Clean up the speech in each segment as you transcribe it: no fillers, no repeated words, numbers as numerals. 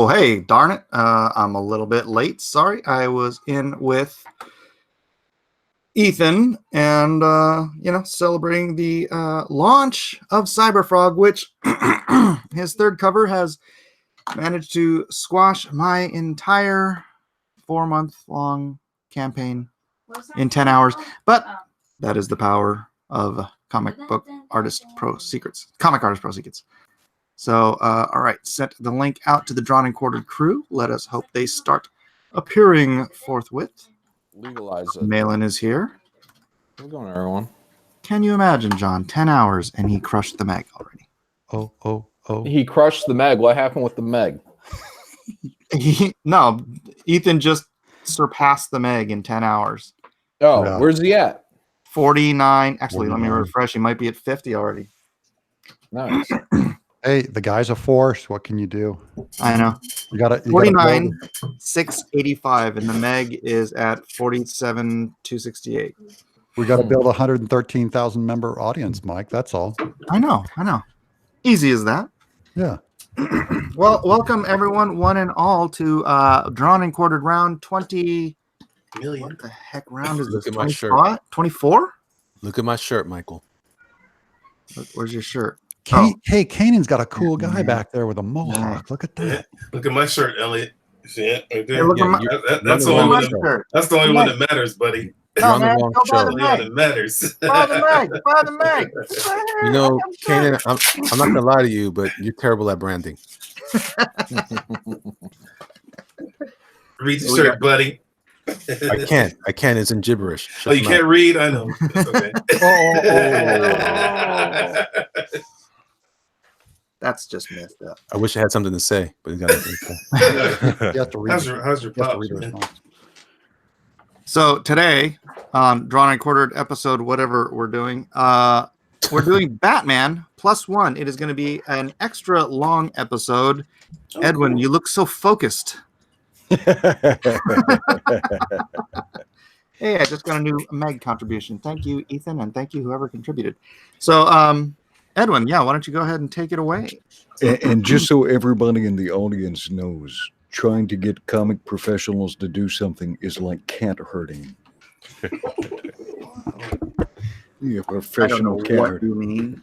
Oh, hey, darn it. I'm a little bit late. Sorry. I was in with Ethan and, celebrating the launch of Cyberfrog, which his third cover has managed to squash my entire 4-month-long campaign in 10 hours. But that is the power of Comic Artist Pro Secrets. So, all right, sent the link out to the Drawn and Quartered crew. Let us hope they start appearing forthwith. Legalize it. Malin is here. How's it going, everyone? Can you imagine, John? 10 hours and he crushed the Meg already. Oh. He crushed the Meg. What happened with the Meg? No, Ethan just surpassed the Meg in 10 hours. Oh, Yeah. Where's he at? 49. Actually, 49. let me refresh. He might be at 50 already. Nice. Hey, the guy's a force. What can you do? I know. You got 49, 685, and the Meg is at 47, 268. We got to build a 113,000 member audience, Mike. That's all. I know. Easy as that. Yeah. Well, welcome everyone, one and all, to Drawn and Quartered round 20 million. What the heck round is Look this? at my shirt. 24? Look at my shirt, Michael. Where's your shirt? Hey, Kanan's got a cool guy back there with a mohawk. Look at that. Look at my shirt, Elliot. See it? Right there? Hey, look at my, That's the look at only my one. shirt. That's the only one that matters, buddy. No, man, wrong go buy show. the The only one Meg. that matters. Buy the Meg. Buy the Meg. You know, Kanan, I'm not gonna lie to you, but you're terrible at branding. Read the shirt, buddy. I can't. It's in gibberish. Oh, you can't read? I know. That's okay. That's just messed up. I wish I had something to say, but you got to. You have to read How's it. your You have to pops, read the man? response. So today, Drawn and Quartered episode, whatever we're doing Batman +1. It is going to be an extra long episode. Oh, Edwin, cool. you look so focused. Hey, I just got a new Meg contribution. Thank you, Ethan, and thank you, whoever contributed. So, Edwin, why don't you go ahead and take it away? And just so everybody in the audience knows, trying to get comic professionals to do something is like cat herding. Yeah, professional cat herding. you mean.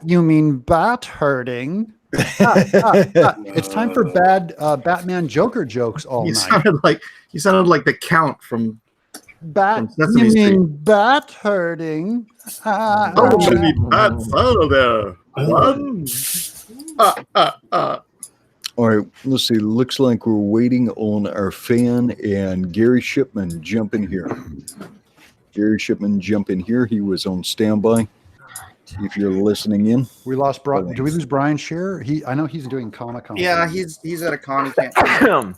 You mean bat herding? It's time for bad Batman Joker jokes all You night. sounded like the Count from Bat. Sesame You Street. mean bat herding? All right, let's see. Looks like we're waiting on our fan and Gary Shipman jump in here. Gary Shipman jump in here. He was on standby. If you're listening in. We lost Brian. Do we lose Brian Scheer? I know he's doing Comic-Con. Yeah, he's at a con. He can't.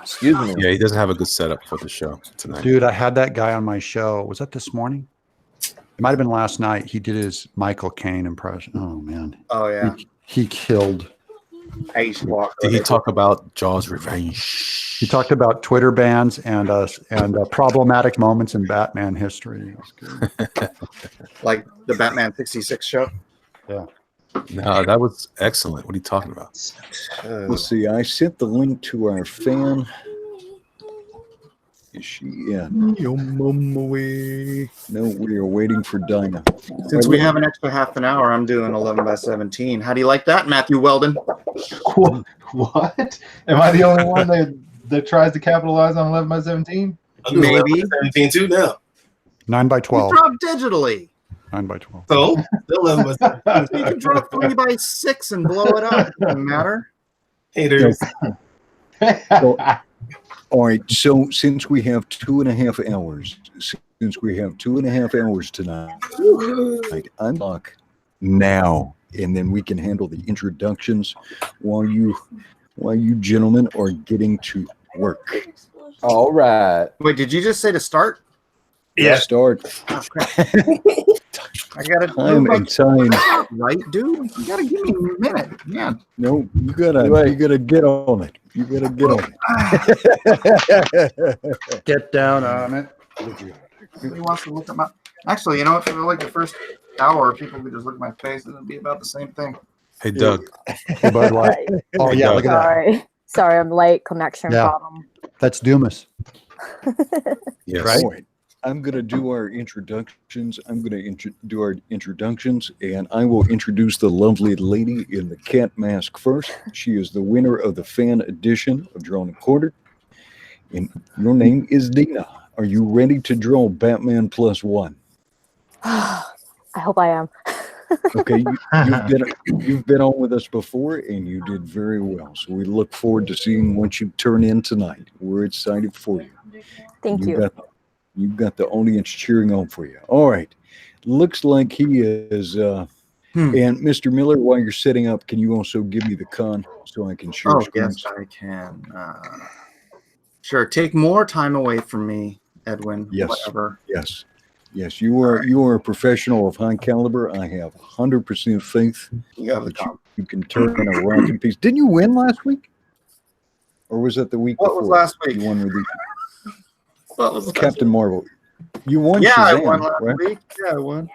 Excuse me. Yeah, he doesn't have a good setup for the show tonight. Dude, I had that guy on my show. Was that this morning? It might have been last night. He did his Michael Caine impression. Oh, man. Oh, yeah. He killed. Ace Walker. Did he talk about Jaws' Revenge? He talked about Twitter bans and problematic moments in Batman history. That was good. Like the Batman 66 show? Yeah. No, that was excellent. What are you talking about? Let's see. I sent the link to our fan. Is she in? No, we are waiting for Dinah. Since we have an extra half an hour, I'm doing 11 by 17. How do you like that, Matthew Weldon? What? Am I the only one that tries to capitalize on 11 by 17? I'm doing Maybe. 17 too now. 9 by You 12. drop digitally. 9 by 12. So, still 11 by 17. You can drop 3 by 6 and blow it up. It doesn't matter. Haters. All right. So since we have 2.5 hours, tonight, I'm back now, and then we can handle the introductions while you gentlemen are getting to work. All right. Wait, did you just say to start? Yeah. Start Oh, crap. I got to time and time. right, dude? You got to give me a minute. Yeah. No, you gotta get on it. You gotta get on it. Get down on it. He wants to look at my. Actually, you know what? For like the first hour, people could just look at my face and it'd be about the same thing. Hey, Doug. Hey, Bud, what? Oh, yeah, look at that. Sorry, I'm late. Connection Yeah. problem. That's Dumas. Yes. Right? All right. I'm going to do our introductions. I'm going to do our introductions, and I will introduce the lovely lady in the cat mask first. She is the winner of the fan edition of Drawn and Quartered. And your name is Dina. Are you ready to draw Batman +1? I hope I am. Okay, you've been on with us before, and you did very well. So we look forward to seeing what you turn in tonight. We're excited for you. Thank you. You've got the audience cheering on for you. All right. Looks like he is. And Mr. Miller, while you're setting up, can you also give me the con so I can share screens? Yes, I can. Sure. Take more time away from me, Edwin. Yes. Whatever. Yes. You are a professional of high caliber. I have 100% faith You have the that con. you can turn a rock in peace. Didn't you win last week? Or was that the week What before? was last week? You won with the What was Captain Marvel. You won Yeah, I Shazam, won last right? week. Yeah, I won.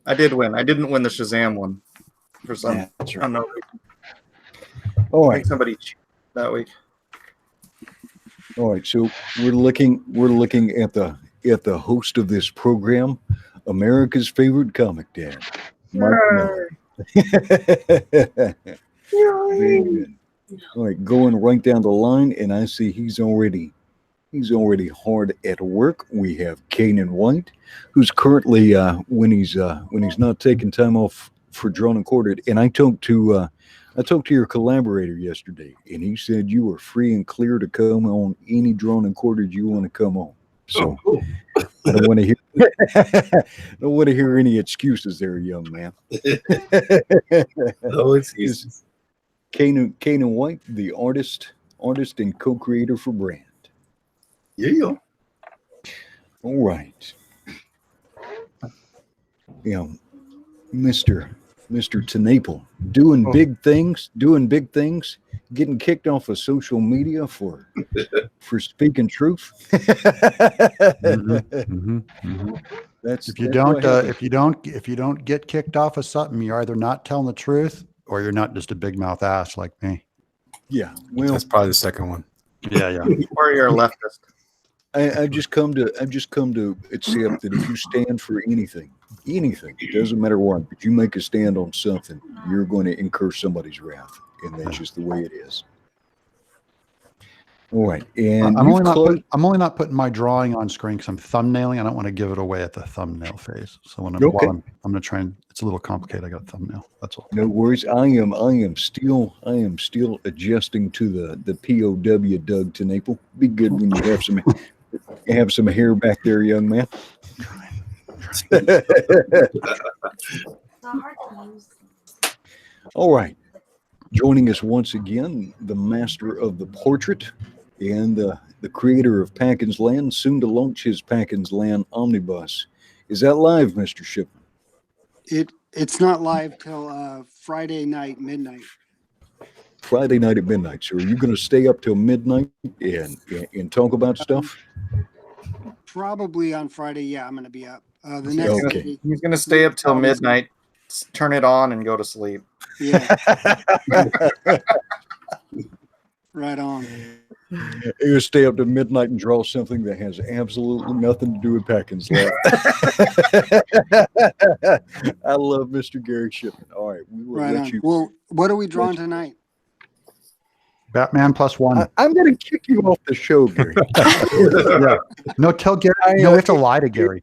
I did win. I didn't win the Shazam one for some. Yeah, that's I right. don't know. All I right. think somebody cheated that week. All right, so we're looking at the host of this program, America's favorite comic dad, Mike Miller. Very good. All right, going right down the line, and I see he's already hard at work. We have Kanan White, who's currently when he's not taking time off for Drawn and Quartered, and I talked to your collaborator yesterday, and he said you are free and clear to come on any Drawn and Quartered you want to come on. So I don't want to hear any excuses there, young man. No excuses. Kanan White, the artist and co-creator for Brand. Yeah. All right. Mr. Tenaple, doing big things, getting kicked off of social media for speaking truth. That's If you don't get kicked off of something, you're either not telling the truth or you're not just a big mouth ass like me. Yeah, well, That's probably the second one. Yeah. Or you're a leftist. I've just come to accept that if you stand for anything, it doesn't matter what, but you make a stand on something, you're going to incur somebody's wrath, and that's just the way it is. All right, and I'm only not putting my drawing on screen because I'm thumbnailing. I don't want to give it away at the thumbnail phase. So I'm going to try and it's a little complicated. I got a thumbnail. That's all. No worries. I am still adjusting to the POW Doug Tenaple. Be good when you have some hair back there, young man. All right. Joining us once again, the master of the portrait and the creator of Packins Land, soon to launch his Packins Land omnibus. Is that live, Mr. Shipman? It's not live till Friday night, midnight. Friday night at midnight. So are you going to stay up till midnight and talk about stuff? Probably on Friday. Yeah, I'm going to be up. The next day, He's going to stay up till midnight, turn it on, and go to sleep. Yeah. Right on. You stay up to midnight and draw something that has absolutely nothing to do with Packins Land. I love Mr. Gary Shipman. All right, we will Right let on. you. Well, what are we drawing tonight? Batman +1. I'm going to kick you off the show, Gary. Yeah. No, tell Gary. No, we have to lie to Gary.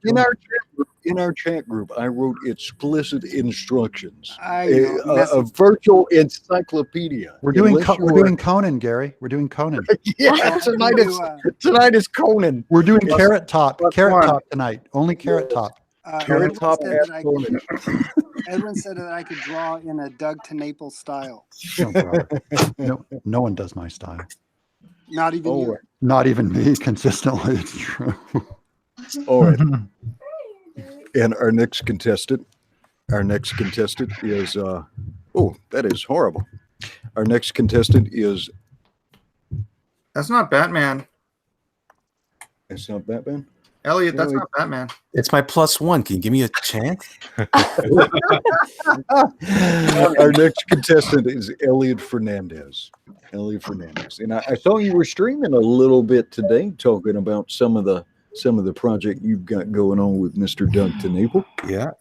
In our chat group, I wrote explicit instructions. A virtual encyclopedia. We're doing Conan, Gary. We're doing Conan. Yeah, tonight is Conan. We're doing Carrot Top tonight. Only Carrot Top. Carrot Top. Edwin said that I could draw in a Doug Tenaple style. No one does my style. Not even you. Not even me consistently. It's true. All right. And our next contestant is that is horrible. Our next contestant is That's not Batman. It's not Batman? Elliot, that's Really? not Batman. It's my +1. Can you give me a chance? Our next contestant is Elliot Fernandez. Elliot Fernandez, and I saw you were streaming a little bit today, talking about some of the project you've got going on with Mr. Doug TeNapel. Yeah.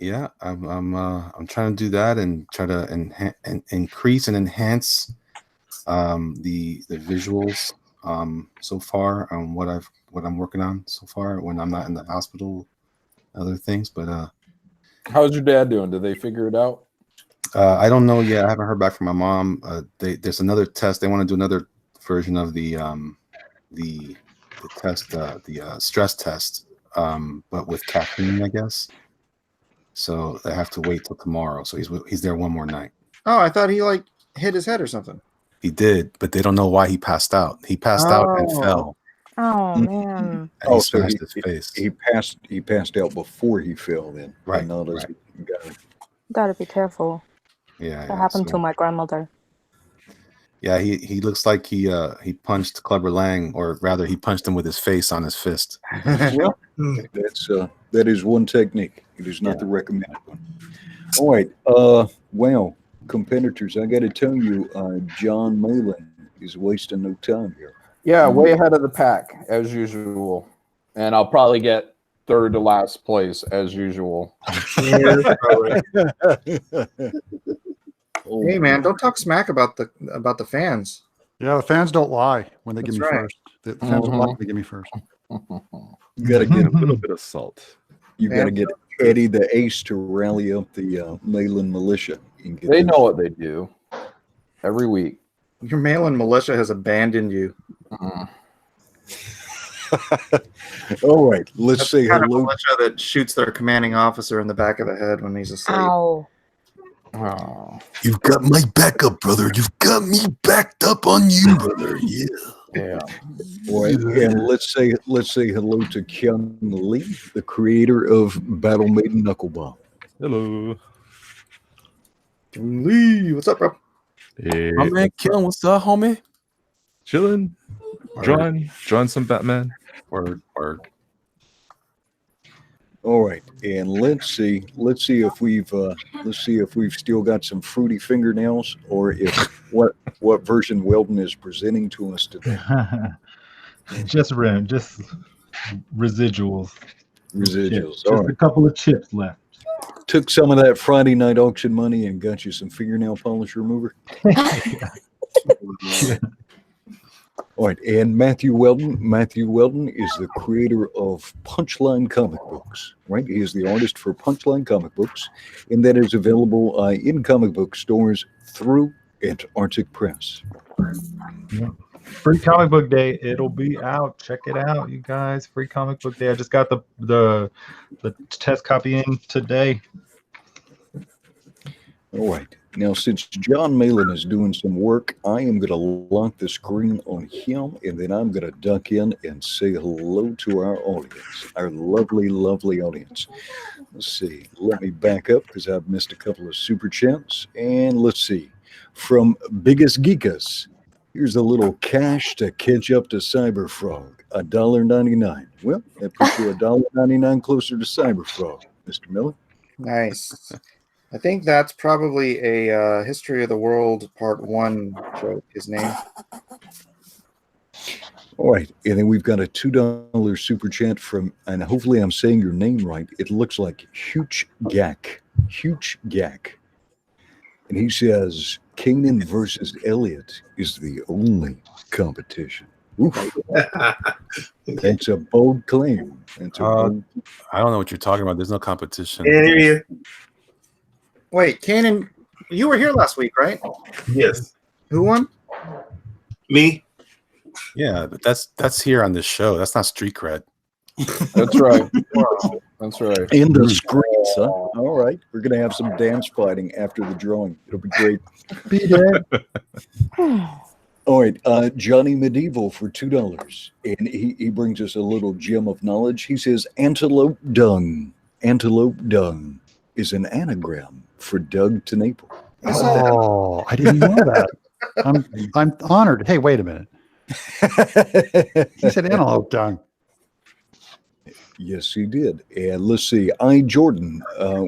I'm trying to do that and try to increase and enhance the visuals so far on what I'm working on so far when I'm not in the hospital, other things. But How's your dad doing? Did they figure it out? I don't know yet. I haven't heard back from my mom. There's another test. They want to do another version of the test, the stress test, but with caffeine, I guess. So I have to wait till tomorrow. So he's there one more night. Oh, I thought he like hit his head or something. He did, but they don't know why he passed out. He passed out and fell. Oh man. And he smashed his face. He passed out before he fell. Then Right, and not as right. he got it. Gotta be careful. Yeah, That happened to my grandmother. Yeah, he looks like he punched Clubber Lang, or rather, he punched him with his face on his fist. Well, that is one technique. It is not the recommended one. All right. Well, competitors, I got to tell you, John Malin is wasting no time here. Yeah, way ahead of the pack as usual, and I'll probably get third to last place as usual. Hey man, don't talk smack about the fans. Yeah, the fans don't lie when they give That's me right. first. The fans don't lie when they give me first. You got to get A little bit of salt. You got to get Eddie the Ace to rally up the Malin militia. And get They this. know what they do every week. Your Malin militia has abandoned you. All right, let's That's say the kind of hello. militia that shoots their commanding officer in the back of the head when he's asleep. Ow. Oh, You've got my backup, brother. You've got me backed up on you, brother. Yeah. yeah. All right, and let's say hello to Kyung Lee, the creator of Battle Maiden Knuckleball. Hello. Lee, what's up, bro? Hey, My man, Kim, what's up, homie? chilling. Drawing some Batman. Word. All right, and let's see if we've still got some fruity fingernails, or if what version Weldon is presenting to us today. just residuals. Residuals. Just All a right. couple of chips left. Took some of that Friday night auction money and got you some fingernail polish remover. All right, and Matthew Weldon is the creator of Punchline Comic Books, right? He is the artist for Punchline Comic Books, and that is available in comic book stores through Antarctic Press. Free comic book day. It'll be out. Check it out, you guys. Free comic book day. I just got the test copy in today. All right. Now, since John Malin is doing some work, I am going to lock the screen on him, and then I'm going to duck in and say hello to our audience, our lovely, lovely audience. Let's see. Let me back up because I've missed a couple of super chats. And let's see. From Biggest Geekus, here's a little cash to catch up to Cyberfrog, $1.99. Well, that puts you $1.99 closer to Cyberfrog, Mr. Miller. Nice. I think that's probably a History of the World Part 1 joke, his name. All right, and then we've got a $2 super chat from, and hopefully I'm saying your name right. It looks like Huge Gak. And he says, Kanan versus Elliot is the only competition. Oof. That's a bold claim. That's a bold. I don't know what you're talking about. There's no competition. Can't hear you. Wait, Kanan, you were here last week, right? Yes. Who won? Me? Yeah, but that's here on this show. That's not street cred. That's right. That's right. In the streets, huh? All right. We're going to have some dance fighting after the drawing. It'll be great. Be dead. All right. Johnny Medieval for $2. And he brings us a little gem of knowledge. He says, Antelope Dung. Antelope Dung is an anagram for Doug TeNapel. Oh, I didn't know that. I'm honored. Hey, wait a minute. He said antelope dung. Yes, he did. And let's see, Jordan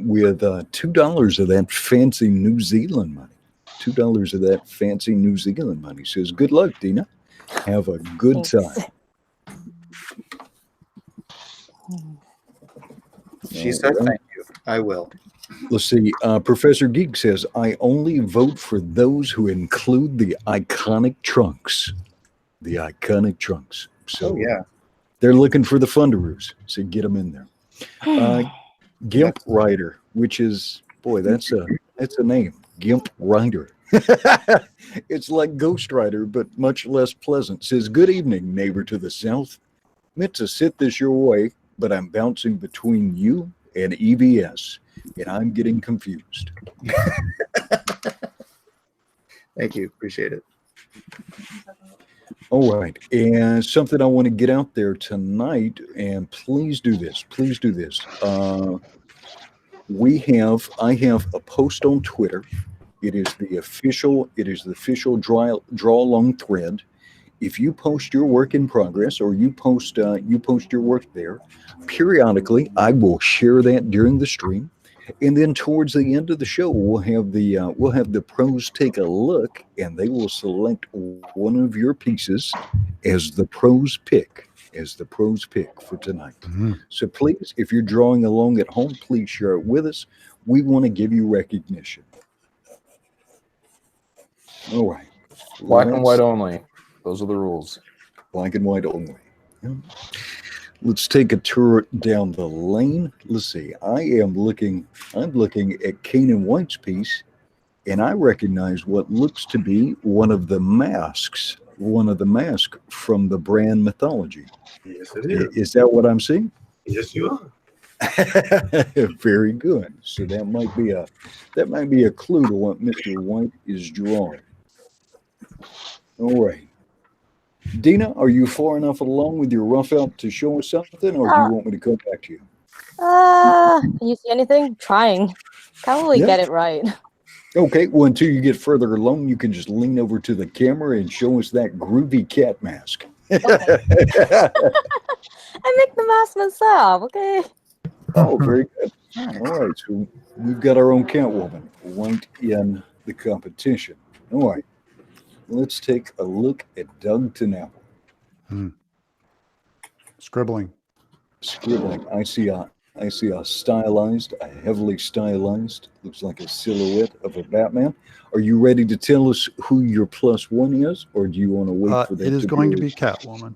with $2 of that fancy New Zealand money. $2 of that fancy New Zealand money. Says, good luck, Dina. Have a good Thanks. time. She said, All right. "Thank you. I will." Let's see. Professor Geek says, I only vote for those who include the iconic trunks. The iconic trunks. So Oh yeah. they're looking for the Fundaroos. So get them in there. Gimp Rider, which is, boy, that's a name. Gimp Rider. It's like Ghost Rider, but much less pleasant. Says, good evening, neighbor to the south. Meant to sit this your way, but I'm bouncing between you and EBS, and I'm getting confused. Thank you. Appreciate it. All right. And something I want to get out there tonight, and please do this. Please do this. I have a post on Twitter. It is the official draw along thread. If you post your work in progress or you post your work there, periodically I will share that during the stream. And then towards the end of the show, we'll have the pros take a look, and they will select one of your pieces as the pros pick for tonight. Mhm. So please, if you're drawing along at home, please share it with us. We want to give you recognition. All right. Black and white only. Those are the rules. Black and white only. Yeah. Let's take a tour down the lane. Let's see. I'm looking at Kanan White's piece, and I recognize what looks to be one of the masks from the brand mythology. Yes, it is. Is that what I'm seeing? Yes, you are. Very good. So that might be a clue to what Mr. White is drawing. All right. Dina, are you far enough along with your rough out to show us something, or do you want me to come back to you? You see anything? Trying. Can't really Yeah. get it right. Okay, well, until you get further along, you can just lean over to the camera and show us that groovy cat mask. Okay. I make the mask myself, okay? Oh, very good. All right, so we've got our own Catwoman right in the competition. All right, let's take a look at Doug Tenapple. Scribbling. I see a stylized, a heavily stylized, looks like a silhouette of a Batman. Are you ready to tell us who your +1 is, or do you want to wait for that? It is going to be Catwoman.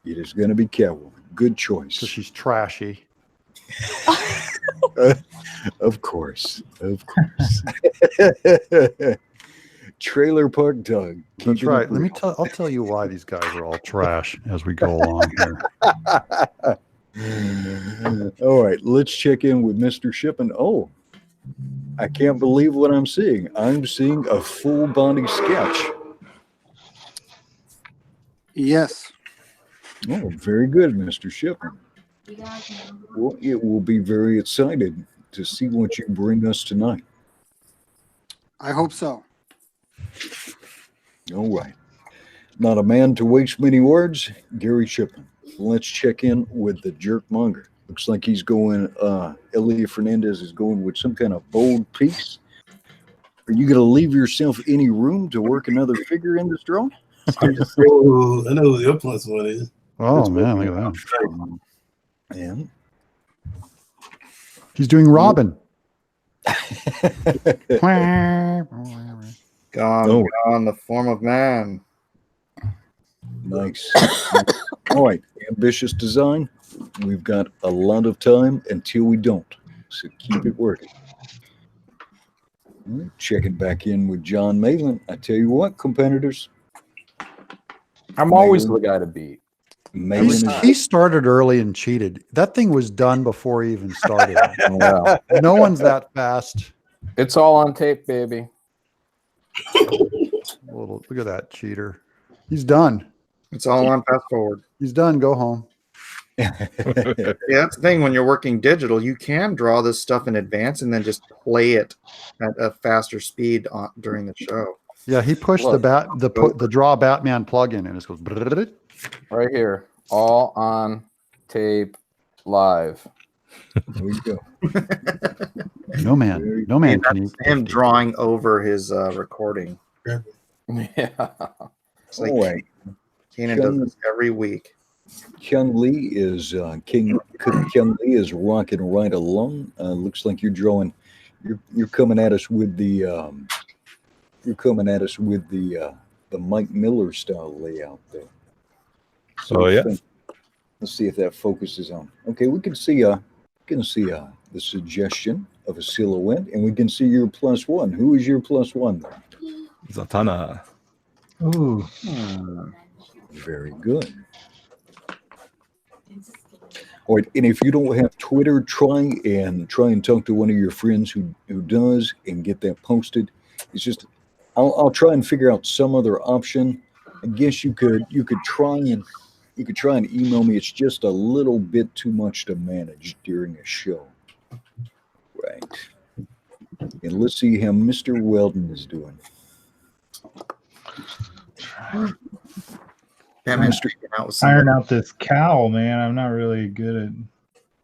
It is going to be Catwoman. Good choice. So she's trashy. Of course. Trailer Park Doug. That's right. I'll tell you why these guys are all trash as we go along here. All right, let's check in with Mr. Shippen. Oh, I can't believe what I'm seeing. I'm seeing a full body sketch. Yes. Oh, very good, Mr. Shippen. Well, it will be very excited to see what you bring us tonight. I hope so. All right. Not a man to waste many words, Gary Shippen. Let's check in with the jerkmonger. Looks like he's going, Elia Fernandez is going with some kind of bold piece. Are you going to leave yourself any room to work another figure in this drawing? I know who your +1 is. Oh, man, look at that. And He's doing Robin. Gone the form of man. Nice. All right, ambitious design. We've got a lot of time until we don't, so keep it working. All right, checking back in with John Malin. I tell you what, competitors. I'm always the guy to beat. He started early and cheated. That thing was done before he even started. Wow. No one's that fast. It's all on tape, baby. Look at that cheater. He's done. It's all on fast forward. He's done. Go home. Yeah, that's the thing. When you're working digital, you can draw this stuff in advance and then just play it at a faster speed during the show. Yeah, he pushed the draw Batman plugin and it goes. Right here, all on tape. live. There we go. No man Hey, can that's eat him 50. drawing over his recording. Yeah. It's like All right. Kanan does this every week. Kyung Lee is Kyung Lee is rocking right along. Looks like you're drawing. You're coming at us with the the Mike Miller style layout there. So Oh, yeah. let's see if that focuses on. Okay, we can see the suggestion of a silhouette, and we can see your +1. Who is your +1 there? Zatanna. Ooh. Very good. All right, and if you don't have Twitter, try and talk to one of your friends who does and get that posted. It's just I'll try and figure out some other option. I guess you could try and email me. It's just a little bit too much to manage during a show. Right. And let's see how Mr. Weldon is doing. Iron out this cowl, man. I'm not really good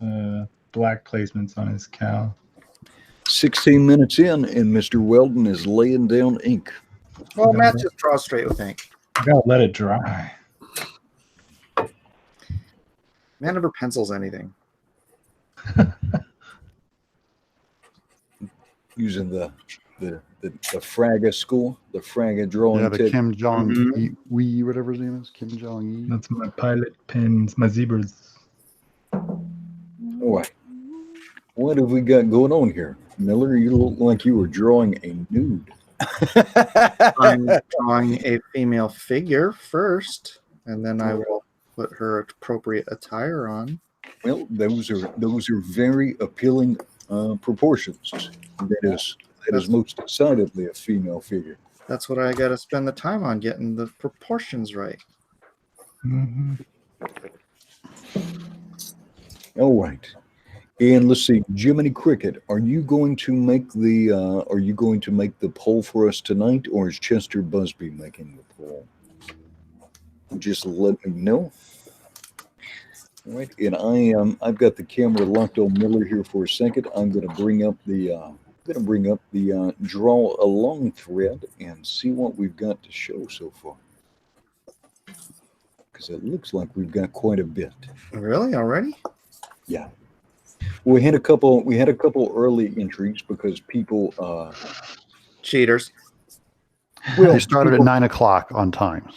at black placements on his cowl. 16 minutes in, and Mr. Weldon is laying down ink. Well, Matt just draws straight with ink. I gotta let it dry. Matt never pencils anything. Using the Fraga school, the Fraga drawing. Yeah, the tip. Kim Jong Wee, whatever his name is, Kim Jong Yi. That's my pilot pins, my zebras. All right. What have we got going on here? Miller, you look like you were drawing a nude. I'm drawing a female figure first, and then I will put her appropriate attire on. Well, those are very appealing proportions. That is most decidedly a female figure. That's what I got to spend the time on, getting the proportions right. Mm-hmm. All right. And let's see, Jiminy Cricket, are you going to make the poll for us tonight, or is Chester Busby making the poll? Just let me know. All right, and I've got the camera locked on Miller here for a second. I'm going to bring up the draw along thread and see what we've got to show so far, because it looks like we've got quite a bit. Really, already? Yeah. We had a couple early entries because people cheaters. Well, they started at 9 o'clock on time.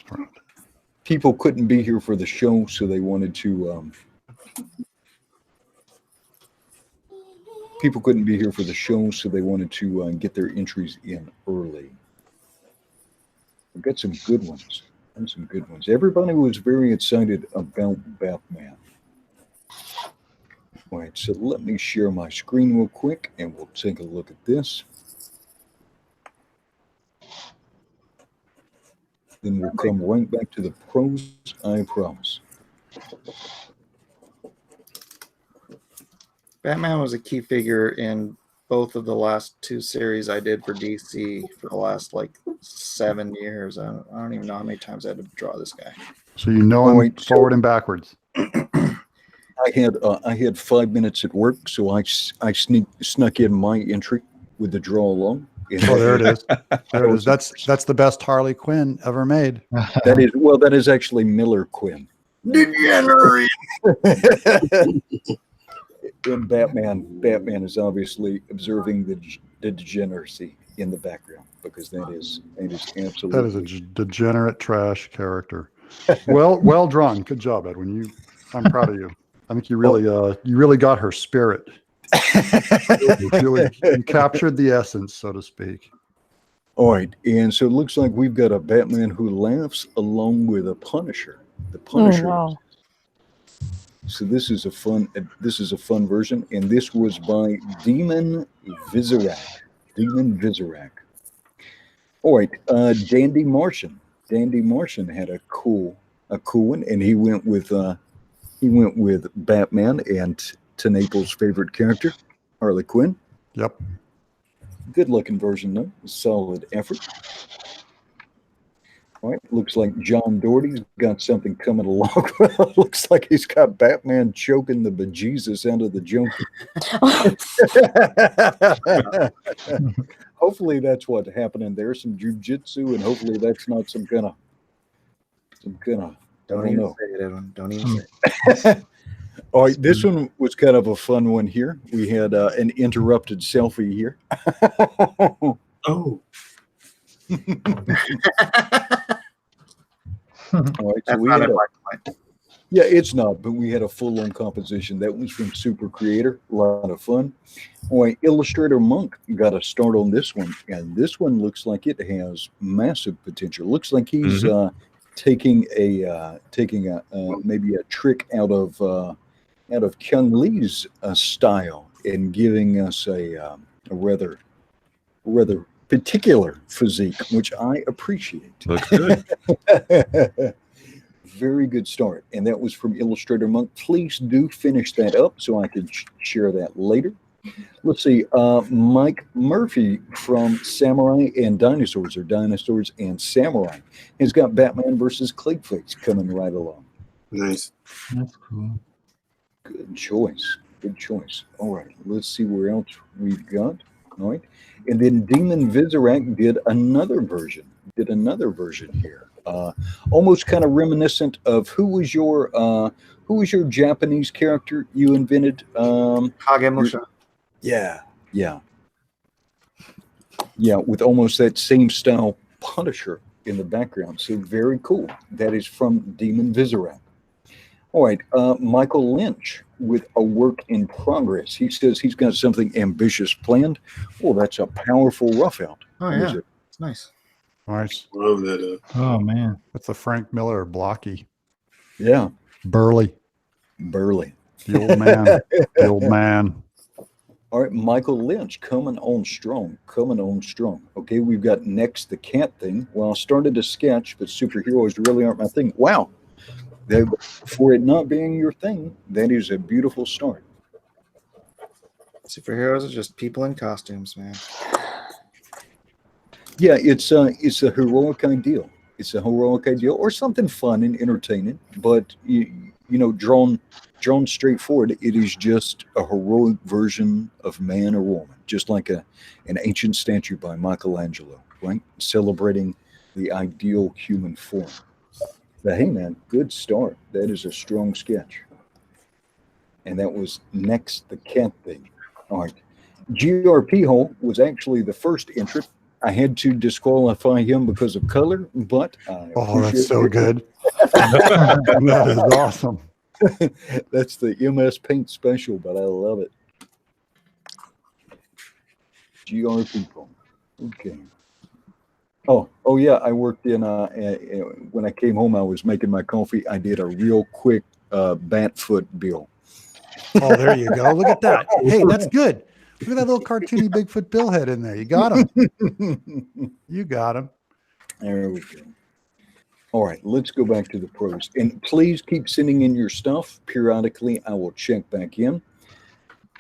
People couldn't be here for the show, so they wanted to. People couldn't be here for the show, so they wanted to get their entries in early. We've got some good ones. Everybody was very excited about Batman. All right, so let me share my screen real quick, and we'll take a look at this. Then we'll come right back to the pros, I promise. Batman was a key figure in both of the last two series I did for DC for the last 7 years. I don't even know how many times I had to draw this guy. So you know him forward and backwards. I had 5 minutes at work, so I snuck in my entry with the draw along. Oh, there it is. There it is. That's the best Harley Quinn ever made. That is actually Miller Quinn. Degenerate. And Batman is obviously observing the degeneracy in the background, because that is absolutely. That is a degenerate trash character. Well drawn. Good job, Edwin. I'm proud of you. I think you really got her spirit. You captured the essence, so to speak. All right, and so it looks like we've got a Batman who laughs along with a Punisher. The Punisher. Oh, wow. So this is a fun version, and this was by Demon Vizirac. All right, Dandy Martian. Dandy Martian had a cool one, and he went with Batman and to Naples' favorite character, Harley Quinn. Yep. Good looking version though. Solid effort. All right, looks like John Doherty's got something coming along. Looks like he's got Batman choking the bejesus out of the Joker. Hopefully that's what's happening there. Some jujitsu, and hopefully that's not some kind of. Don't I even don't know. say it, Edwin. Don't even say it. All right, this one was kind of a fun one here. We had an interrupted selfie here. Oh, All right, so That's we not had in a, black and white. yeah, it's not, but we had a full-on composition. That was from Super Creator. A lot of fun. All right, Illustrator Monk got a start on this one, and this one looks like it has massive potential. Looks like he's taking a maybe a trick out of Kyung Lee's style and giving us a rather particular physique, which I appreciate. Looks good. Very good start. And that was from Illustrator Monk. Please do finish that up so I can share that later. Let's see. Mike Murphy from Samurai and Dinosaurs, or Dinosaurs and Samurai, has got Batman versus Clayface coming right along. nice. That's cool. Good choice. Good choice. All right. Let's see where else we've got. All right. And then Demon Vizirac did another version here. Almost kind of reminiscent of who was your Japanese character you invented? Kagemusha. Yeah. With almost that same style Punisher in the background. So very cool. That is from Demon Vizirac. All right, Michael Lynch with a work in progress. He says he's got something ambitious planned. Well, that's a powerful rough out. Oh, What is yeah. it? It's nice. Nice. Love that. Oh man. That's the Frank Miller blocky. Yeah, Burly. Burley. The old man. The old man. All right, Michael Lynch coming on strong. Okay, we've got next the cat thing. Well, I started to sketch, but superheroes really aren't my thing. Wow. For it not being your thing, that is a beautiful start. Superheroes are just people in costumes, man. Yeah, it's a heroic ideal. It's a heroic ideal, or something fun and entertaining. But you know, drawn straightforward, it is just a heroic version of man or woman, just like an ancient statue by Michelangelo, right? Celebrating the ideal human form. But hey, man, good start. That is a strong sketch. And that was next the cat thing. All right. GRP Hole was actually the first entrant. I had to disqualify him because of color, but Oh, that's so good. That is awesome. That's the MS Paint special, but I love it. GRP Hole. Okay. Oh yeah, I worked in when I came home, I was making my coffee. I did a real quick bat foot bill. Oh, there you go. Look at that. Hey, that's good. Look at that little cartoony Bigfoot Bill head in there. You got him. You got him. There we go. All right, let's go back to the pros. And please keep sending in your stuff. Periodically, I will check back in.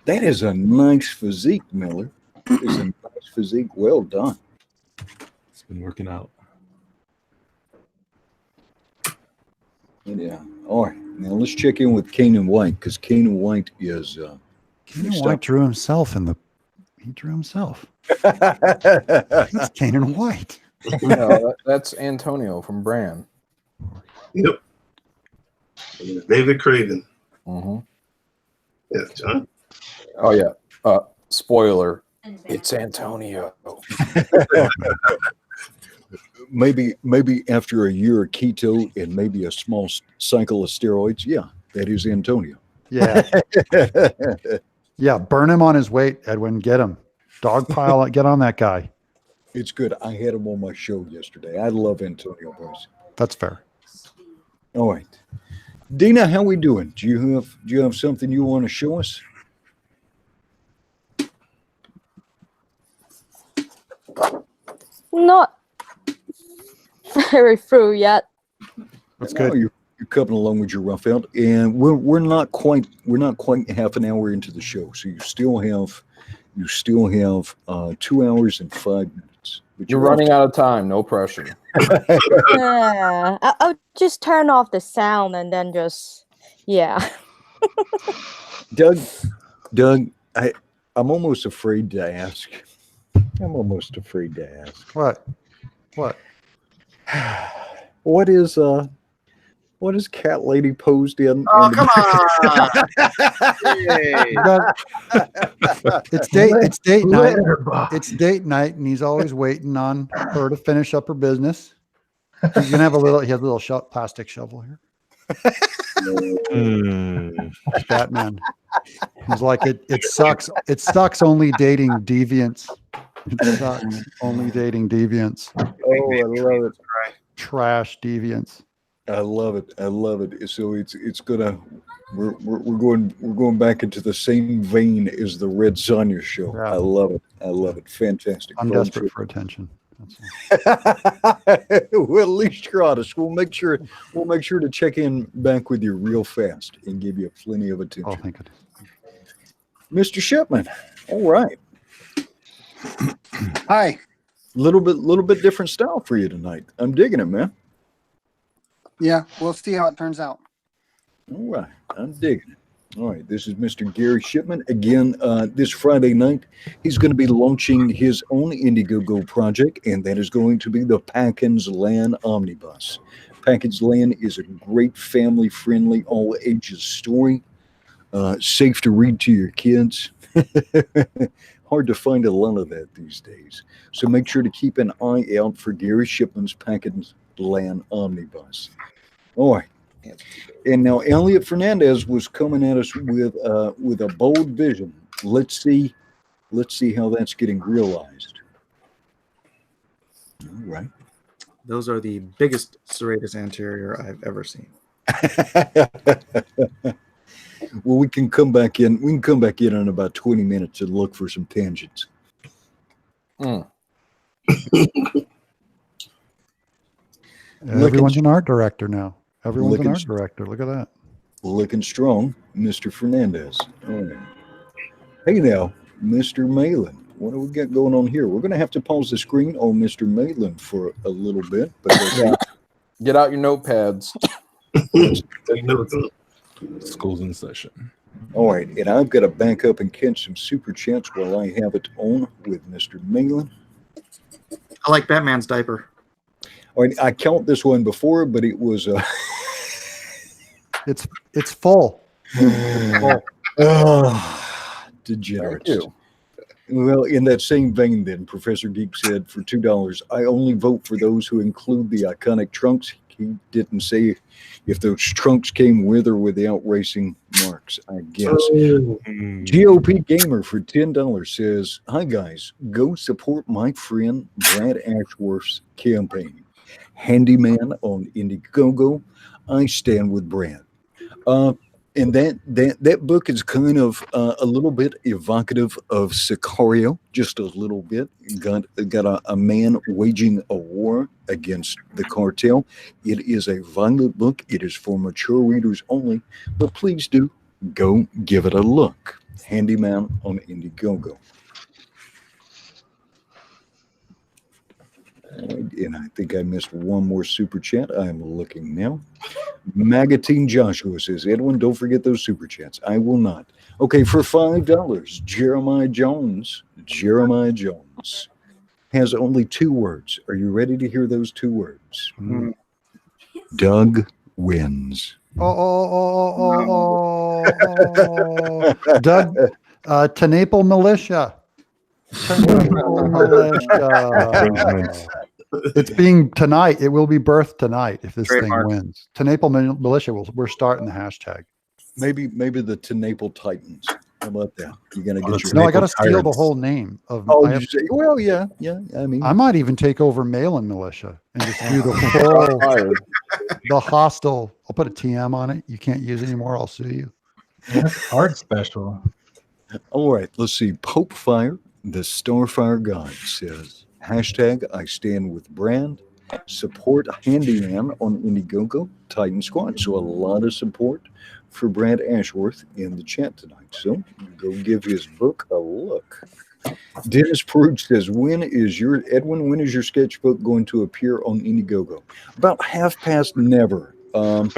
That is a nice physique, Miller. That is a nice physique. Well done. It's been working out. Yeah. All right. Now let's check in with Kanan White, because Kanan White is Kanan White drew himself he drew himself. That's Kanan White. No, that's Antonio from Bran. Yep. David Craven. Mm-hmm. Yeah, John. Oh yeah. Spoiler. It's Antonio. maybe after a year of keto and maybe a small cycle of steroids. Yeah, that is Antonio. Yeah. Yeah, burn him on his weight, Edwin. Get him. Dogpile, get on that guy. It's good. I had him on my show yesterday. I love Antonio, boys. That's fair. All right. Dina, how we doing? Do you have something you want to show us? Not very through yet. That's No, good. you're coming along with your rough out, and we're not quite half an hour into the show, so you still have 2 hours and 5 minutes. But You're running out of time. No pressure. I'll just turn off the sound and then just, yeah. Doug, I'm almost afraid to ask. I'm almost afraid to ask. What? What is Cat Lady posed in? Oh, come on. Hey. It's date night. Letterbox. It's date night, and he's always waiting on her to finish up her business. He's gonna have he has a little plastic shovel here. It's Batman. He's like, it sucks. It sucks only dating deviants. It sucks only dating deviants. Oh, I love it. Trash deviants. I love it. I love it. So it's gonna we're going back into the same vein as the Red Sonja show. Yeah. I love it. I love it. Fantastic. I'm desperate for attention. Well, at least you're honest. We'll make sure to check in back with you real fast and give you plenty of attention. Oh, thank you. Mr. Shipman. All right. Hi. Little bit different style for you tonight. I'm digging it, man. Yeah, we'll see how it turns out. All right. I'm digging it. All right. This is Mr. Gary Shipman. Again, this Friday night, he's going to be launching his own Indiegogo project, and that is going to be the Packins Land Omnibus. Packins Land is a great family-friendly, all-ages story. Safe to read to your kids. Hard to find a lot of that these days. So make sure to keep an eye out for Gary Shipman's Packins Land Omnibus. All right. And now Elliot Fernandez was coming at us with a bold vision. Let's see how that's getting realized. All right. Those are the biggest serratus anterior I've ever seen. Well, we can come back in. We can come back in about 20 minutes and look for some tangents. Everyone's an art director now. Everyone's an art director. Look at that. Looking strong, Mr. Fernandez. All right. Hey now, Mr. Malin. What do we got going on here? We're going to have to pause the screen on Mr. Malin for a little bit. But Get out your notepads. School's in session. All right, and I've got to back up and catch some super chats while I have it on with Mr. Malin. I like Batman's diaper. All right, I count this one before, but it was it's full. Degenerates. Well, in that same vein, then Professor Geek said, for $2, I only vote for those who include the iconic trunks. He didn't say if those trunks came with or without racing marks, I guess. GOP Gamer for $10 says, hi guys, go support my friend Brad Ashworth's campaign. Handyman on Indiegogo. I stand with Brad. And that book is kind of a little bit evocative of Sicario, just a little bit. Got a man waging a war against the cartel. It is a violent book. It is for mature readers only, but please do go give it a look. Handyman on Indiegogo. And I think I missed one more super chat. I am looking now. Magatine Joshua says, Edwin, don't forget those super chats. I will not. Okay, for $5, Jeremiah Jones has only 2 words. Are you ready to hear those 2 words? Doug wins. Doug, Tenaple Militia. It's being tonight. It will be birthed tonight if this thing wins. Tenaple Militia. We're starting the hashtag. Maybe the Tenaple Titans. How about that? You're gonna get your. No, I got to steal the whole name of. Oh, well, yeah. I mean, I might even take over Malin Militia and just do the hostile. I'll put a TM on it. You can't use it anymore. I'll sue you. That's art special. All right. Let's see. Pope Fire, the Starfire God says. Hashtag I stand with Brand. Support Handyman on Indiegogo, Titan Squad. So a lot of support for Brad Ashworth in the chat tonight. So go give his book a look. Dennis Prude says, when is your sketchbook going to appear on Indiegogo? About half past never. Again,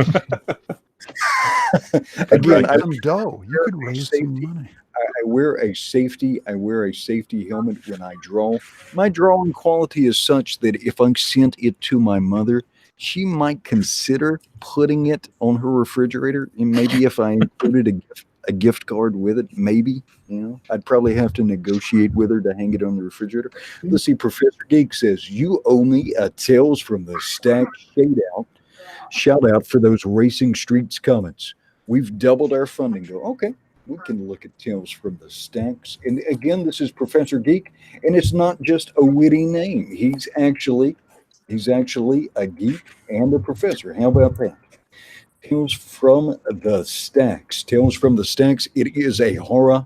raise some dough. You could raise some money. I wear a safety helmet when I draw. My drawing quality is such that if I sent it to my mother, she might consider putting it on her refrigerator. And maybe if I included a gift card with it, maybe, I'd probably have to negotiate with her to hang it on the refrigerator. Let's see, Professor Geek says, you owe me a Tales from the Stack shout out for those Racing Streets comments. We've doubled our funding. Go, okay, we can look at Tales from the Stacks. And again, this is Professor Geek, and it's not just a witty name. He's actually a geek and a professor. How about that? Tales from the Stacks. Tales from the Stacks. It is a horror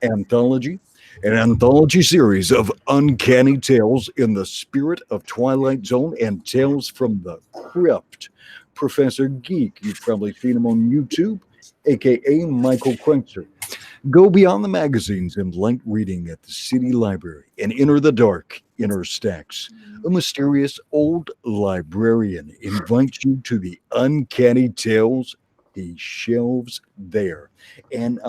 anthology, an anthology series of uncanny tales in the spirit of Twilight Zone and Tales from the Crypt. Professor Geek, you've probably seen him on YouTube, aka Michael Kreutzer. Go beyond the magazines and light reading at the City Library and enter the dark inner stacks. A mysterious old librarian invites you to the uncanny tales he shelves there. And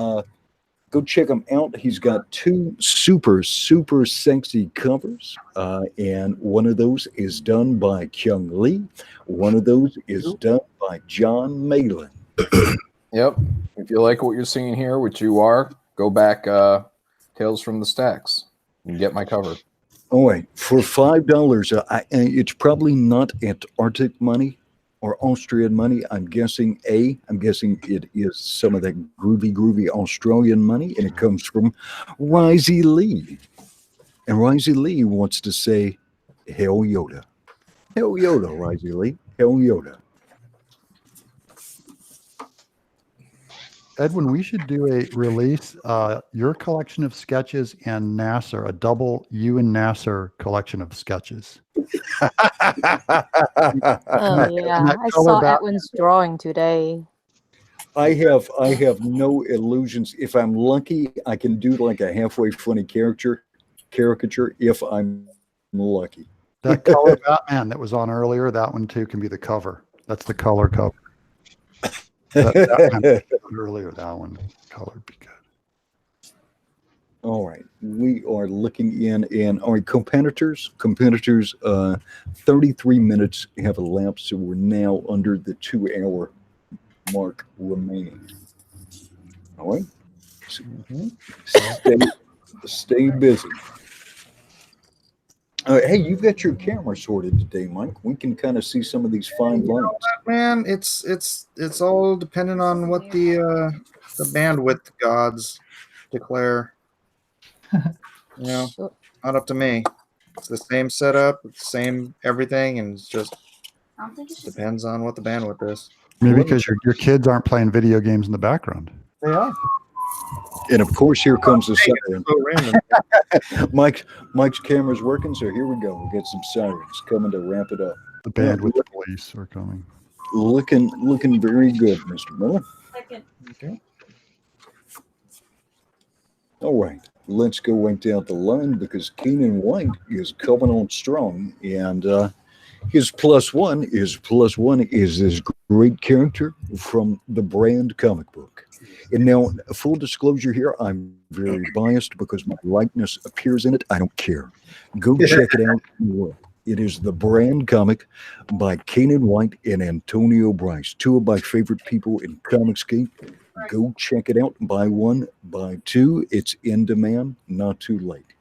go check him out. He's got 2 super sexy covers. And one of those is done by Kyung Lee. One of those is done by John Malin. Yep. If you like what you're seeing here, which you are, go back Tales from the Stacks and get my cover. Oh, wait. For $5, it's probably not Antarctic money or Austrian money. I'm guessing it is some of that groovy Australian money, and it comes from Risey Lee. And Risey Lee wants to say, Hell Yoda. Hell Yoda, Risey Lee. Hell Yoda. Edwin, we should do a release, your collection of sketches and Nasser, a double you and Nasser collection of sketches. Oh yeah, I saw Edwin's drawing today. I have no illusions. If I'm lucky, I can do like a halfway funny caricature if I'm lucky. That color Batman that was on earlier, that one too can be the cover. That's the color cover. That earlier, that one color would be good. All right, we are looking in, and all right, competitors, 33 minutes have elapsed, so we're now under the 2-hour mark remaining. All right, stay busy. Hey, you've got your camera sorted today, Mike. We can kind of see some of these fine lines. Man, it's all dependent on what the bandwidth gods declare. Not up to me. It's the same setup, it's the same everything, and it's just depends on what the bandwidth is. Maybe because your kids aren't playing video games in the background. They are. And of course, here comes the siren. Mike's camera's working, so here we go. We'll get some sirens coming to wrap it up. The bandwidth police are coming. Looking very good, Mr. Miller. Okay. All right, let's go right down the line because Keenan White is coming on strong, and his +1 is this great character from the Brand comic book. And now, full disclosure here, I'm very biased because my likeness appears in it. I don't care. Go check it out. It is the Brand comic by Keenan White and Antonio Bryce, 2 of my favorite people in Comicscape. Go check it out. Buy 1, buy 2. It's in demand, not too late.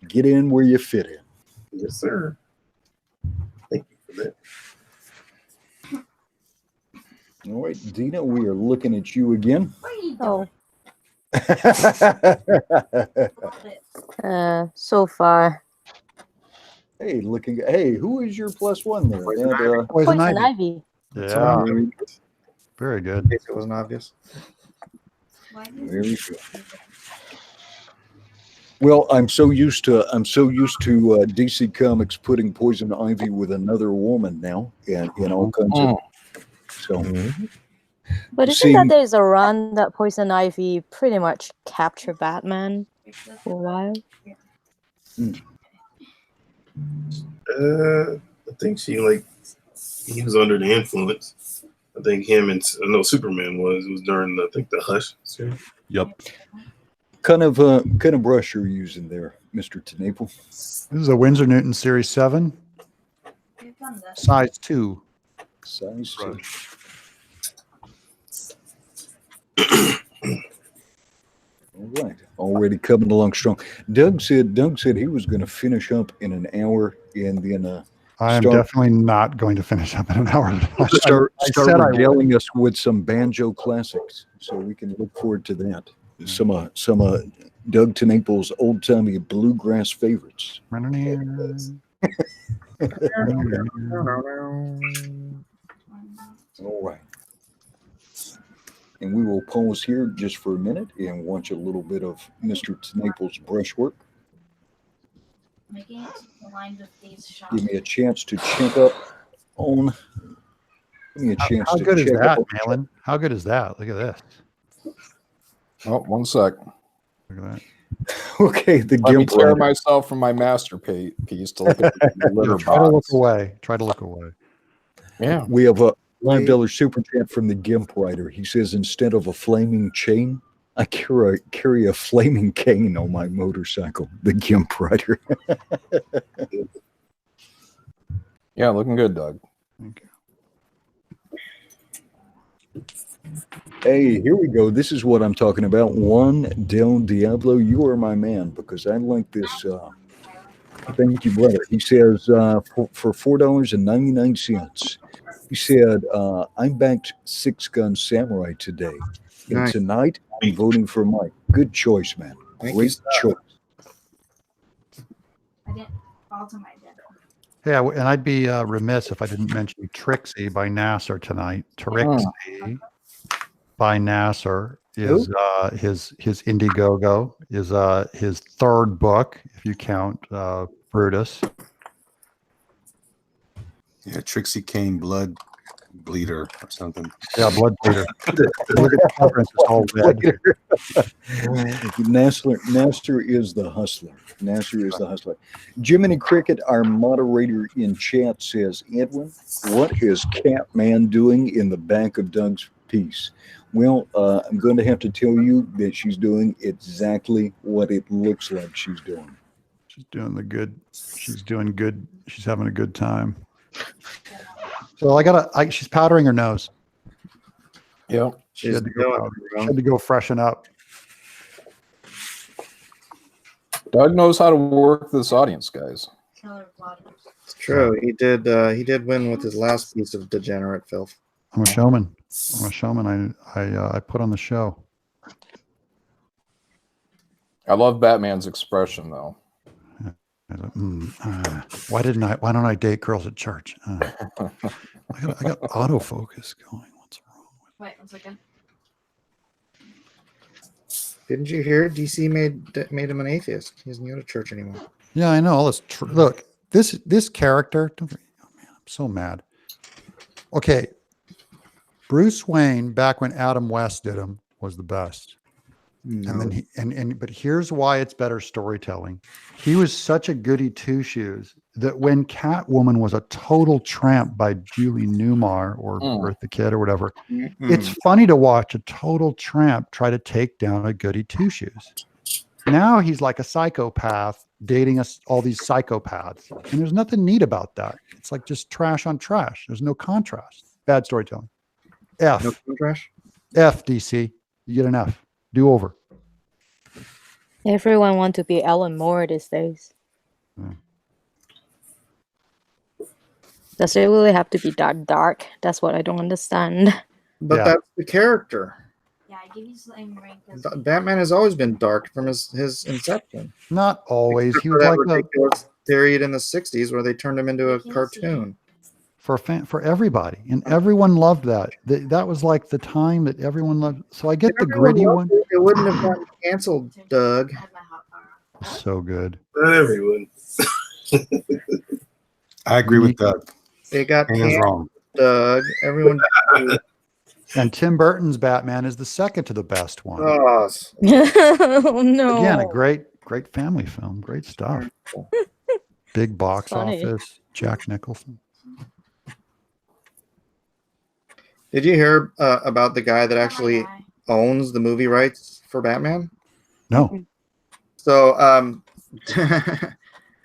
Get in where you fit in. Yes, sir. Thank you for that. All right, Dina, we are looking at you again. Oh. So far. Hey, who is your +1 there? Poison Ivy. Yeah. Very good. It wasn't obvious. Very good. Well, I'm so used to DC Comics putting Poison Ivy with another woman now, and all kinds of. So, but isn't that there's a run that Poison Ivy pretty much captured Batman? For a while. I think he was under the influence. I think him and I know Superman was during the Hush series. Yep. Kind of brush you're using there, Mr. Tenaple. This is a Windsor Newton Series 7. Size 2. Size 2. All right. Already coming along strong. Doug said he was going to finish up in an hour and then I am definitely not going to finish up in an hour. start said I would. regaling us with some banjo classics, so we can look forward to that. Some Doug Tenaple's old timey bluegrass favorites. All All right. And we will pause here just for a minute and watch a little bit of Mr. Tenaple's brushwork. Give me a chance to check up on. Give me a chance How to good is check that, up. Malin? How good is that? Look at this. Oh, 1 sec. Look at that. Okay, the Let me GIMP tear rider. myself from my masterpiece to look at the litter Try to look box. away. Try to look away. Yeah. We have a $5 super chat from the GIMP rider. He says, instead of a flaming chain, I carry a flaming cane on my motorcycle. The GIMP rider. Yeah, looking good, Doug. Thank you. Hey, here we go. This is what I'm talking about. Juan Del Diablo, you are my man because I like this. Thank you, brother. He says for $4.99. He said, I backed Six Gun Samurai today. And Nice. tonight, I'm voting for Mike. Good choice, man. Thank Great choice. Yeah, and I'd be remiss if I didn't mention Trixie by Nasser tonight. Trixie by Nasser is his Indiegogo is his third book, if you count Brutus. Yeah, Trixie Kane, Blood Bleeder or something. Yeah, Blood Bleeder. Look at the cover, it's all red. Nasser is the hustler. Nasser is the hustler. Jiminy Cricket, our moderator in chat, says, Edwin, what is Catman doing in the back of Doug's piece? Well, I'm going to have to tell you that she's doing exactly what it looks like she's doing. She's doing the good. She's doing good. She's having a good time. So she's powdering her nose. Yep. She had to go freshen up. Doug knows how to work this audience, guys. It's true. He did win with his last piece of degenerate filth. I'm a showman. I put on the show. I love Batman's expression, though. Why don't I date girls at church? I got autofocus going. What's wrong with? Wait 1 second. Didn't you hear? DC made him an atheist. He doesn't go to church anymore. Yeah, I know. All this. Look, this character. Oh man, I'm so mad. Okay, Bruce Wayne back when Adam West did him was the best. No. And then but here's why it's better storytelling. He was such a goody two shoes that when Catwoman was a total tramp by Julie Newmar or Eartha Kitt or whatever, it's funny to watch a total tramp try to take down a goody two shoes. Now he's like a psychopath dating all these psychopaths, and there's nothing neat about that. It's like just trash on trash. There's no contrast. Bad storytelling. F. No contrast? F, DC. You get an F. Do over. Everyone wants to be Alan Moore these days. Does it really have to be that dark? That's what I don't understand. But that's the character. Yeah, I give you same rank as Batman has always been dark from his inception. Not always. Except He for was that like ridiculous period in the 60s where they turned him into a cartoon. for everybody, and everyone loved that. That was like the time that everyone loved. So I get the gritty one. It wouldn't have gotten canceled, Doug. So good. Not everyone. I agree with Doug. It got Hands canceled, wrong. Doug. Everyone. And Tim Burton's Batman is the second to the best one. Oh, Oh no. Again, a great family film. Great stuff. Big box Funny. office. Jack Nicholson. did you hear about the guy that actually owns the movie rights for Batman? No. So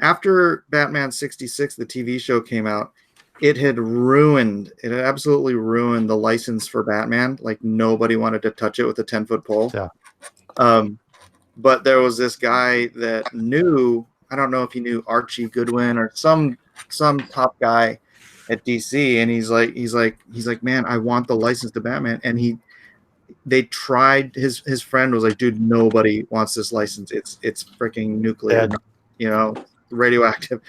after Batman 66, the TV show came out, it had absolutely ruined the license for Batman. Like nobody wanted to touch it with a 10-foot pole. Yeah. But there was this guy that knew, I don't know if he knew Archie Goodwin or some top guy at DC, and he's like, man, I want the license to Batman. And they tried, his friend was like, dude, nobody wants this license. It's freaking nuclear, radioactive.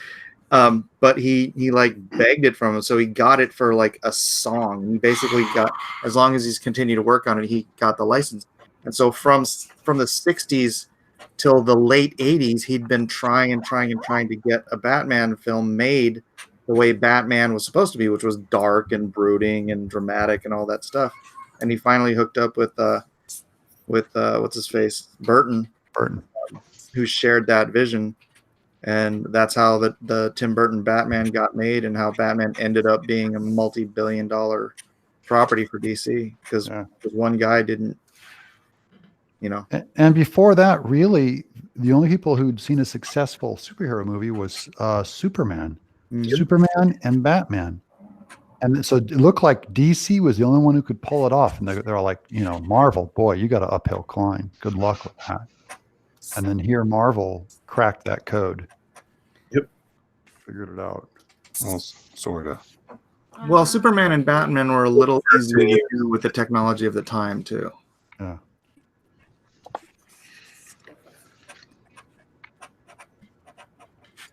But he like begged it from him, so he got it for like a song. He basically got, as long as he's continued to work on it, he got the license. And so from the 60s till the late 80s, he'd been trying to get a Batman film made the way Batman was supposed to be, which was dark and brooding and dramatic and all that stuff. And he finally hooked up with what's his face, Burton, who shared that vision. And that's how the Tim Burton Batman got made, and how Batman ended up being a multi-billion-dollar property for DC because one guy didn't, And before that, really, the only people who'd seen a successful superhero movie was Superman, Superman and Batman. And so it looked like DC was the only one who could pull it off. And they're like, Marvel, boy, you got an uphill climb. Good luck with that. And then here, Marvel cracked that code. Yep. Figured it out. Well, sort of. Well, Superman and Batman were a little easier to do with the technology of the time, too. Yeah.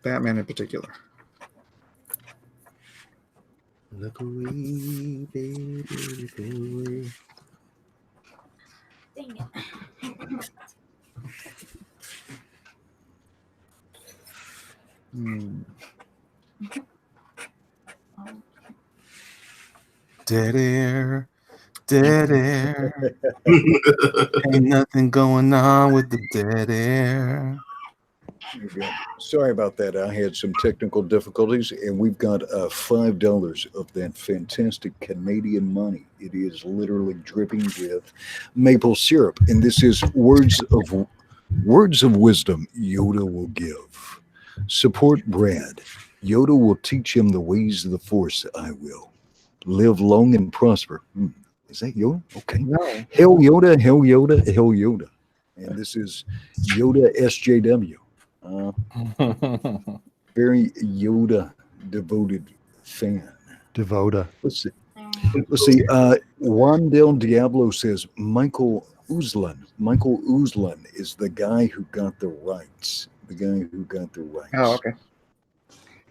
Batman in particular. Look away, baby, look away. Dang it. Dead air, dead air. Ain't nothing going on with the dead air. There you go. Sorry about that. I had some technical difficulties, and we've got $5 of that fantastic Canadian money. It is literally dripping with maple syrup, and this is words of wisdom Yoda will give. Support Brad. Yoda will teach him the ways of the Force. I will live long and prosper. Is that Yoda? Okay. No. Hell Yoda, hell Yoda, hell Yoda. And this is Yoda SJW. Very Yoda devoted fan. Devoda. Let's see. Juan Del Diablo says Michael Uslan. Michael Uslan is the guy who got the rights. Oh, okay.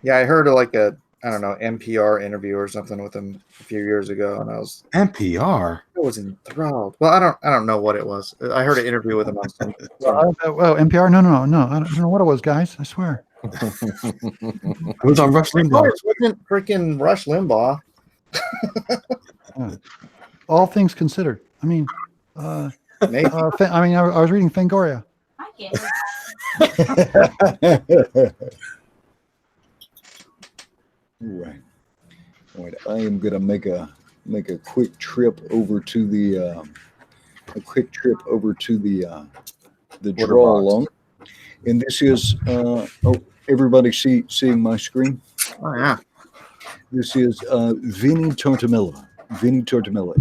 Yeah, I heard like a NPR interview or something with him a few years ago, and I was NPR. I was enthralled. Well, I don't know what it was. I heard an interview with him on some. Well, NPR? No. I don't know what it was, guys. I swear. It was on Rush Limbaugh. It wasn't freaking Rush Limbaugh. All things considered. I mean, Maybe. I was reading Fangoria. I get it. Right. All right. I am gonna make a quick trip over to the draw along, and this is everybody seeing my screen? Oh yeah. This is Vinny Tortomella,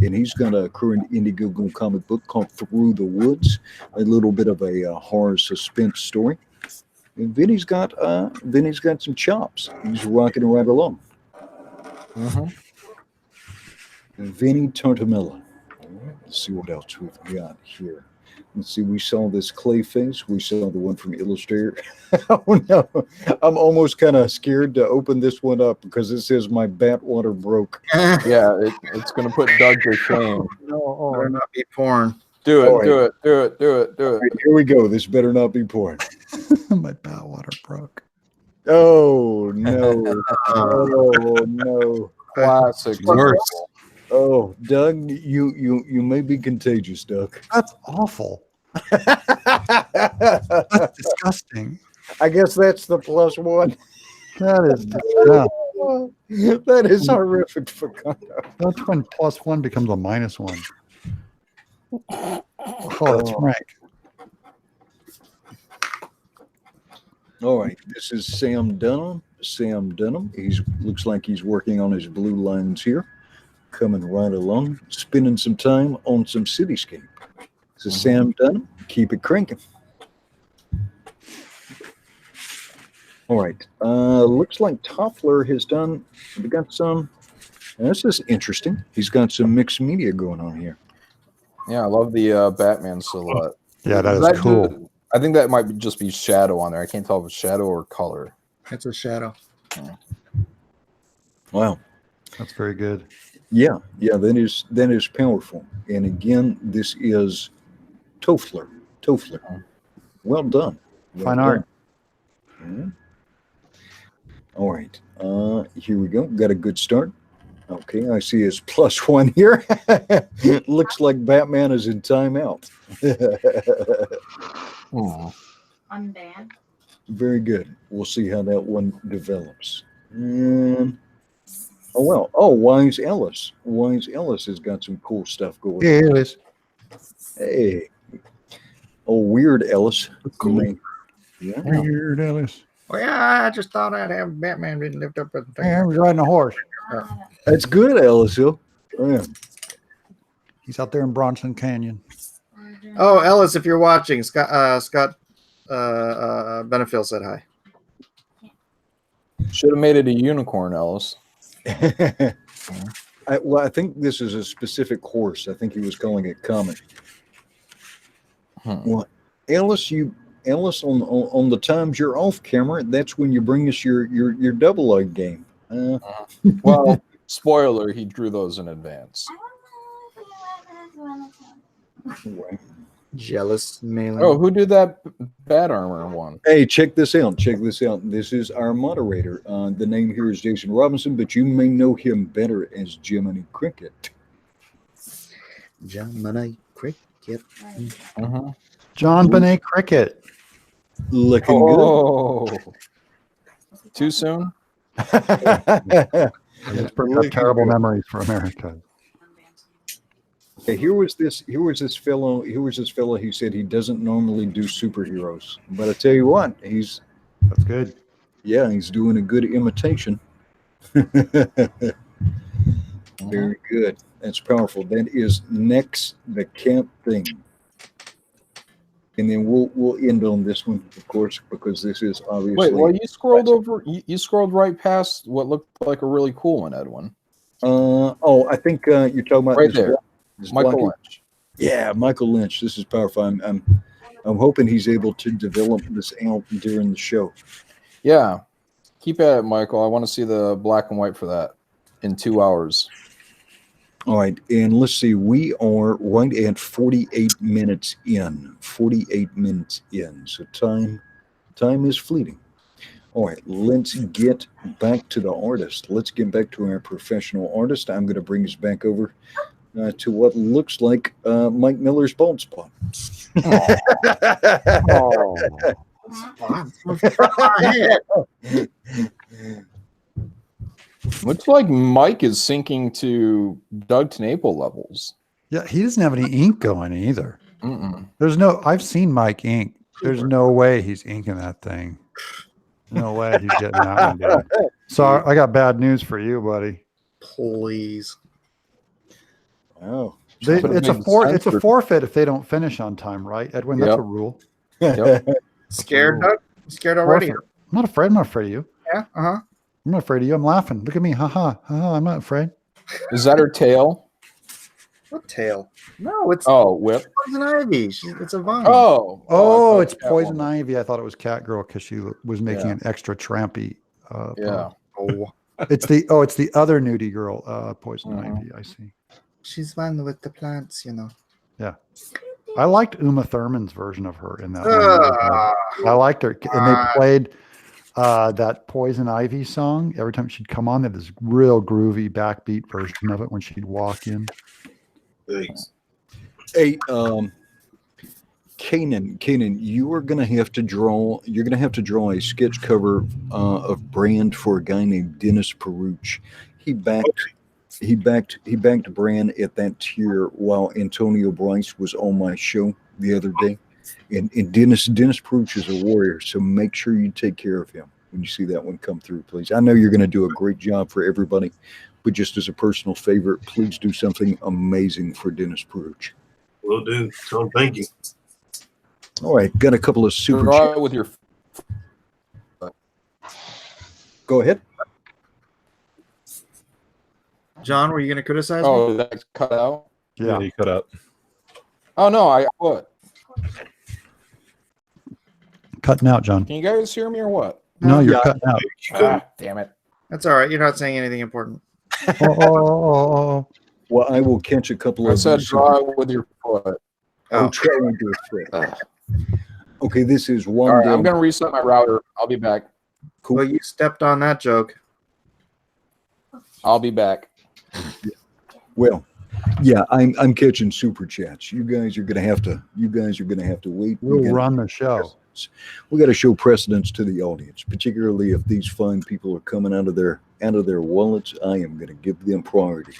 and he's got a current Indiegogo comic book called Through the Woods, a little bit of a horror suspense story. And Vinny's got some chops. He's rocking right along. Vinny Tortomella. Let's see what else we've got here. Let's see. We saw this Clayface. We saw the one from Illustrator. Oh no! I'm almost kind of scared to open this one up because it says my Batwater broke. Yeah, it's going to put Doug to shame. No, better not be porn. Do it. Right, here we go. This better not be porn. My Batwater broke. Oh no! Oh no! Classic. Worse. Oh, Doug, you may be contagious, Doug. That's awful. That's disgusting. I guess that's the +1. That is, yeah. That is horrific for conduct. That's when +1 becomes a -1. Oh, that's rank. All right, this is Sam Dunham. Sam Dunham. He's looks like he's working on his blue lines here, coming right along, spending some time on some cityscape. This is Sam Dunham. Keep it cranking. All right. Looks like Toffler has done. We got some. This is interesting. He's got some mixed media going on here. Yeah, I love the Batman silhouette. Yeah, that is That cool. just- I think that might just be shadow on there. I can't tell if it's shadow or color. It's a shadow. Wow. That's very good. Yeah, that is powerful. And again, this is Toffler. Well done. Well Fine done. art. Yeah. All right. Here we go. Got a good start. Okay, I see his +1 here. Looks like Batman is in timeout. Unbanned. Very good. We'll see how that one develops. And oh well. Oh, Wise Ellis. Wise Ellis has got some cool stuff going. Yeah, it is. Hey. Oh, Weird Ellis. Cool. Yeah. Weird Ellis. Well, yeah, I just thought I'd have Batman didn't lift up with the Hey, I was riding a horse. That's good, Ellis. Oh, yeah. He's out there in Bronson Canyon. Oh, Ellis, if you're watching, Scott Benefiel said hi. Should have made it a unicorn, Ellis. I think this is a specific horse. I think he was calling it Comet. Well, Ellis, on the times you're off camera, that's when you bring us your double leg game. Well, spoiler, he drew those in advance. Jealous mailing. Oh, who did that Bat Armor one? Hey, check this out. This is our moderator. The name here is Jason Robinson, but you may know him better as Jiminy Cricket. Jiminy Cricket. John Benet Cricket. Looking good. Too soon? It's bringing up terrible memories for America. Okay, here was this fellow who said he doesn't normally do superheroes, but I tell you what, that's good. Yeah, he's doing a good imitation. Very good. That's powerful. That is Next the Cat Thing. And then we'll end on this one, of course, because this is obviously. Wait, well, you scrolled over. You scrolled right past what looked like a really cool one, Edwin. I think you're talking about right there. Michael Lynch. Yeah, Michael Lynch. This is powerful. I'm hoping he's able to develop this out during the show. Yeah, keep at it, Michael. I want to see the black and white for that in 2 hours. All right, and let's see. We are right at 48 minutes in. 48 minutes in. So time is fleeting. All right, let's get back to the artist. Let's get back to our professional artist. I'm going to bring us back over to what looks like Mike Miller's bald spot. Looks like Mike is sinking to Doug Tanaple levels. Yeah, he doesn't have any ink going either. There's no. I've seen Mike ink. There's no way he's inking that thing. No way he's getting that one done. So I got bad news for you, buddy. Please. Oh, it's a forfeit if they don't finish on time, right, Edwin? That's a rule. Yep. Scared, Doug? Scared already? Forfeit. I'm not afraid. I'm not afraid of you. Yeah. I'm not afraid of you. I'm laughing. Look at me. Ha ha. I'm not afraid. Is that her tail? What tail? No, it's whip. Poison Ivy. It's a vine. Oh, it's Poison Ivy. I thought it was Catgirl because she was making an extra trampy. Yeah. It's the other nudie girl, Poison Ivy. I see. She's one with the plants, you know. Yeah. I liked Uma Thurman's version of her in that one. I liked her. And That Poison Ivy song, every time she'd come on, they had this real groovy backbeat version of it when she'd walk in. Thanks. Hey, Kanan, you are gonna have to draw. You're gonna have to draw a sketch cover of Brand for a guy named Dennis Peruch. He backed Brand at that tier while Antonio Bryce was on my show the other day. And Dennis Peruch is a warrior, so make sure you take care of him when you see that one come through, please. I know you're going to do a great job for everybody, but just as a personal favor, please do something amazing for Dennis Peruch. Will do. Tell him thank you. All right, got a couple of super Draw chats. with your. Go ahead. John, were you going to criticize me? Oh, that's cut out. Yeah. you cut out. Oh no, I what? Cutting out, John. Can you guys hear me or what? No, you're Yeah. cutting out. Ah, damn it. That's all right. You're not saying anything important. Oh. Well, I will catch a couple I of. said draw with your foot. Oh, Oh. try and do it. Ugh. Okay, this is one. All right, down. I'm gonna reset my router. I'll be back. Cool. Well, you stepped on that joke. I'll be back. Well, yeah, I'm catching super chats. You guys are gonna have to. Wait. We'll run the show. We got to show precedence to the audience, particularly if these fine people are coming out of their wallets. I am going to give them priority.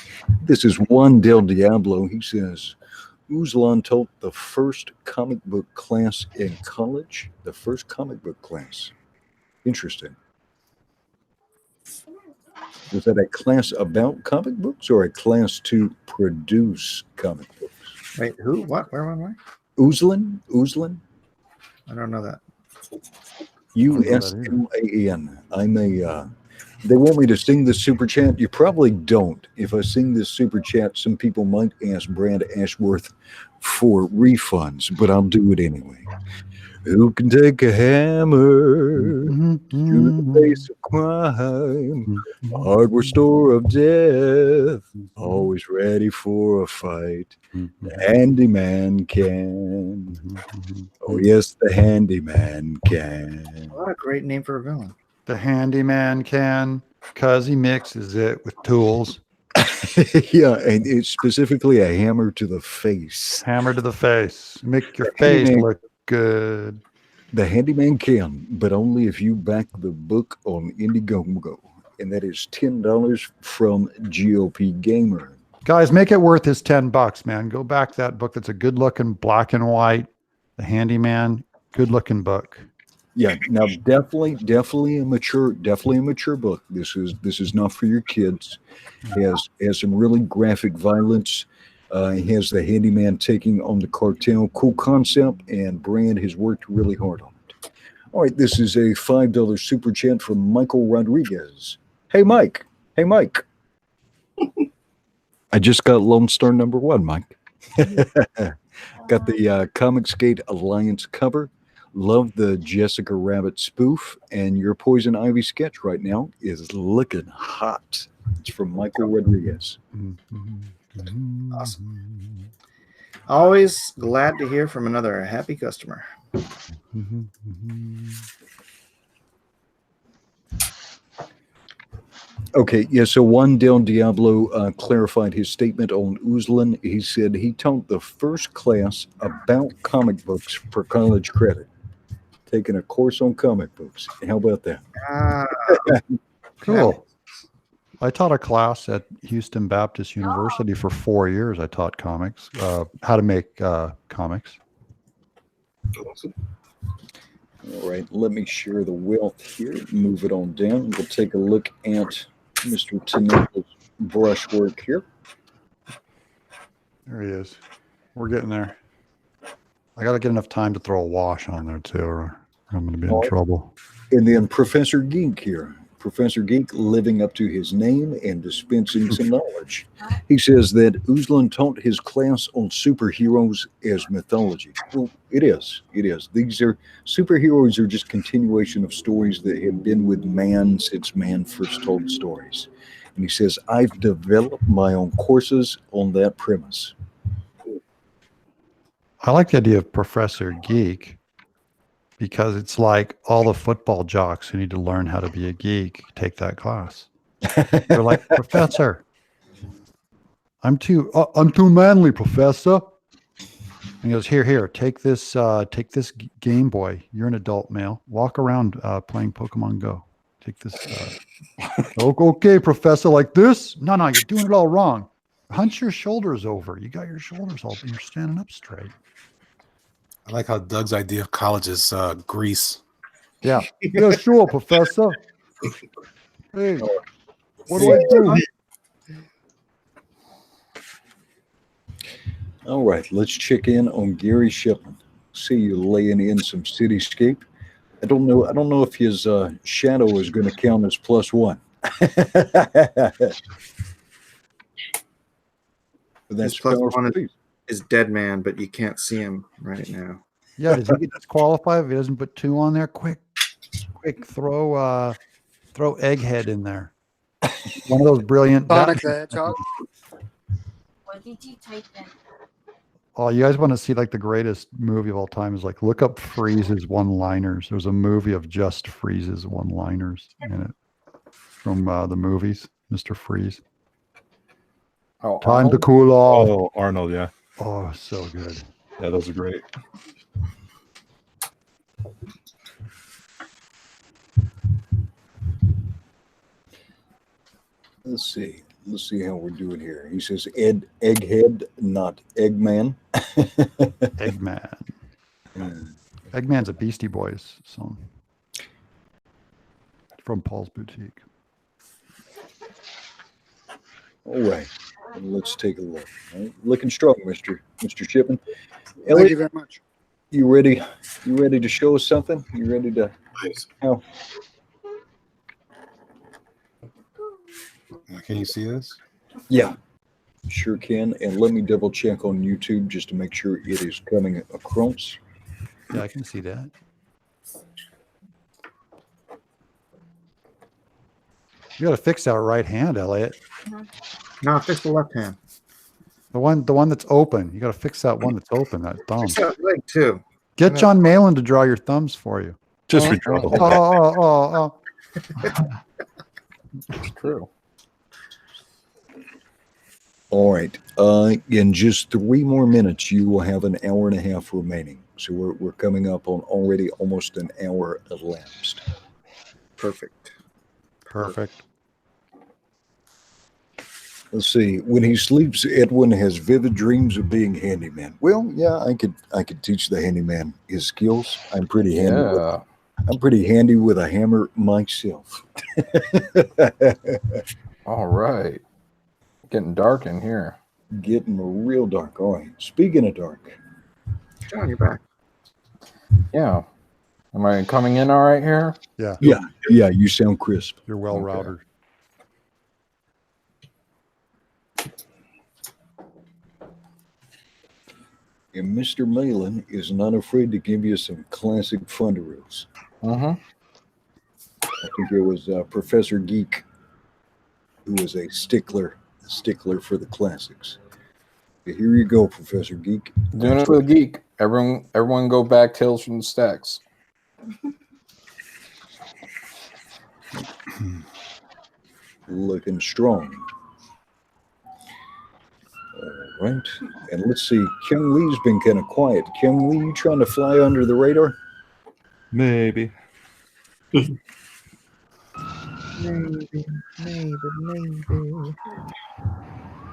This is Juan Del Diablo. He says, Uzlan taught the first comic book class in college. The first comic book class. Interesting. Was that a class about comic books or a class to produce comic books? Wait, who? What? Where am I? Uzlan? I don't know that. USMAN. I'm a. They want me to sing this super chat. You probably don't. If I sing this super chat, some people might ask Brad Ashworth for refunds, but I'll do it anyway. Who can take a hammer to the face of crime? Hardware store of death, always ready for a fight. The handyman can. Oh, yes, the handyman can. What a great name for a villain. The handyman can, because he mixes it with tools. Yeah, and it's specifically a hammer to the face. Hammer to the face. Make your face Handyman. look good. The handyman can, but only if you back the book on Indiegogo. And that is $10 from GOP Gamer. Guys, make it worth his $10, man. Go back that book. That's a good looking black and white. The Handyman, good looking book. Yeah, now definitely a mature book. This is not for your kids. Has some really graphic violence. He has the handyman taking on the cartel. Cool concept, and Brand has worked really hard on it. All right, this is a $5 super chat from Michael Rodriguez. Hey, Mike. I just got Lone Star #1, Mike. Got the Comicsgate Alliance cover. Love the Jessica Rabbit spoof, and your Poison Ivy sketch right now is looking hot. It's from Michael Rodriguez. Awesome. Always glad to hear from another happy customer. Okay, yeah, so Juan Del Diablo clarified his statement on Uzlan. He said he taught the first class about comic books for college credit. Taking a course on comic books. How about that? Cool. I taught a class at Houston Baptist University for 4 years. I taught comics, how to make comics. Awesome. All right, let me share the wealth here. Move it on down. We'll take a look at Mr. Taneko's brushwork here. There he is. We're getting there. I got to get enough time to throw a wash on there too, or I'm going to be in trouble. And then Professor Geek here. Professor Geek living up to his name and dispensing some knowledge. He says that Uzlan taught his class on superheroes as mythology. Well, it is. It is. These are superheroes are just continuation of stories that have been with man since man first told stories. And he says, I've developed my own courses on that premise. I like the idea of Professor Geek. because it's like all the football jocks who need to learn how to be a geek take that class. They're like, Professor, I'm too manly, Professor. And he goes, here, take this Game Boy. You're an adult male. Walk around playing Pokemon Go. Take this. Okay, Professor, like this? No, you're doing it all wrong. Hunch your shoulders over. You got your shoulders all, you're standing up straight. I like how Doug's idea of college is grease. Yeah. Yeah, sure, Professor. Hey, what do I do? All right, let's check in on Gary Shipman. See you laying in some cityscape. I don't know if his shadow is going to count as +1. But that's His +1 powerful. is dead man, but you can't see him right now. Yeah, does he get disqualified if he doesn't put 2 on there? Quick throw Egghead in there. One of those brilliant. Sonic the Hedgehog. What did you type in? Oh, you guys want to see like the greatest movie of all time is like look up Freeze's one-liners. There's a movie of just Freeze's one-liners in it from the movies, Mr. Freeze. Oh, Time Arnold? to cool off. Oh, Arnold, yeah. Oh, so good. Yeah, those are great. Let's see how we're doing here. He says Egghead, not Eggman. Eggman. Eggman's a Beastie Boys song from Paul's Boutique. All right, let's take a look. All right. Looking strong, Mr. Shipman. Thank Elliot, you very much. you ready? You ready to show us something? You ready to? Nice. How? Can you see this? Yeah, sure can. And let me double check on YouTube just to make sure it is coming across. Yeah, I can see that. You got to fix that right hand, Elliot. No, fix the left hand. The one that's open. You got to fix that one that's open. That thumb. Fix that leg too. Get John Malin to draw your thumbs for you. Just redraw the Oh. whole It's true. All right. In just 3 more minutes, you will have an hour and a half remaining. So we're coming up on already almost an hour elapsed. Perfect. Let's see. When he sleeps, Edwin has vivid dreams of being handyman. Well, yeah, I could teach the handyman his skills. I'm pretty handy. Yeah. I'm pretty handy with a hammer myself. All right. Getting dark in here. Getting real dark. All right. Speaking of dark. John, you're back. Yeah. Am I coming in all right here? Yeah. Yeah, you sound crisp. You're well Okay. routed. And Mr. Malin is not afraid to give you some classic fundaroos. Mm-hmm. I think it was Professor Geek who was a stickler for the classics. Here you go, Professor Geek. Doing it for the geek. Everyone go back Tales from the Stacks. Looking strong. All right. And let's see. Kyung Lee's been kind of quiet. Kyung Lee, you trying to fly under the radar? Maybe. Maybe.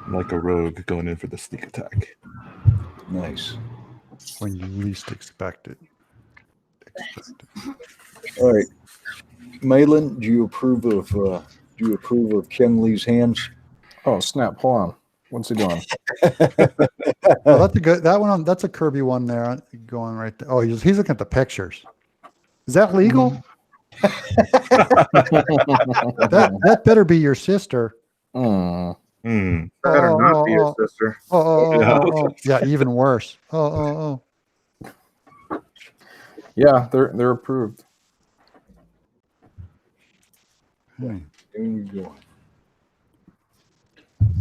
Like a rogue going in for the sneak attack. Nice. When you least expect it. All right. Malin, do you approve of Kyung Lee's hands? Oh, snap. Hold on. What's he doing? Oh, that's a good. That one. That's a Kirby one there. Going right there. Oh, he's looking at the pictures. Is that legal? that better be your sister. Mm. Better not be your sister. Yeah, even worse. Oh. Yeah, they're approved. There you go.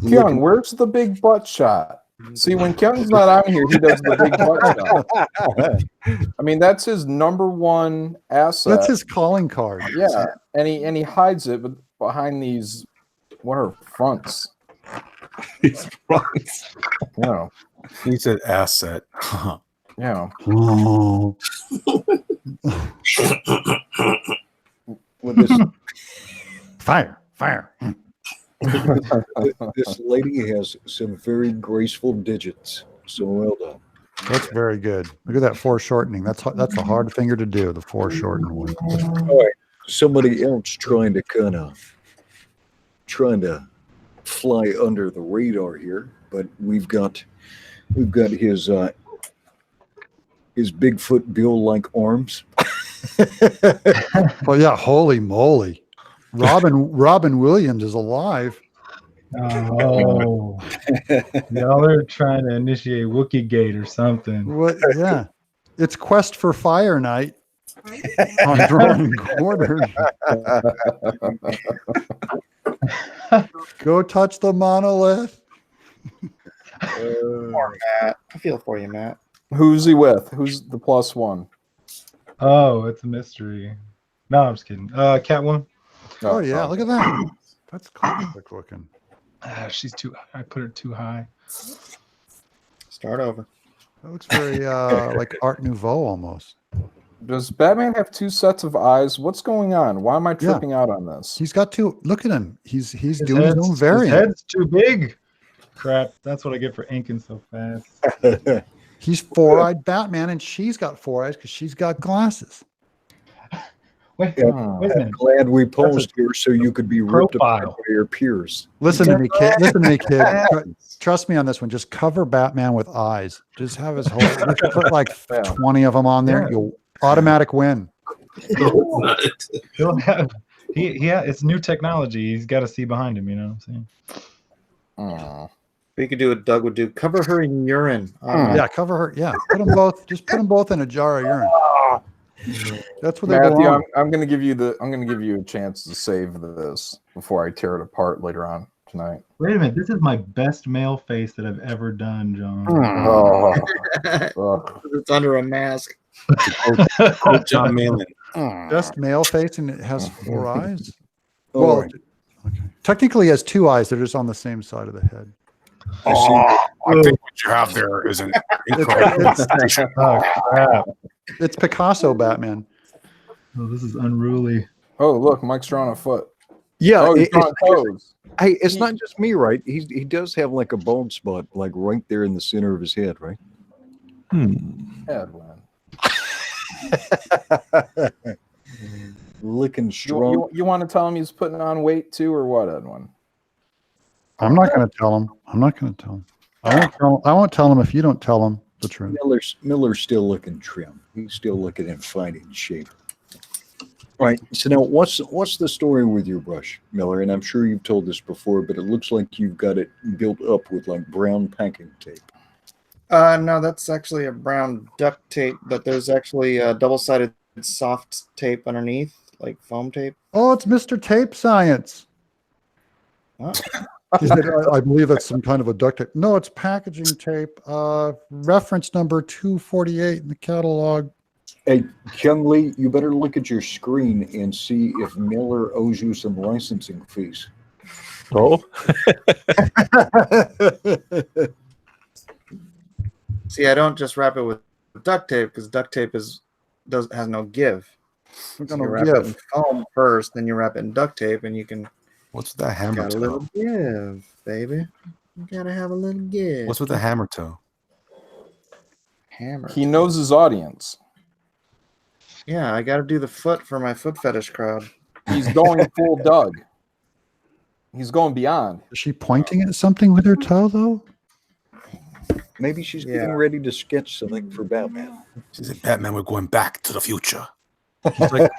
Keon, where's the big butt shot? See, when Kevin's not on here, he does the big butt stuff. I mean, that's his number one asset. That's his calling card. Yeah, and he hides it behind these what are fronts? These fronts. Yeah. He said asset. Yeah. Oh. With this, Fire. this lady has some very graceful digits. So well done. That's very good. Look at that foreshortening. That's a hard finger to do, the foreshortened one. All right. Somebody else trying to fly under the radar here, but we've got his Bigfoot Bill-like arms. Oh yeah, holy moly. Robin Williams is alive. Oh, y'all are trying to initiate Wookiee Gate or something. What? Yeah, it's Quest for Fire Night on Drawing Quarters. Go touch the monolith. Poor Matt. I feel for you, Matt. Who's he with? Who's the +1? Oh, it's a mystery. No, I'm just kidding. Catwoman. Oh yeah, look at that. That's classic looking. She's too. I put her too high. Start over. That looks very like Art Nouveau almost. Does Batman have 2 sets of eyes? What's going on? Why am I tripping out on this? He's got two. Look at him. He's doing his own variant. His head's too big. Crap. That's what I get for inking so fast. He's 4-eyed Batman, and she's got 4 eyes because she's got glasses. Wait a minute. Glad we posed here so you could be ripped apart by your peers. Listen to me, kid. Listen to me, kid. Trust me on this one. Just cover Batman with eyes. Just have his whole. Just put like 20 of them on there. You'll automatic win. He'll have. It's new technology. He's got to see behind him. You know what I'm saying? We could do what Doug would do. Cover her in urine. Yeah, cover her. Yeah, put them both. Just put them both in a jar of urine. That's what they Matthew, belong. I'm going to give you a chance to save this before I tear it apart later on tonight. Wait a minute. This is my best male face that I've ever done, John. It's under a mask. John Malin. Best male face, and it has 4 eyes. Well, Okay. Technically, it has 2 eyes. They're just on the same side of the head. I think what you have there is an incredible. Oh, crap. It's Picasso Batman. Oh, this is unruly. Oh, look, Mike's drawing a foot. Yeah, Oh, he's drawing toes. hey, it's not just me, right? He does have like a bald spot, like right there in the center of his head, right? Edwin. Looking strong. You want to tell him he's putting on weight too, or what, Edwin? I'm not going to tell him. I won't tell him if you don't tell him the truth. Miller's still looking trim. He's still looking in fine shape. All right. So now, what's the story with your brush, Miller? And I'm sure you've told this before, but it looks like you've got it built up with like brown packing tape. No, that's actually a brown duct tape, but there's actually a double-sided soft tape underneath, like foam tape. Oh, it's Mr. Tape Science. Huh? He said, I believe that's some kind of a duct tape. No, it's packaging tape. Reference number 248 in the catalog. Hey, Kyung Lee, you better look at your screen and see if Miller owes you some licensing fees. Oh, See, I don't just wrap it with duct tape because duct tape has no give. So you wrap it in foam first, then you wrap it in duct tape, and you can. What's with that hammer Got a toe? little give, baby. You gotta have a little give. What's with the hammer toe? Hammer? He knows his audience. Yeah, I gotta do the foot for my foot fetish crowd. He's going full Doug. He's going beyond. Is she pointing at something with her toe, though? Maybe she's getting ready to sketch something for Batman. She said, Batman, we're going back to the future. He's like,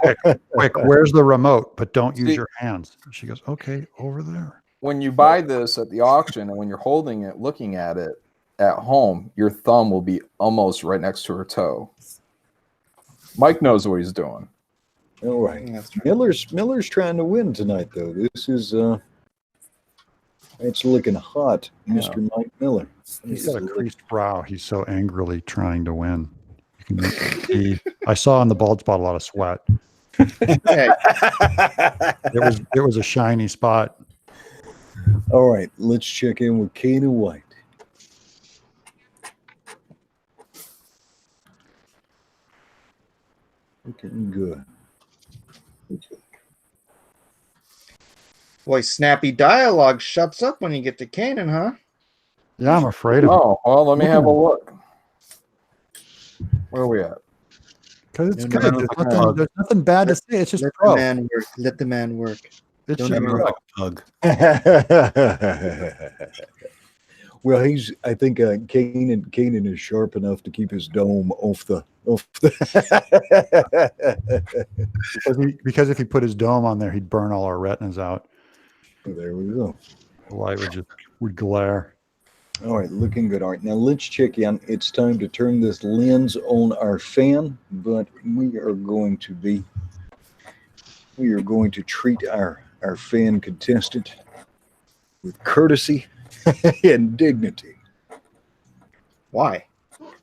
quick, where's the remote? But don't use your hands. She goes, okay, over there. When you buy this at the auction and when you're holding it, looking at it at home, your thumb will be almost right next to her toe. Mike knows what he's doing. All right. Miller's trying to win tonight, though. This is It's looking hot, Mr. Mike Miller. He's got a creased brow. He's so angrily trying to win. You can see, I saw on the bald spot a lot of sweat. Hey, It was a shiny spot. All right, let's check in with Kana White. Looking good. boy, snappy dialogue shuts up when you get to Canaan, huh? Yeah, I'm afraid of it. Oh, well, let me have a look. Where are we at? Because it's Yeah, good. no, There's nothing bad to say. It's just Let pro. the man work. Let the man work. It's Don't just even pro. like a pug. Well, I think Kanan is sharp enough to keep his dome off the. Because if he put his dome on there, he'd burn all our retinas out. There we go. The light would glare. All right, looking good. All right, now let's check in. It's time to turn this lens on our fan, but we are going to treat our fan contestant with courtesy and dignity. Why?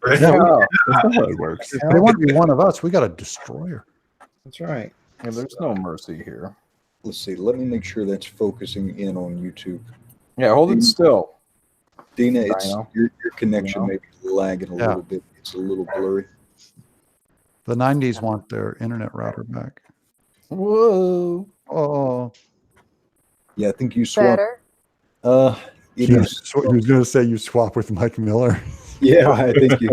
Right? Yeah, That's not how it works. If they want to be one of us, we got to destroy her. That's right. Yeah, there's no mercy here. Let's see. Let me make sure that's focusing in on YouTube. Yeah, hold it still. Dina, it's Dino. your connection Dino. may be lagging a little bit. It's a little blurry. The 90s want their internet router back. Whoa. Oh, Yeah, I think you swapped. Better. It yeah. is. So he was going to say you swap with Mike Miller. Yeah, I think you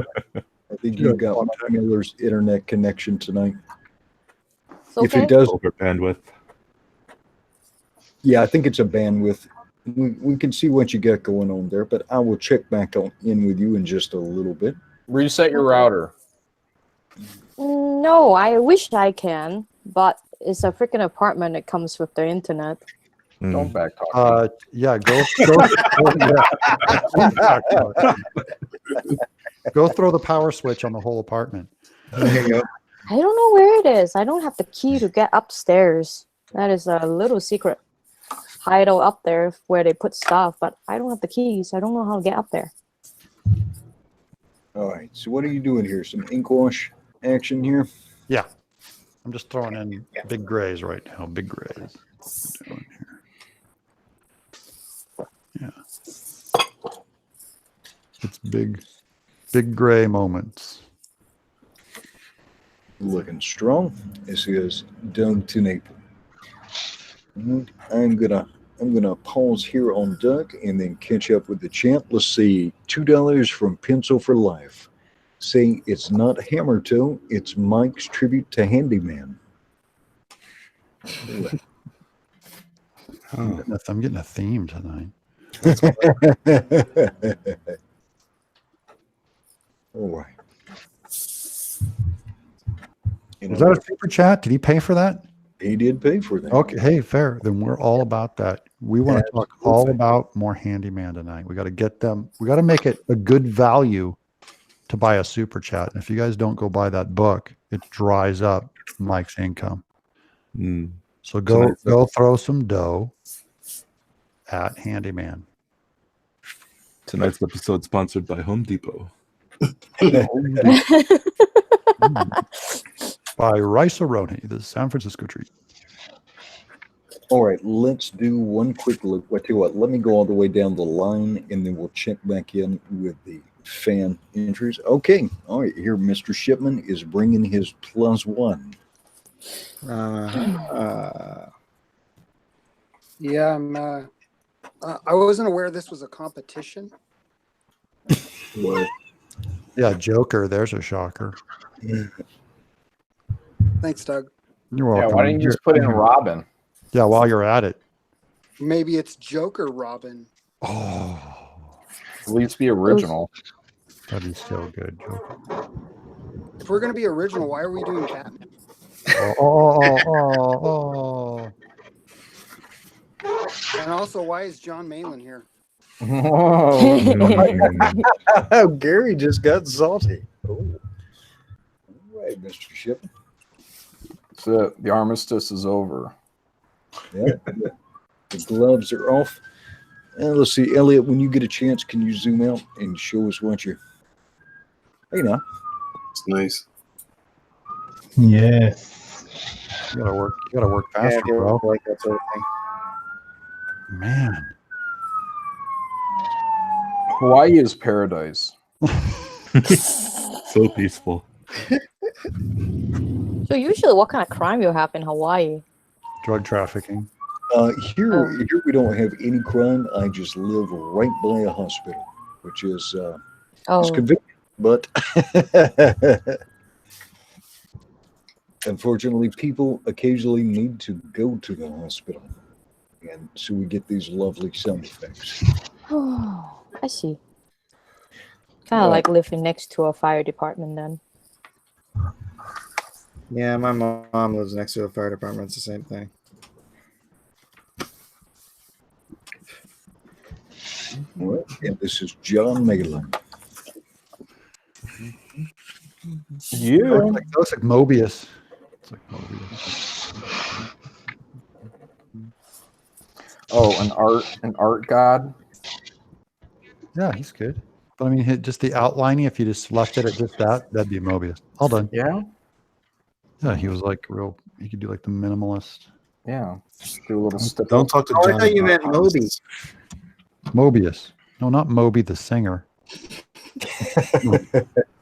Yeah. got Mike Miller's internet connection tonight. It's okay. If it does, Over bandwidth. yeah, I think it's a bandwidth. We can see what you got going on there, but I will check back in with you in just a little bit. Reset your router. No, I wish I can, but it's a freaking apartment that comes with the internet. Don't back talk. Yeah, go go throw the power switch on the whole apartment. There you go. I don't know where it is. I don't have the key to get upstairs. That is a little secret hideout up there where they put stuff, but I don't have the keys. I don't know how to get up there. All right. So what are you doing here? Some ink wash action here? Yeah. I'm just throwing in big grays right now. Big grays. Doing here. Yeah. It's big gray moments. Looking strong. This is Doug Tunaple. I'm gonna pause here on Doug and then catch up with the chat. Let's see. $2 from Pencil for Life. Saying it's not Hammer Toe, it's Mike's tribute to Handyman. I'm getting a theme tonight. All right. Was that a super chat? Did he pay for that? He did pay for that. Okay, hey, fair. Then we're all about that. We want to talk all about more handyman tonight. We got to get them. We got to make it a good value to buy a super chat. And if you guys don't go buy that book, it dries up Mike's income. So go throw some dough at Handyman. Tonight's episode sponsored by Home Depot. By Rice-A-Roni, the San Francisco treat. All right, let's do one quick look. I tell you what, let me go all the way down the line, and then we'll check back in with the fan entries. Okay, all right. Here, Mr. Shipman is bringing his +1. Yeah, I wasn't aware this was a competition. Yeah, Joker. There's a shocker. Thanks, Doug. You're Yeah, welcome. why didn't you just put in Robin? Yeah, while you're at it. Maybe it's Joker Robin. Oh, At least be original. that'd be so good, Joker. If we're going to be original, why are we doing Batman? Oh. And also, why is John Malin here? Oh, Gary just got salty. Oh. All right, Mr. Shipman. So the armistice is over. Yeah, the gloves are off. And let's see, Elliot, when you get a chance, can you zoom out and show us what you... Hey, now. It's nice. Yes. You gotta work faster, Yeah, bro. like that sort of thing. Man. Hawaii is paradise. So peaceful. So usually, what kind of crime you have in Hawaii? Drug trafficking. Here we don't have any crime. I just live right by a hospital, which is it's convenient, but unfortunately, people occasionally need to go to the hospital, and so we get these lovely sound effects. Oh, I see. Kind of like living next to a fire department then. Yeah, my mom lives next to a fire department. It's the same thing. Well, and this is John Mayland. Yeah. Looks like Mobius. It's like Mobius. Oh, an art god. Yeah, he's good. But I mean, just the outlining, if you just left it at just that, that'd be Mobius. All done. Yeah. Yeah, he was like real, he could do like the minimalist. Yeah. Do a little step. Don't talk to Oh, John. I thought you about meant Moby. artists. Mobius. No, not Moby the singer.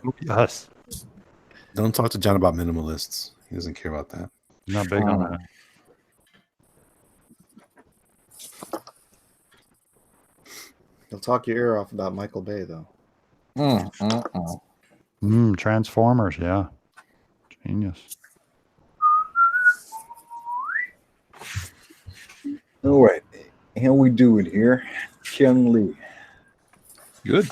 Mobius. Don't talk to John about minimalists. He doesn't care about that. He's not big on that. He'll talk your ear off about Michael Bay, though. Transformers, yeah. Genius. All right, how we doing here, Kyung Lee? Good.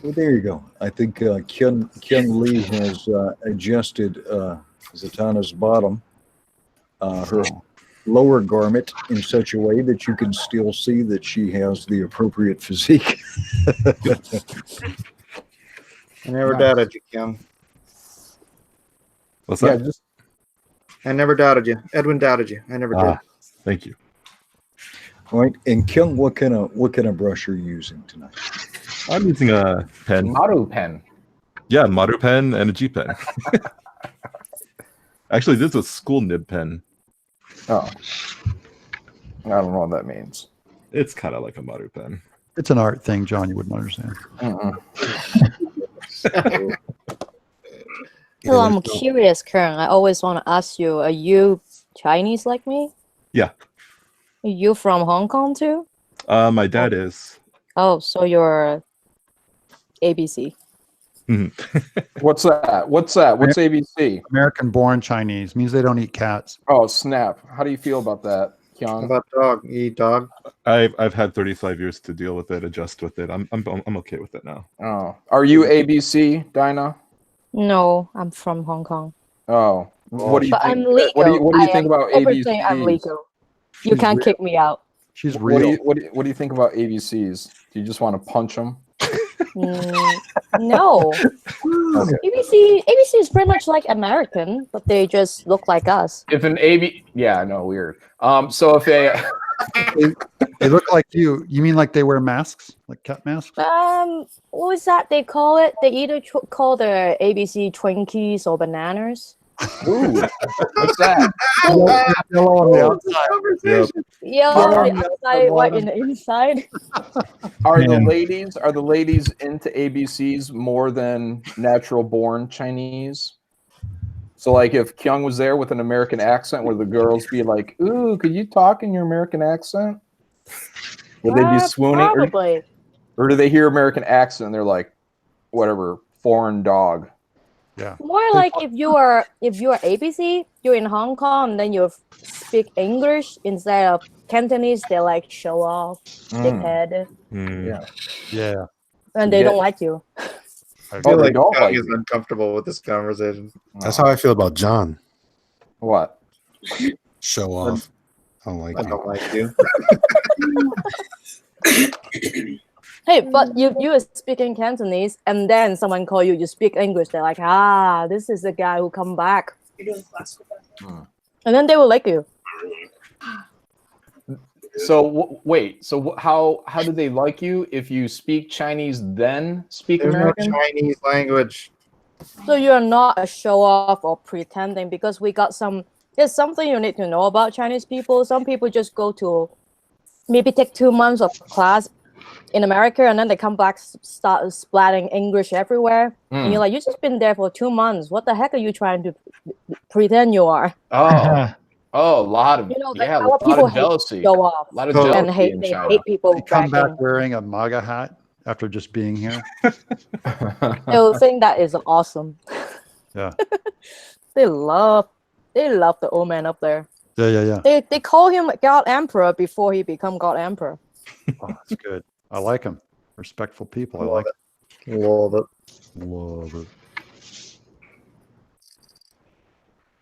Well, there you go. I think Kyung Lee has adjusted Zatanna's bottom, her lower garment, in such a way that you can still see that she has the appropriate physique. I never doubted you, Kim. What's that? Yeah, just I never doubted you. Edwin doubted you. I never did. Thank you. All right, and Kyung, what kind of brush are you using tonight? I'm using a pen. Maru pen. Yeah, Maru pen and a G pen. Actually, this is a school nib pen. Oh. I don't know what that means. It's kind of like a Maru pen. It's an art thing, John. You wouldn't understand. So I'm curious, Karen. I always want to ask you, are you Chinese like me? Yeah. Are you from Hong Kong too? My dad is. Oh, so you're ABC. What's that? What's ABC? American-born Chinese means they don't eat cats. Oh, snap. How do you feel about that, How Kyung? about dog? You eat dog? I've had 35 years to deal with it, adjust with it. I'm okay with it now. Oh. Are you ABC, Dinah? No, I'm from Hong Kong. Oh. What do you But think? I'm legal. What do you think about ABC? I'm ABCs? legal. You can't kick me out. She's What real. do you think about ABCs? Do you just want to punch them? No. Okay. ABC is pretty much like American, but they just look like us. If an yeah, no, weird. So if They look like you. You mean like they wear masks, like cat masks? What was that they call it? They either call the ABC Twinkies or bananas. ooh, what's that? Yellow on the outside. Yellow on the outside, white in the inside. Are the ladies into ABCs more than natural born Chinese? So like if Kyung was there with an American accent, would the girls be like, "Ooh, could you talk in your American accent?" Would they be swooning? Probably. Or do they hear American accent and they're like, whatever, foreign dog? Yeah. More like if you are ABC, you're in Hong Kong, and then you speak English instead of Cantonese. They like show off, big head, Yeah. and they don't like you. I feel they like don't Kyung like is you. uncomfortable with this conversation. That's how I feel about John. What? Show off. I don't like I you. don't like you. Hey, but you are speaking Cantonese, and then someone call you speak English. They're like, this is the guy who come back. You're doing classical basketball. and then they will like you. So wait. So how do they like you if you speak Chinese then speak There's American? no Chinese language. So you're not a show off or pretending, because we got some. There's something you need to know about Chinese people. Some people just go to maybe take 2 months of class in America, and then they come back, start splatting English everywhere, and you're like, you just been there for 2 months. What the heck are you trying to pretend you are? Oh, a lot of that's how people jealousy. show off. A lot of jealousy And in hate, they China. hate people. They come back bragging. wearing a MAGA hat after just being here. They'll think that is awesome. Yeah. They love the old man up there. Yeah. They call him God Emperor before he become God Emperor. Oh, that's good. I like him. Respectful people. I like it. Love it. Love it.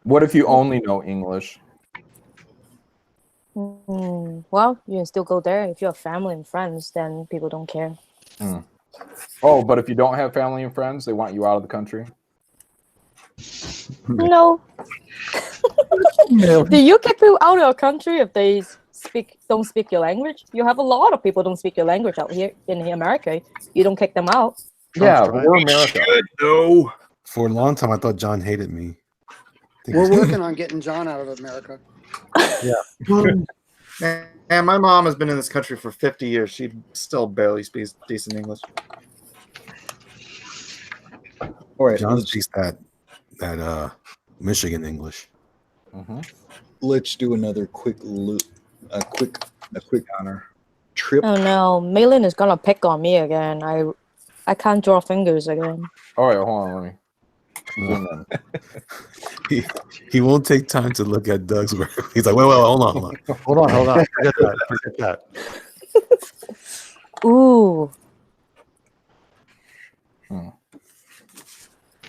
What if you only know English? Well, you can still go there. If you have family and friends, then people don't care. Oh, but if you don't have family and friends, they want you out of the country? No. Do you kick people out of your country if they don't speak your language? You have a lot of people don't speak your language out here in America. You don't kick them out. Yeah, but we're America. No. For a long time, I thought John hated me. We're working on getting John out of America. Yeah. And my mom has been in this country for 50 years. She still barely speaks decent English. All right, John speaks that Michigan English. Let's do another quick loop. A quick honor trip. Oh no, Malin is gonna pick on me again. I can't draw fingers again. All right, hold on, let me zoom in. He won't take time to look at Doug's work. He's like, wait, hold on. Hold on. Forget that. Ooh.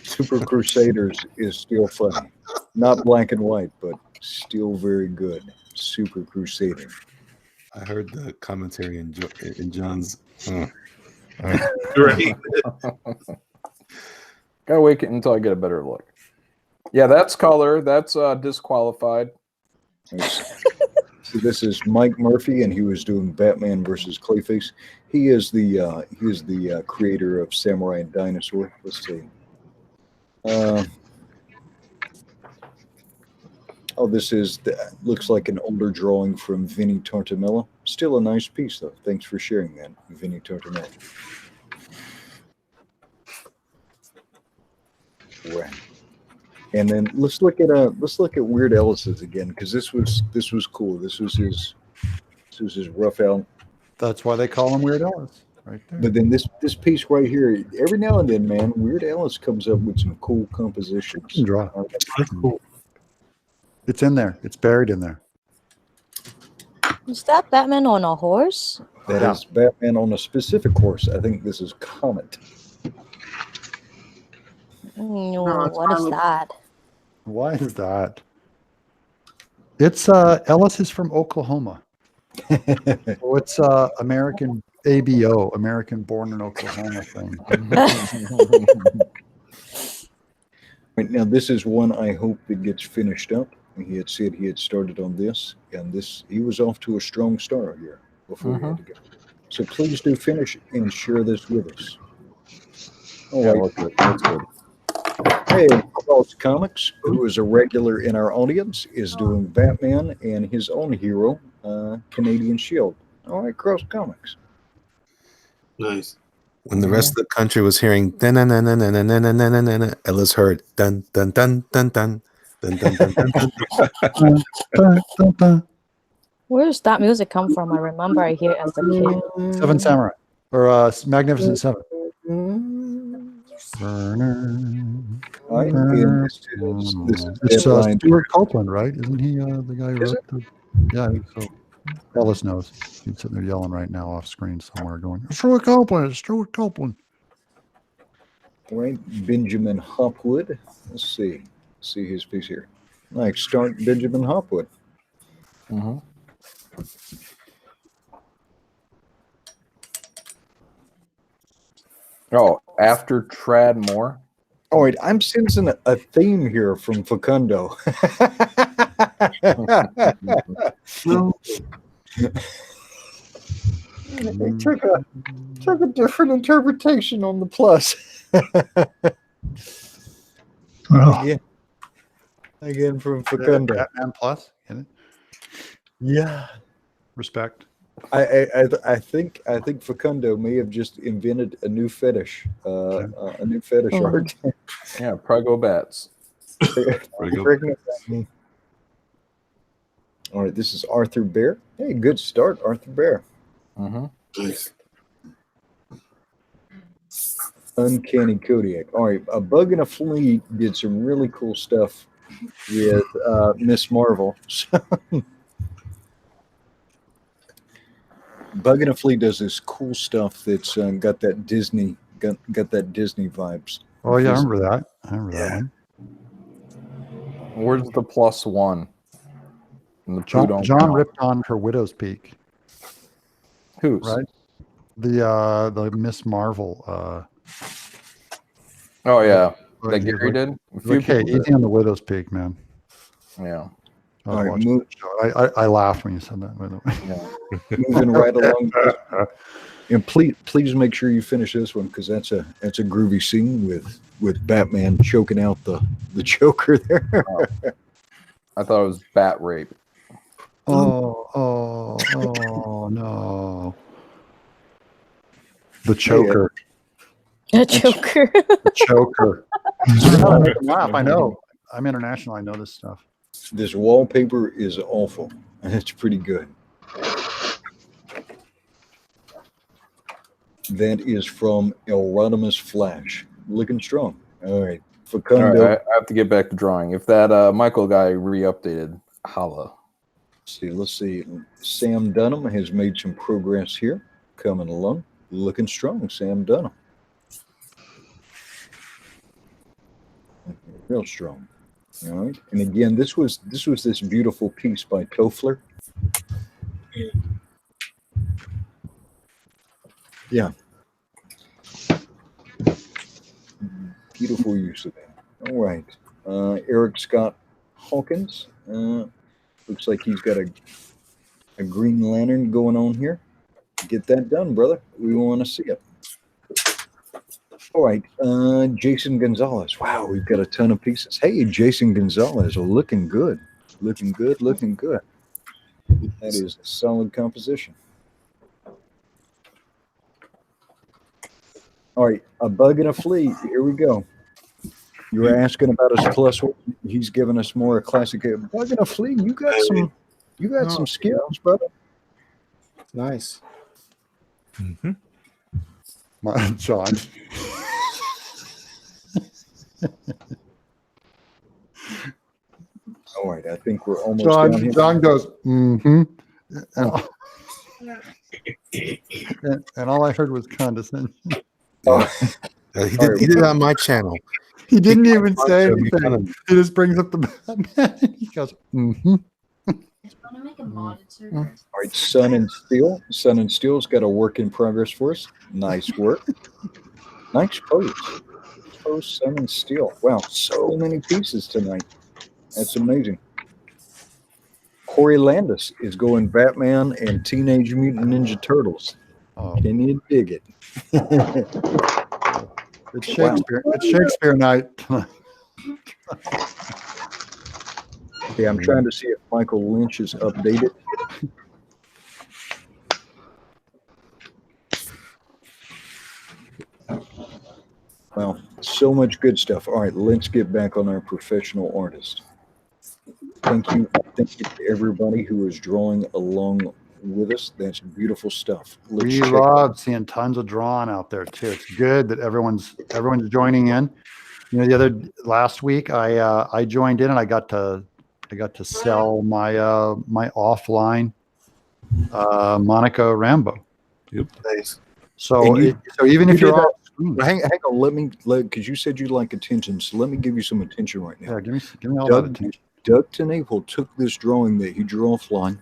Super Crusaders is still funny. Not black and white, but still very good. Super Crusader. I heard the commentary in John's. Right. Gotta wait until I get a better look. Yeah, that's color. That's disqualified. So this is Mike Murphy, and he was doing Batman versus Clayface. He is the creator of Samurai and Dinosaur. Let's see. This looks like an older drawing from Vinnie Tortorella. Still a nice piece, though. Thanks for sharing that, Vinnie Tortorella. Right. And then let's look at Weird Ellis's again, because this was cool. This was his rough out. That's why they call him Weird Ellis, right there. But then this piece right here, every now and then, man, Weird Ellis comes up with some cool compositions. You can draw. That's cool. It's in there. It's buried in there. Is that Batman on a horse? That is Batman on a specific horse. I think this is Comet. What is that? Why is that? It's Ellis is from Oklahoma. So it's American ABO, American born in Oklahoma thing. Right, now this is one I hope that gets finished up. He had said he had started on this, and he was off to a strong start here before he had to go. So please do finish and share this with us. All right. That's good. Hey, Cross Comics, who is a regular in our audience, is doing Batman and his own hero, Canadian Shield. All right, Cross Comics. Nice. When the rest of the country was hearing dun dun dun dun dun dun dun dun dun dun, Ellis heard dun dun dun dun dun dun dun dun dun. Where does that music come from? I remember I hear it as a kid. Seven Samurai or Magnificent Seven. All right, It's Stuart Copeland, right? Isn't he the guy who wrote the? Yeah, I think so. Ellis knows. He's sitting there yelling right now off screen somewhere, going, "Stuart Copeland! It's Stuart Copeland!" All right, Benjamin Hopwood. Let's see his piece here. Like start Benjamin Hopwood. Oh, after Trad Moore. All right, I'm sensing a theme here from Facundo. They took a different interpretation on the plus. Oh, Again from Facundo. Batman Plus. Get it? Yeah. Respect. I think Facundo may have just invented a new fetish, a new fetish art. Yeah, Prego bats. All right, this is Arthur Bear. Hey, good start, Arthur Bear. Nice. Uncanny Kodiak. All right, A Bug and a Flea did some really cool stuff with Miss Marvel. Bug and a Flea does this cool stuff that's got that Disney vibes. Oh yeah, I remember that. I remember that one. Where's the +1? And the John ripped on her Widow's Peak. Who's? Right? The Miss Marvel. Oh yeah, Like, that Gary did. A few Okay, people did. easy on the Widow's Peak, man. Yeah. I, All right, watched that show. I laughed when you said that. By the way. Yeah. Moving right along. And please make sure you finish this one because that's a groovy scene with Batman choking out the Joker there. Oh. I thought it was bat rape. Oh no. The choker. A Joker. The choker. I make them laugh. I know. I'm international. I know this stuff. This wallpaper is awful, and it's pretty good. That is from Elrodimus Flash. Looking strong. All right. Facundo. All right, I have to get back to drawing. If that Michael guy re-updated, holla. Let's see. Sam Dunham has made some progress here. Coming along. Looking strong, Sam Dunham. Real strong. All right. And again, this was this beautiful piece by Toffler. Yeah. Beautiful use of that. All right. Eric Scott Hawkins. Looks like he's got a Green Lantern going on here. Get that done, brother. We want to see it. All right. Jason Gonzalez. Wow, we've got a ton of pieces. Hey, Jason Gonzalez, looking good. Looking good, looking good. That is a solid composition. All right, A Bug and a Flea. Here we go. You were asking about his plus one. He's giving us more classic. A Bug and a Flea. You got some skills, brother. Nice. John. All right, I think we're almost down here. John goes, and all I heard was condescension. He did it on my channel. He didn't even say anything. He just brings up the Batman. He goes, All right, Sun and Steel. Sun and Steel's got a work in progress for us. Nice work. Nice pose. Pose, Sun and Steel. Wow, so many pieces tonight. That's amazing. Corey Landis is going Batman and Teenage Mutant Ninja Turtles. Oh. Can you dig it? It's Shakespeare. Wow. It's Shakespeare night tonight. Okay, I'm trying to see if Michael Lynch is updated. Well, so much good stuff. All right, let's get back on our professional artist. Thank you to everybody who is drawing along with us. That's beautiful stuff. We love seeing tons of drawing out there too. It's good that everyone's joining in. You know, last week I joined in and I got to sell my my offline Monica Rambo. Yep. Nice. So even if you're off screen, hang on, because you said you like attention, so let me give you some attention right now. Yeah, give me all that attention. Doug Tenable took this drawing that he drew offline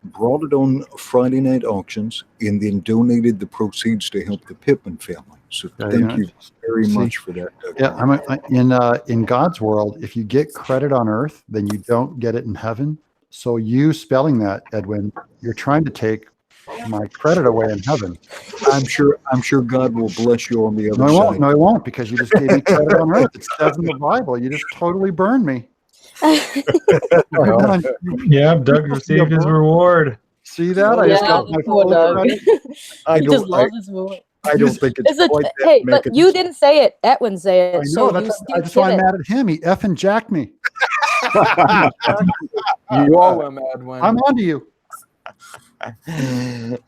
brought it on Friday night auctions, and then donated the proceeds to help the Pittman family. So thank you very much for that, Doug. Yeah, in God's world, if you get credit on earth, then you don't get it in heaven. So you spelling that, Edwin, you're trying to take my credit away in heaven. I'm sure God will bless you on the other No, he side. won't. No, he won't, because you just gave me credit on earth. It says in the Bible. You just totally burned me. Yeah, Doug received his reward. See that? I just Yeah, got my poor full Doug. credit. I He just don't, lost his reward. I don't think it's It's quite a, that hey, but you magnificent. didn't say it. Edwin said it. I know. So you That's still why get I'm it. mad at him. He effing jacked me. You owe him, Edwin. I'm onto you.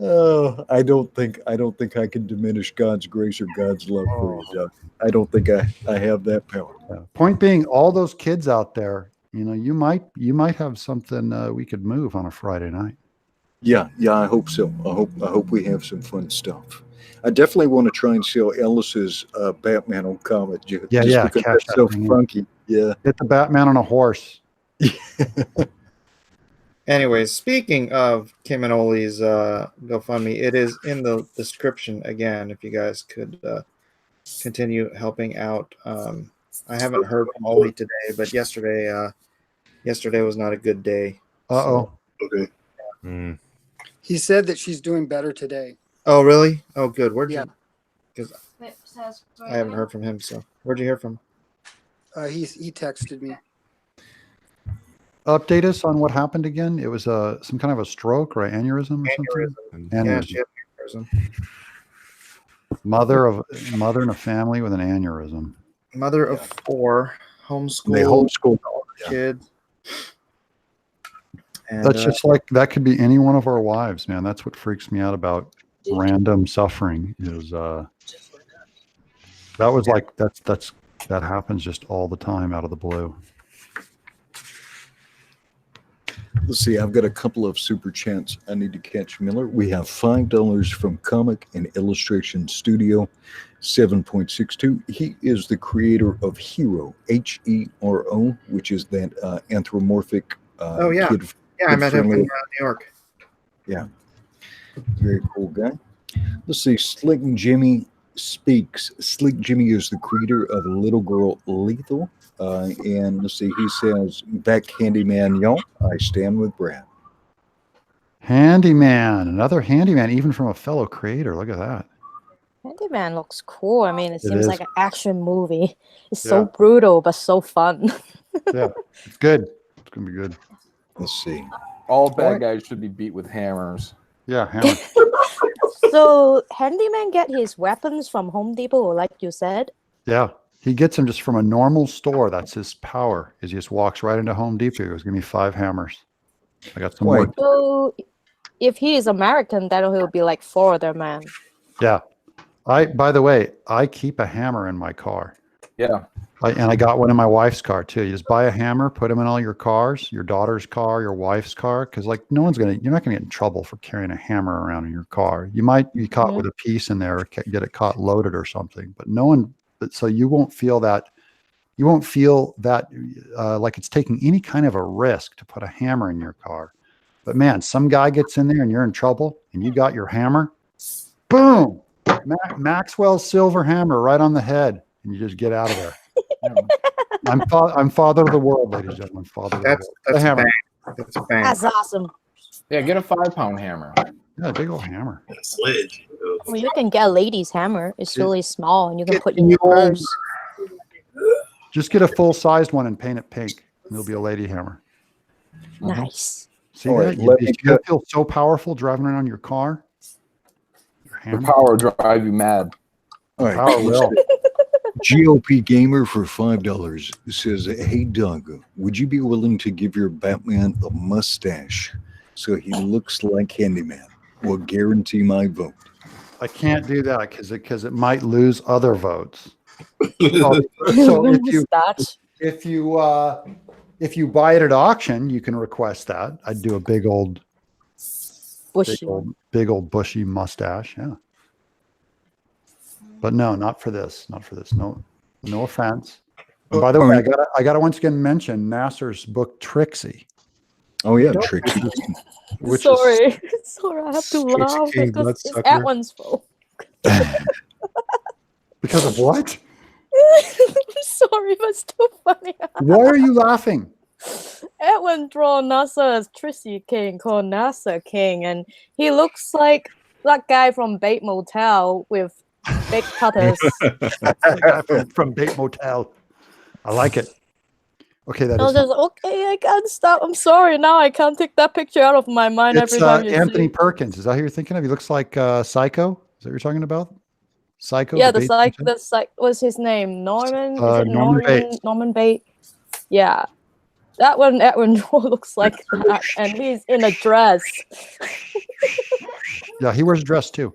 Oh, I don't think I can diminish God's grace or God's love for you, Doug. I don't think I have that power. Point being, all those kids out there, you might have something we could move on a Friday night. Yeah, I hope so. I hope we have some fun stuff. I definitely want to try and sell Ellis's Batman on Comet just because cash that's that so thing in. funky. Yeah. Get the Batman on a horse. Anyways, speaking of Kim and Oli's GoFundMe, it is in the description again. If you guys could continue helping out. I haven't heard from Oli today, but yesterday was not a good day. Uh-oh. Okay. He said that she's doing better today. Oh, really? Oh, good. Where'd Yeah. you? Because I haven't heard from him. So where'd you hear from? He texted me. Update us on what happened again. It was some kind of a stroke or an aneurysm or something. Yeah, she had an aneurysm. Mother in a family with an aneurysm. Mother of 4, homeschooled. They homeschooled kids. And, That's just like that could be any one of our wives, man. That's what freaks me out about random suffering. Is that was like that happens just all the time out of the blue. Let's see. I've got a couple of super chats I need to catch, Miller. We have $5 from Comic and Illustration Studio, 7.62. He is the creator of Hero, Hero, which is that anthropomorphic oh yeah, kid. I met him in New York. Yeah, very cool guy. Let's see. Slick Jimmy speaks. Slick Jimmy is the creator of Little Girl Lethal. And let's see, he says, back handyman, y'all. I stand with Brad. Handyman, another handyman, even from a fellow creator. Look at that. Handyman looks cool. I mean, it seems is. like an action movie. It's so brutal, but so fun. Yeah, it's good. It's gonna be good. Let's see. All bad guys should be beat with hammers. Yeah, hammer. So, Handyman get his weapons from Home Depot, like you said? Yeah. He gets them just from a normal store. That's his power. Is he just walks right into Home Depot. He goes, give me 5 hammers. I got some more. So, if he is American, then he'll be like Florida man. Yeah. By the way, I keep a hammer in my car. Yeah. And I got one in my wife's car too. You just buy a hammer, put them in all your cars, your daughter's car, your wife's car. Cause like you're not going to get in trouble for carrying a hammer around in your car. You might be caught with a piece in there or get it caught loaded or something, but so you won't feel that like it's taking any kind of a risk to put a hammer in your car. But man, some guy gets in there and you're in trouble and you got your hammer, boom, Maxwell's silver hammer right on the head, and you just get out of there. I'm father of the world, ladies and gentlemen. Father of the world. That's a hammer. That's a bang. That's awesome. Yeah, get a 5-pound hammer. Yeah, big old hammer. Sledge. Well, you can get a lady's hammer. It's really small, and you can Get put in your the old- purse. Just get a full-sized one and paint it pink, and it'll be a lady hammer. Nice. See All that? right, You, let me you feel so powerful driving around your car. Your The hammer. power drive you mad. All right. Power will. GOP Gamer for $5 says, hey, Doug, would you be willing to give your Batman a mustache so he looks like Handyman? Will guarantee my vote. I can't do that because it might lose other votes. So if you buy it at auction, you can request that. I'd do a big old bushy mustache. Yeah. But no, not for this. Not for this. No offense. And by the way, I gotta once again mention Nasser's book Trixie. Oh yeah, Nope. Trixie. Which Sorry, sorry, I have to Trixie laugh King, because it's bloodsucker. Edwin's fault. because of what? Sorry, but it's too funny. Why are you laughing? Edwin draw NASA as Trissy King called NASA King, and he looks like that guy from Bait Motel with big cutters. The guy from Bait Motel. I like it. Okay, that I was is. just okay. I can't stop. I'm sorry. Now I can't take that picture out of my mind It's every time you Anthony say. Perkins. Is that who you're thinking of? He looks like Psycho. Is that what you're talking about? Psycho. Yeah, Bait Motel? the psych. What's his name? Norman. Is it Norman Bates. Norman Bates. Yeah, that one. Edwin looks like that, and he's in a dress. Yeah, he wears a dress too.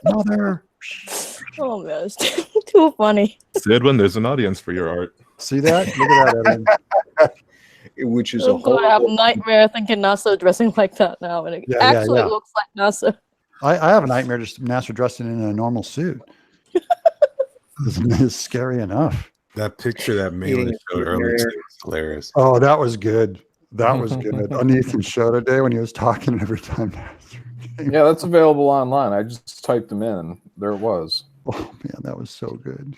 Mother. Oh man, it's too funny. Edwin, there's an audience for your art. See that? Look at that, Edwin. Which is a I'm gonna whole. have a nightmare thinking NASA dressing like that now, and it Yeah, actually yeah. looks like NASA. I have a nightmare just NASA dressing in a normal suit. It's scary enough. That picture that Malin showed earlier today was hilarious. Oh, that was good. That was good. On Ethan's show today when he was talking every time. Yeah, that's available online. I just typed them in. There it was. Oh man, that was so good.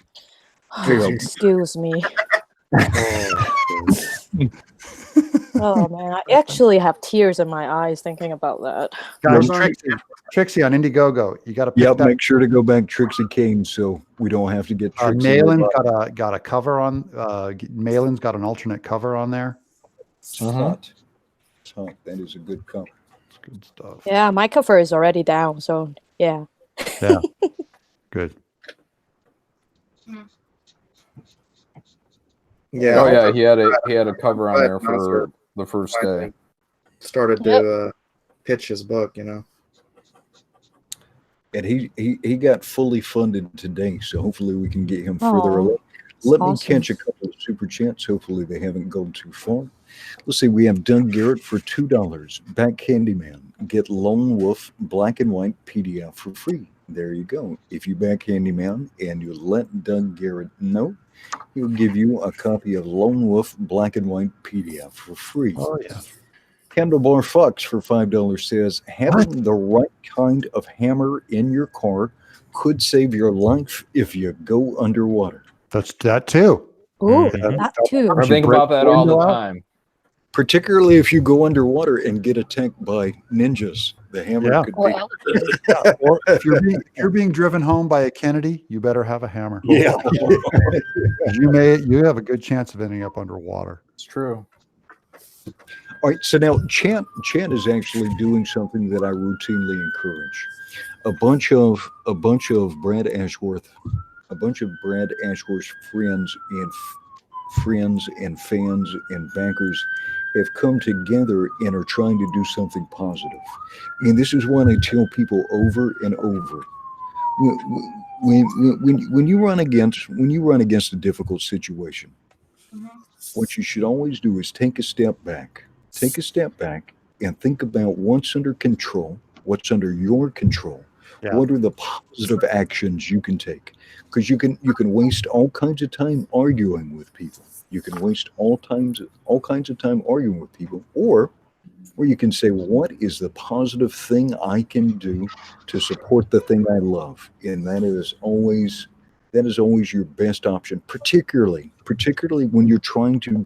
Excuse me. Oh man, I actually have tears in my eyes thinking about that. Guys, Trixie on Indiegogo. You got to pick Yep, that. make sure to go back Trixie Kane so we don't have to get Trixie. Malin got a cover on. Malin's got an alternate cover on there. It's hot. It's hot. That is a good cover. It's good stuff. Yeah, my cover is already down, so yeah. Yeah. Good. Yeah. Oh yeah, he had a cover on there for the first day. Started to pitch his book, you know. And he got fully funded today, so hopefully we can get him further Aw, along. Let me awesome. catch a couple of super chats. Hopefully they haven't gone too far. Let's see. We have Doug Garrett for $2. Back Candyman. Get Lone Wolf black and white PDF for free. There you go. If you back Candyman and you let Doug Garrett know, he'll give you a copy of Lone Wolf black and white PDF for free. Oh yeah. Candlebar Fox for $5 says, having the right kind of hammer in your car could save your life if you go underwater. That's that too. Ooh, that too. I think about that all the time. Particularly if you go underwater and get attacked by ninjas. The hammer could be. Or if you're being driven home by a Kennedy, you better have a hammer. Yeah. You have a good chance of ending up underwater. It's true. All right, so now Chant is actually doing something that I routinely encourage. A bunch of Brad Ashworth's friends and fans and backers have come together and are trying to do something positive. And this is what I tell people over and over. When you run against a difficult situation, what you should always do is take a step back and think about what's under control, what's under your control. Yeah. What are the positive actions you can take? Because you can waste all kinds of time arguing with people. You can waste all kinds of time arguing with people, or you can say, what is the positive thing I can do to support the thing I love? And that is always your best option, particularly when you're trying to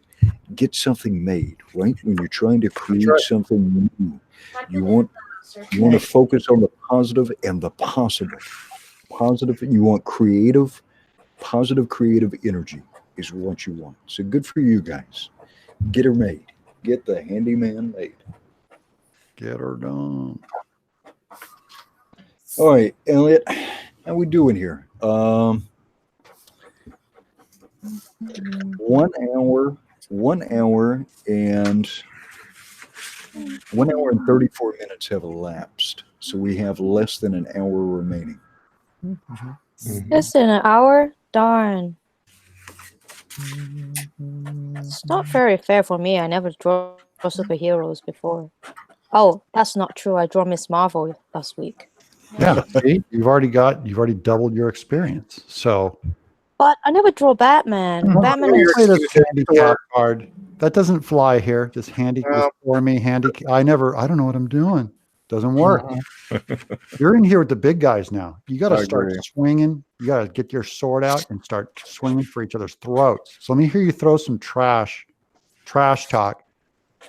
get something made, right? When you're trying to create something new, you want to focus on the positive and the possible. Positive, you want positive creative energy is what you want. So good for you guys. Get her made. Get the handyman made. Get her done. All right, Elliot, how we doing here? 1 hour and 34 minutes have elapsed. So we have less than an hour remaining. Less than an hour? Darn. It's not very fair for me. I never draw superheroes before. Oh, that's not true. I drew Miss Marvel last week. Yeah, see, you've already doubled your experience. So, But I never draw Batman. Batman play is this handicap card. That doesn't fly here. Just handy for me. Handy. I don't know what I'm doing. Doesn't work. You're in here with the big guys now. You got to start swinging. You got to get your sword out and start swinging for each other's throats. So let me hear you throw some trash talk.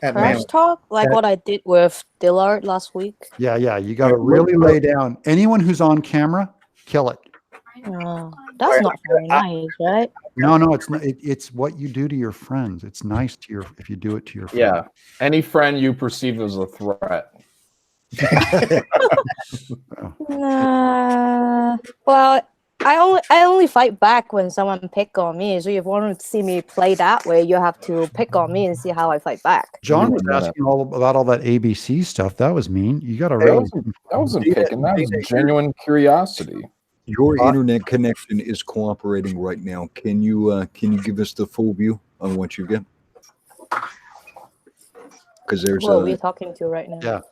Trash talk? Like what I did with Dillard last week? Yeah. You got to really lay down. Anyone who's on camera, kill it. That's not very nice, right? No, it's not. It's what you do to your friends. It's nice to if you do it to your friends. Yeah. Any friend you perceive as a threat. Well, I only fight back when someone pick on me. So if you want to see me play that way, you have to pick on me and see how I fight back. John was asking about all that ABC stuff. That was mean. You got to really. That wasn't picking. That was genuine curiosity. Your internet connection is cooperating right now. Can you give us the full view on what you get? Because there's Who are we talking to right now? Yeah,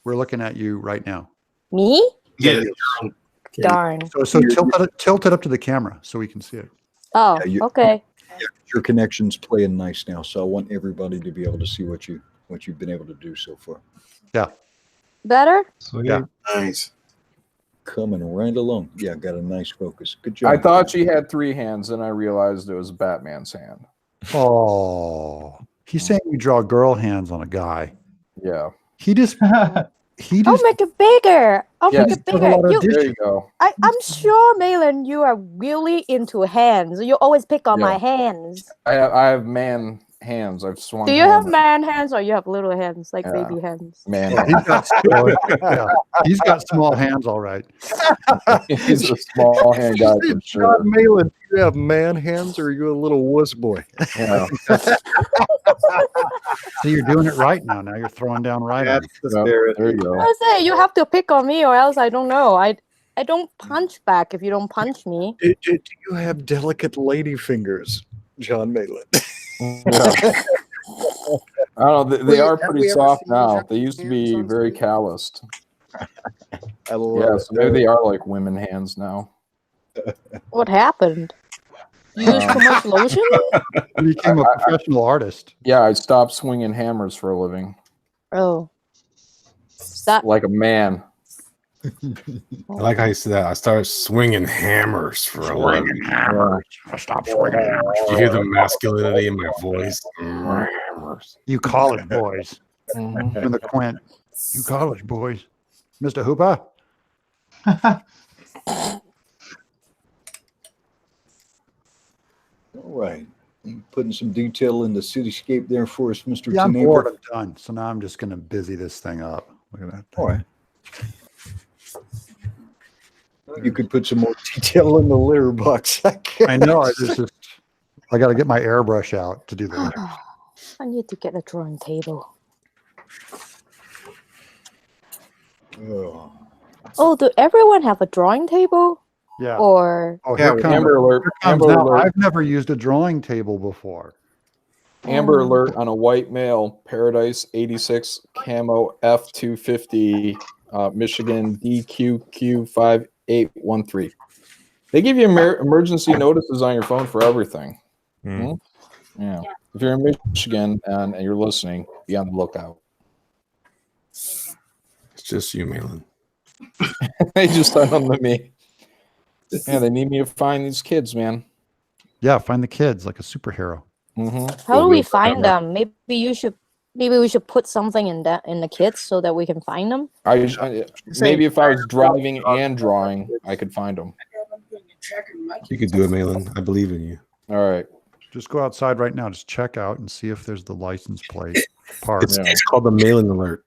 we're looking at you right now. Me? Yeah. Darn. So tilt it up to the camera so we can see it. Oh, okay. Yeah, your connection's playing nice now, so I want everybody to be able to see what you've been able to do so far. Yeah. Better? Sweet. Yeah. Nice. Coming right along. Yeah, got a nice focus. Good job. I thought she had 3 hands, and I realized it was Batman's hand. Oh, he's saying you draw girl hands on a guy. Yeah. He just I'll make it bigger. I'll make it bigger. There you go. I'm sure, Malin, you are really into hands. You always pick on my hands. I have man hands. I've swung. Do you have man hands or you have little hands, like baby hands? Man. He's got small hands, all right. He's a small hand guy for sure. John Malin, do you have man hands or are you a little wuss boy? Yeah. So you're doing it right now. Now you're throwing down right. There you go. I say you have to pick on me or else I don't know. I don't punch back if you don't punch me. Do you have delicate lady fingers, John Malin? Yeah. I don't know. They are pretty soft now. They used to be very calloused. I love yeah, so maybe they are like women hands now. What happened? You used too much lotion? You became a professional artist. Yeah, I stopped swinging hammers for a living. Oh. That like a man. I like how you said that. I started swinging hammers for a living. Hammers. I stopped swinging hammers. You hear the masculinity in my voice? Hammers. You college boys. In the Quint. You college boys. Mr. Hooper? All right. Putting some detail in the cityscape there for us, Mr. Yeah, I'm Tenaber. bored. I'm done. So now I'm just going to busy this thing up. Look at that. All right. You could put some more detail in the litter box. I know. I got to get my airbrush out to do that. I need to get a drawing table. Oh, do everyone have a drawing table? Yeah. Or here comes, Amber alert. here comes Amber now. alert. I've never used a drawing table before. Amber alert on a white male, Paradise 86 camo F250, Michigan DQQ5813. They give you emergency notices on your phone for everything. Yeah. If you're in Michigan and you're listening, be on the lookout. It's just you, Malin. They just sent them to me. Yeah, they need me to find these kids, man. Yeah, find the kids like a superhero. how do we find them? Maybe we should put something in the kits so that we can find them. Maybe if I was driving and drawing, I could find them. You could do it, Malin. I believe in you. All right. Just go outside right now. Just check out and see if there's the license plate part. It's called the Malin alert.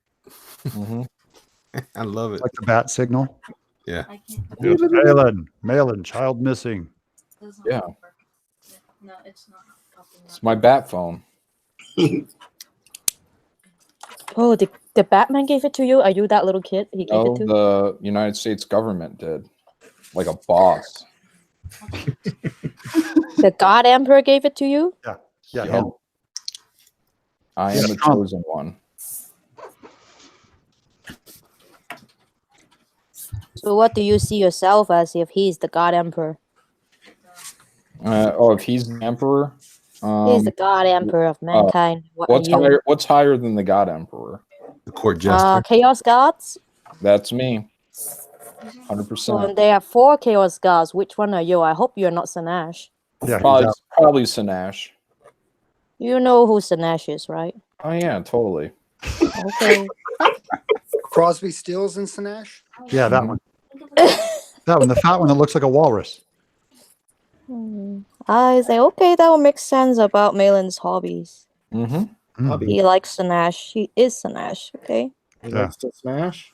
I love it. Like the bat signal. Yeah. Malin, child missing. Yeah. No, it's not. It's my bat phone. Oh, the Batman gave it to you? Are you that little kid he gave it to? The United States government did. Like a boss. The God Emperor gave it to you? Yeah. Yep. I am the chosen one. So what do you see yourself as if he's the God Emperor? If he's the emperor, He's the God Emperor of mankind. What are What's you? higher? What's higher than the God Emperor? The court jester. Chaos Gods. That's me. So 100%. there are 4 Chaos Gods. Which one are you? I hope you're not Sanash. Yeah, Probably Sanash. You know who Sanash is, right? Oh yeah, totally. Okay. Crosby, Stills, and Sanash. Yeah, that one. That one, the fat one that looks like a walrus. I say, okay, that will make sense about Malin's hobbies. Mm-hmm. He likes Sanash. He is Sanash, okay? He likes to smash.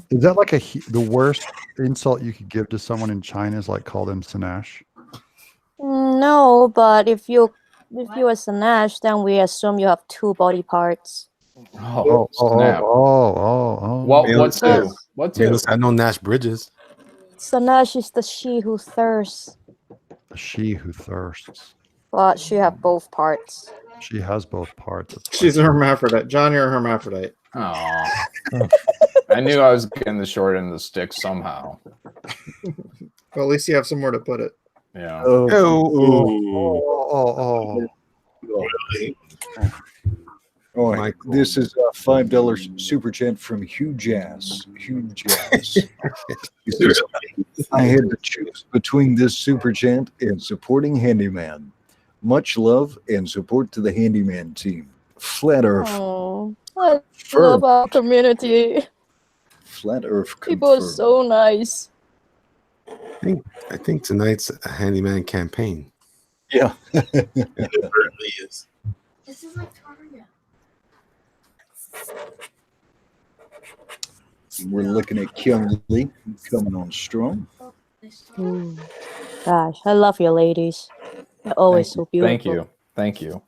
Is that like the worst insult you could give to someone in China is like call them Sanash? No, but if you are Sanash, then we assume you have 2 body parts. Oh, snap. What two? What two? I know Nash Bridges. Sanash is the she who thirsts, The she who thirsts. but she have both parts. She has both parts. She's a hermaphrodite. John, you're a hermaphrodite. Oh, I knew I was getting the short end of the stick somehow. Well, at least you have somewhere to put it. Yeah. All right, this is a $5 super chat from Hugh Jazz. Hugh Jazz. He says, I had to choose between this super chat and supporting Handyman. Much love and support to the Handyman team. Flat Earth. Oh, I love our community. Flat Earth. People are so nice. I think tonight's a handyman campaign. Yeah. It certainly is. This is like Target. We're looking at Kyung Lee coming on strong. Gosh, I love you ladies. You're always so beautiful. Thank you. Thank you.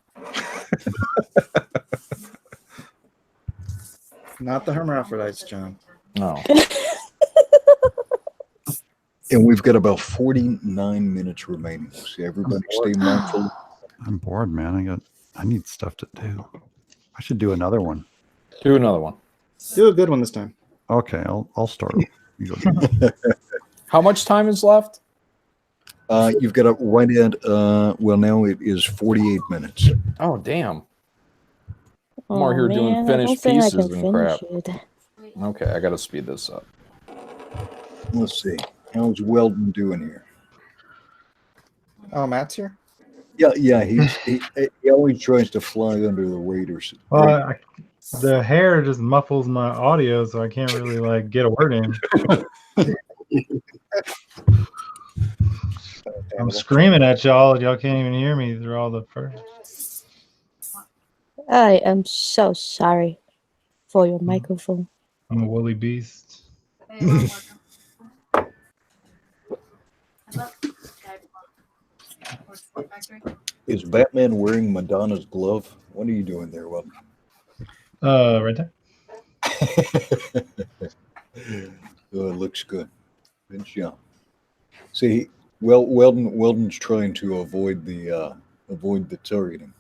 Not the hermaphrodites, John. No. And we've got about 49 minutes remaining. So everybody stay mindful. I'm bored, man. I need stuff to do. I should do another one. Do another one. Do a good one this time. Okay, I'll start. How much time is left? You've got it right at, well, now it is 48 minutes. Oh, damn. I'm over here doing finished pieces and crap. Okay, I got to speed this up. Let's see. How's Weldon doing here? Oh, Matt's here? Yeah, he always tries to fly under the radars. Well, the hair just muffles my audio, so I can't really like get a word in. I'm screaming at y'all. Y'all can't even hear me through all the first. I am so sorry for your microphone. I'm a woolly beast. Is Batman wearing Madonna's glove? What are you doing there, Weldon? Right there. Oh, it looks good. Good job. See, Weldon's trying to avoid the targeting.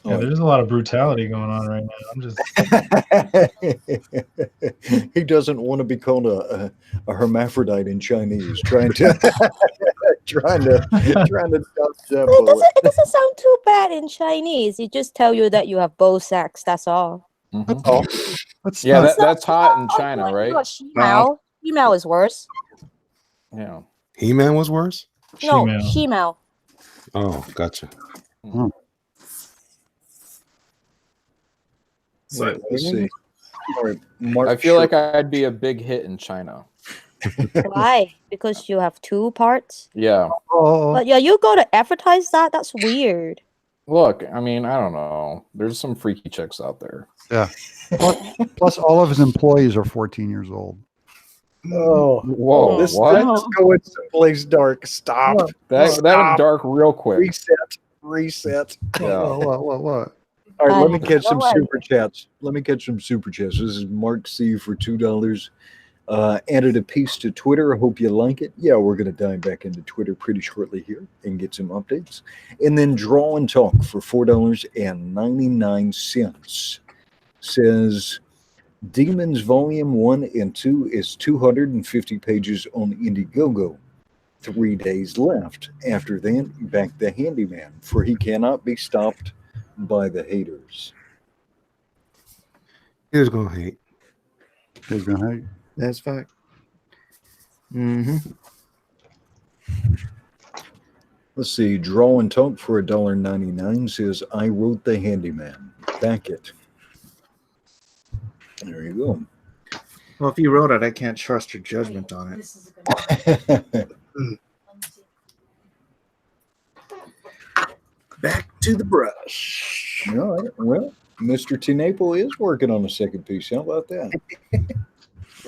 Yeah, there's a lot of brutality going on right now. I'm just. He doesn't want to be called a hermaphrodite in Chinese. Trying to dodge that bullet. It doesn't sound too bad in Chinese. It just tell you that you have both sex. That's all. Mm-hmm. Oh, yeah, that's hot in China, right? Shemale. Shemale is worse. Yeah. He-Man was worse? No, Shemale. Oh, gotcha. All right, let's see. All right, Mark, I feel like I'd be a big hit in China. Why? Because you have 2 parts? Yeah. But yeah, you go to advertise that? That's weird. Look, I mean, I don't know. There's some freaky chicks out there. Yeah. Plus, all of his employees are 14 years old. Oh, whoa! This what? is going someplace dark. Stop. That went dark real quick. Reset. Yeah. What? All right, let me catch some super chats. This is Mark C for $2. Added a piece to Twitter. I hope you like it. Yeah, we're going to dive back into Twitter pretty shortly here and get some updates. And then Draw and Talk for $4.99 says Demons Volume 1 and 2 is 250 pages on Indiegogo. 3 days left. After that, back the handyman, for he cannot be stopped by the haters. Here's gonna hate. Who's gonna hate? That's fact. Mm-hmm. Let's see. Draw and Talk for $1.99 says, I wrote the handyman. Back it. There you go. Well, if you wrote it, I can't trust your judgment on it. Back to the brush. All right. Well, Mr. Tinaple is working on a second piece. How about that?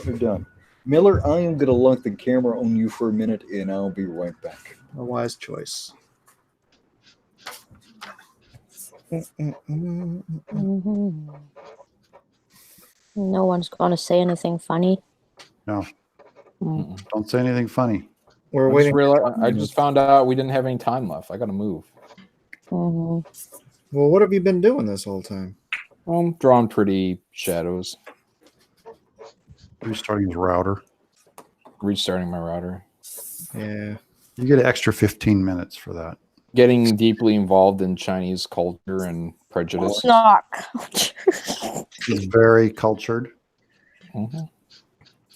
We're done. Miller, I am going to lock the camera on you for a minute, and I'll be right back. A wise choice. No one's gonna say anything funny. No. Don't say anything funny. We're I just waiting. realized, I just found out we didn't have any time left. I got to move. Well, what have you been doing this whole time? I'm drawing pretty shadows. Restarting his router. Restarting my router. Yeah. You get an extra 15 minutes for that. Getting deeply involved in Chinese culture and prejudice. Snark. He's very cultured.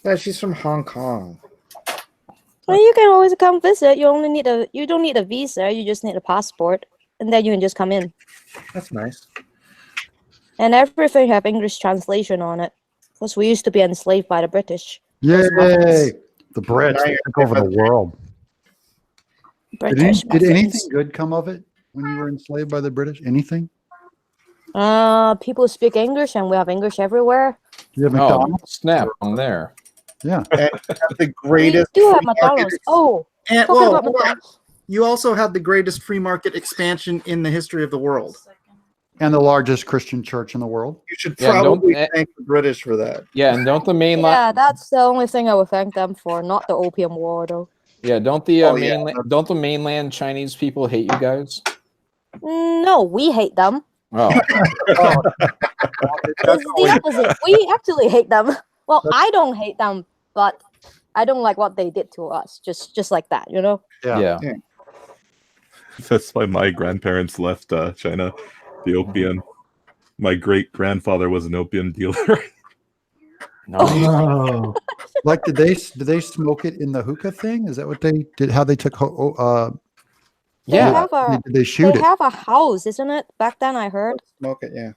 Yeah, she's from Hong Kong. Well, you can always come visit. You don't need a visa. You just need a passport, and then you can just come in. That's nice. And everything have English translation on it, because we used to be enslaved by the British. Yay! The Now Brits you're took over the world. British Did anything muffins. good come of it when you were enslaved by the British? Anything? People speak English, and we have English everywhere. You have Oh, McDonald's? snap! I'm there. Yeah. And you have the We greatest. do have free market McDonald's. Oh, And, talking well, about hold on. McDonald's. You also had the greatest free market expansion in the history of the world. And the largest Christian church in the world. You should Yeah, probably don't- thank the British for that. Yeah, and don't the mainland? Yeah, that's the only thing I would thank them for, not the Opium War, though. Yeah, don't the Oh, yeah. don't the mainland Chinese people hate you guys? No, we hate them. Oh, It's the opposite. We actually hate them. Well, I don't hate them, but I don't like what they did to us. Just like that, you know? yeah. That's why my grandparents left China, the opium. My great grandfather was an opium dealer. No. Oh. Like, did they smoke it in the hookah thing? Is that what they did? How they took? They Yeah. have a Did they shoot they it? have a house, isn't it? Back then, I heard. Smoke it, yeah.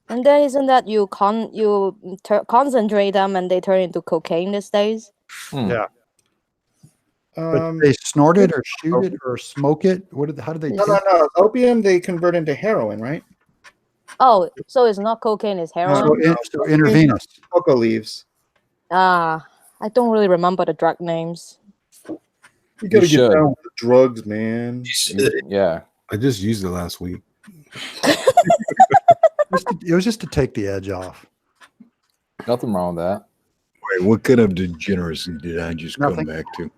And then isn't that you concentrate them and they turn into cocaine these days? Yeah. But Um, they snort it or shoot it or smoke it. How did they? no, take no, no. Opium they convert into heroin, right? Oh, so it's not cocaine, it's heroin? So intravenous. Cocoa leaves. I don't really remember the drug names. You gotta get should. down with the drugs, man. Yeah. I just used it last week. It was just to take the edge off. Nothing wrong with that. Wait, what kind of degeneracy did I just Nothing. come back to?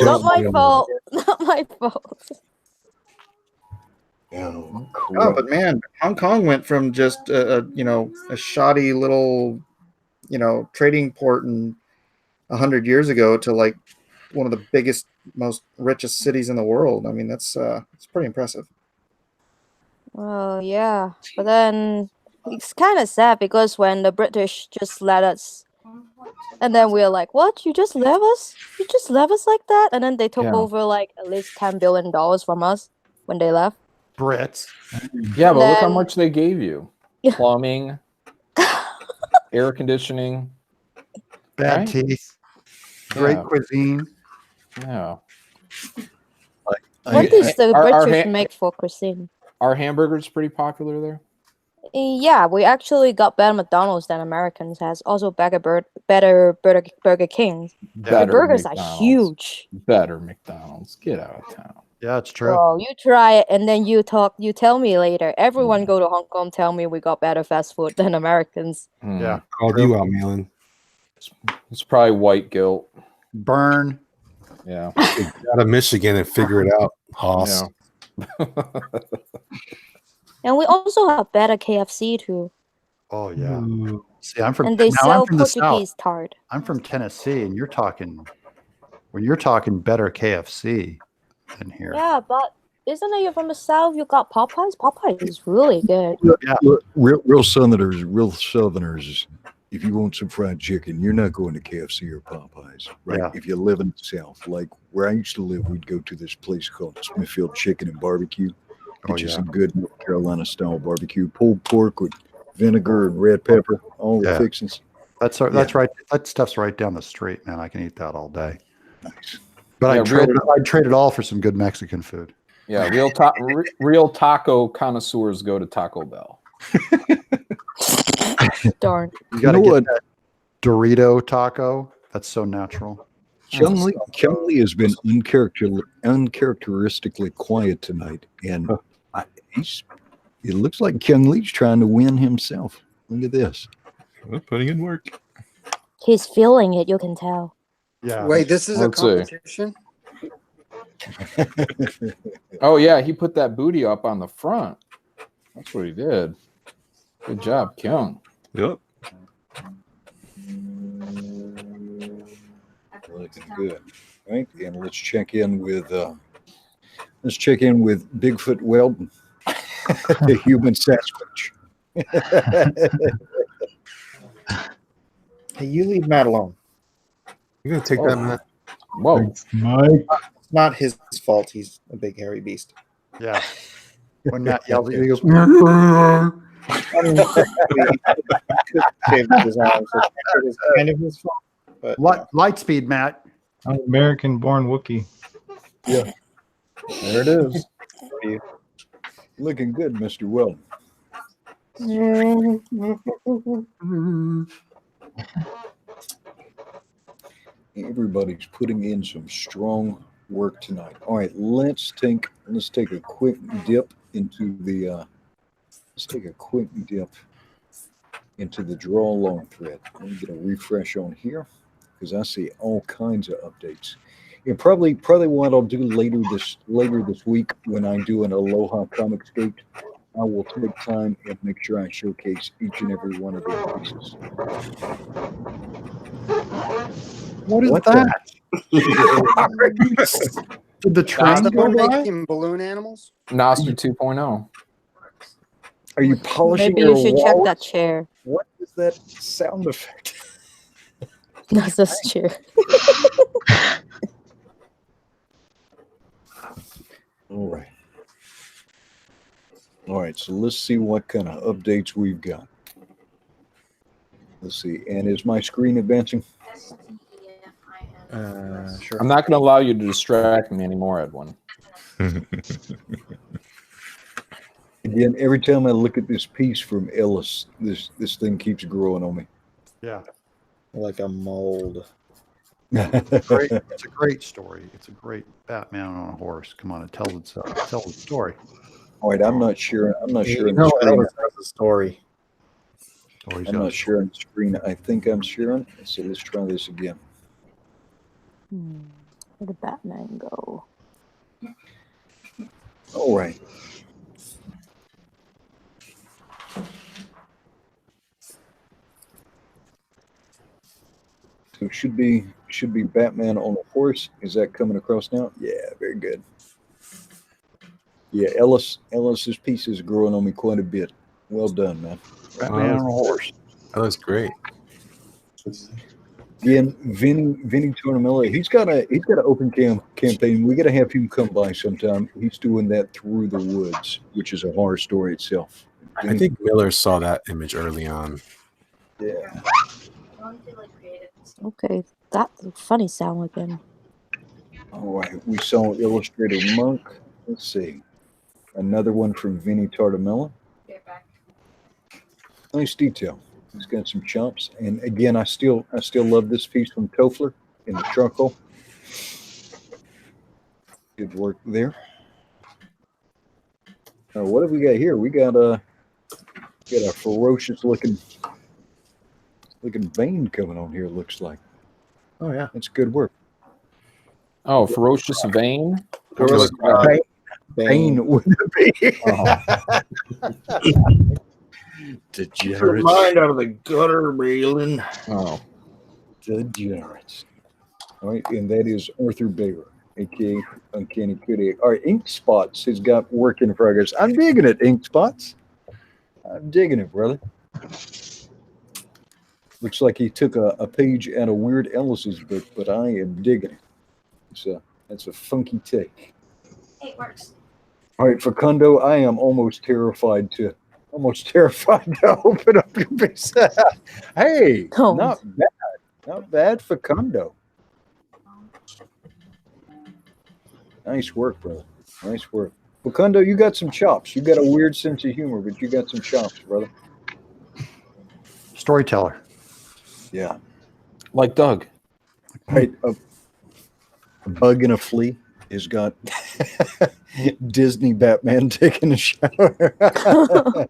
Not my fault. Not my fault. Oh, Oh, but man, Hong Kong went from just a shoddy little trading port in 100 years ago to like one of the biggest, most richest cities in the world. I mean, it's pretty impressive. Well, yeah. But then it's kind of sad because when the British just let us, and then we're like, what? You just left us? You just left us like that? And then they took Yeah. over like at least $10 billion from us when they left. Brits. Yeah, but look how Then- much they gave you. Yeah. Plumbing, air conditioning. Bad Right? teeth. Great Yeah. cuisine. Yeah. What does the Our British ha- make for cuisine? Are hamburgers pretty popular there? Yeah, we actually got better McDonald's than Americans has. Also better Burger King. The Better burgers are McDonald's. huge. Better McDonald's. Get out of town. Yeah, it's true. Oh, you try it and then you tell me later. Everyone go to Hong Kong, tell me we got better fast food than Americans. Yeah. Called you out, Malin. It's probably white guilt. Burn. Yeah. Get out of Michigan and figure it out, Hoss. Yeah. And we also have better KFC too. Oh yeah. See, I'm from And they now I'm sell from the South. Portuguese tart. I'm from Tennessee, and you're talking better KFC than here. Yeah, but isn't it you're from the South? You got Popeyes. Popeyes is really good. Yeah. Look, real Southerners. If you want some fried chicken, you're not going to KFC or Popeyes, right? Yeah. If you live in the South, like where I used to live, we'd go to this place called Smithfield Chicken and Barbecue. Get you some good North Carolina style barbecue, pulled pork with vinegar and red pepper, all the fixings. That's right. That stuff's right down the street, man. I can eat that all day. Nice. But I'd trade it all for some good Mexican food. Yeah, real taco connoisseurs go to Taco Bell. Darn. You got to get that Dorito taco. That's so natural. Kyung Lee has been uncharacteristically quiet tonight, and it looks like Kyung Lee's trying to win himself. Look at this. Well, putting in work. He's feeling it. You can tell. Yeah. Wait, this is Let's a see. competition? Oh yeah, he put that booty up on the front. That's what he did. Good job, Kyung. Yep. Looking good. Right, and let's check in with Bigfoot Weldon, the human Sasquatch. Hey, you leave Matt alone. You're gonna take that, Matt. Whoa. Thanks, Mike. It's not his fault. He's a big hairy beast. Yeah. When Matt yells at you, he goes, I mean, he could shave his arms, so it is kind of his fault. But light speed, Matt. I'm American-born Wookiee. Yeah, There it is. looking good, Mr. Weldon. Everybody's putting in some strong work tonight. All right, let's take a quick dip into the draw along thread. Let me get a refresh on here because I see all kinds of updates. And probably what I'll do later this week when I do an Aloha Comicscape, I will take time and make sure I showcase each and every one of these pieces. What is that? Did the train go Someone by? making balloon animals? Noster 2.0. Are you polishing Maybe your you should check wallet? that chair. What is that sound effect? That's this chair. All right, so let's see what kind of updates we've got. Let's see, and is my screen advancing? sure. I'm not going to allow you to distract me anymore, Edwin. Again, every time I look at this piece from Ellis, this thing keeps growing on me. Yeah. Like a mold. It's a great story. It's a great Batman on a horse. Come on, it tells its story. All right, I'm not sure. I'm not sure. You know, Elvis has a story. Oh, I'm not sure on the screen. I think I'm sure. So let's try this again. Where did Batman go? All right. So it should be Batman on a horse. Is that coming across now? Yeah, very good. Yeah, Ellis's piece is growing on me quite a bit. Well done, man. Batman on a horse. That was great. Yeah, Vinny Tornamella, he's got an open campaign. We got to have him come by sometime. He's doing that Through the Woods, which is a horror story itself. I think Miller saw that image early on. Yeah. Okay, that's a funny sound again. All right, we saw Illustrator Monk. Let's see. Another one from Vinny Tornamella. Nice detail. He's got some chops, and again, I still love this piece from Toffler in the charcoal. Good work there. Now, what have we got here? We got a ferocious looking vein coming on here. Looks like. Oh yeah, that's good work. Oh, ferocious vein. Vein wouldn't it be? Get your Degenerates. mind out of the gutter, Braylon. Oh, Degenerates. All right, and that is Arthur Baylor, aka Uncanny Kitty. All right, Ink Spots has got work in progress. I'm digging it, Ink Spots. I'm digging it, brother. Looks like he took a page out of Weird Ellis's book, but I am digging it. That's a funky take. It works. All right, Facundo, I am almost terrified to open up your base. Hey, Oh. not bad, Facundo. Nice work, brother. Nice work. Facundo, you got some chops. You got a weird sense of humor, but you got some chops, brother. Storyteller. Yeah. like Doug. Right. A bug in a flea has got Disney Batman taking a shower.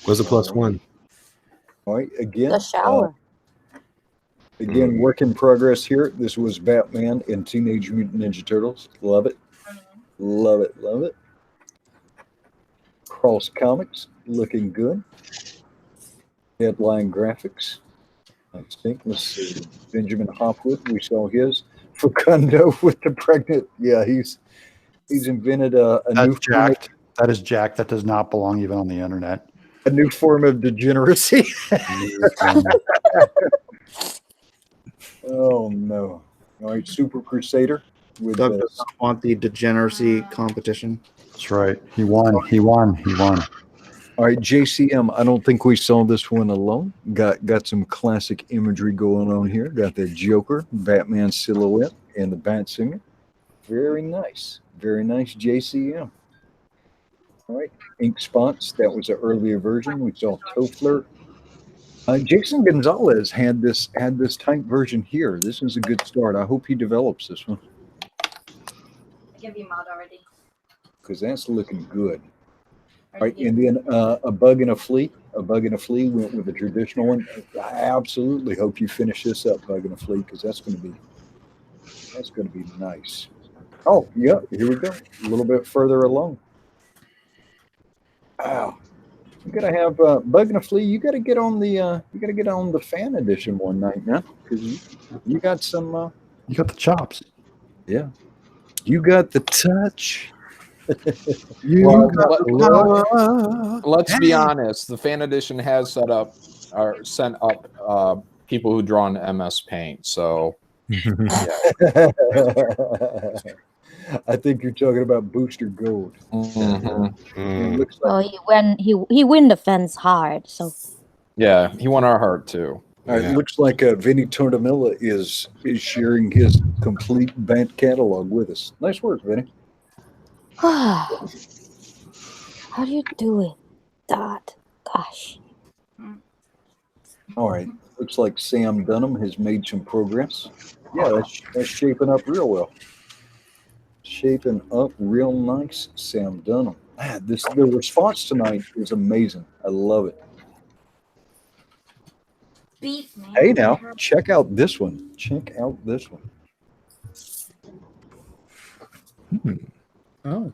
Was a +1. All right. Again. The shower. Again, work in progress here. This was Batman and Teenage Mutant Ninja Turtles. Love it. Love it. Love it. Cross Comics, looking good. Headline graphics. Let's think. Let's see. Benjamin Hopwood, we saw his. Facundo with the pregnant. Yeah, he's invented a new form Jack. That is Jack. That does not belong even on the internet. a new form of degeneracy. Oh no! All right, Super Crusader. With Doug does not want the degeneracy competition. That's right. He won. He won. He won. all right, JCM. I don't think we saw this one alone. Got some classic imagery going on here. Got the Joker, Batman silhouette, and the Bat Singer. Very nice. Very nice, JCM. All right, Ink Spots. That was an earlier version. We saw Toffler. Jason Gonzalez had this type version here. This is a good start. I hope he develops this one I give you mod already. because that's looking good. All right, and then a bug and a flea. A bug and a flea went with the traditional one. I absolutely hope you finish this up, bug and a flea, because that's going to be nice. Oh, yeah, here we go. A little bit further along. Wow. You gotta have bug and a flea. You gotta get on the fan edition one night, man, because you got some. You got the chops. Yeah, you got the touch. Well, let's be honest. The fan edition has sent up people who draw in MS Paint. So, yeah. I think you're talking about Booster Gold. Mhm. It looks like, He win the fans hard. So Yeah, he won our heart too. it looks like Vinny Tortomilla is sharing his complete band catalog with us. Nice work, Vinny. how do you do it? That gosh. All right. Looks like Sam Dunham has made some progress. Yeah, that's shaping up real well. Shaping up real nice, Sam Dunham. Man, the response tonight is amazing. I love it. Beef, man. Hey, now check out this one. Check out this one. Oh.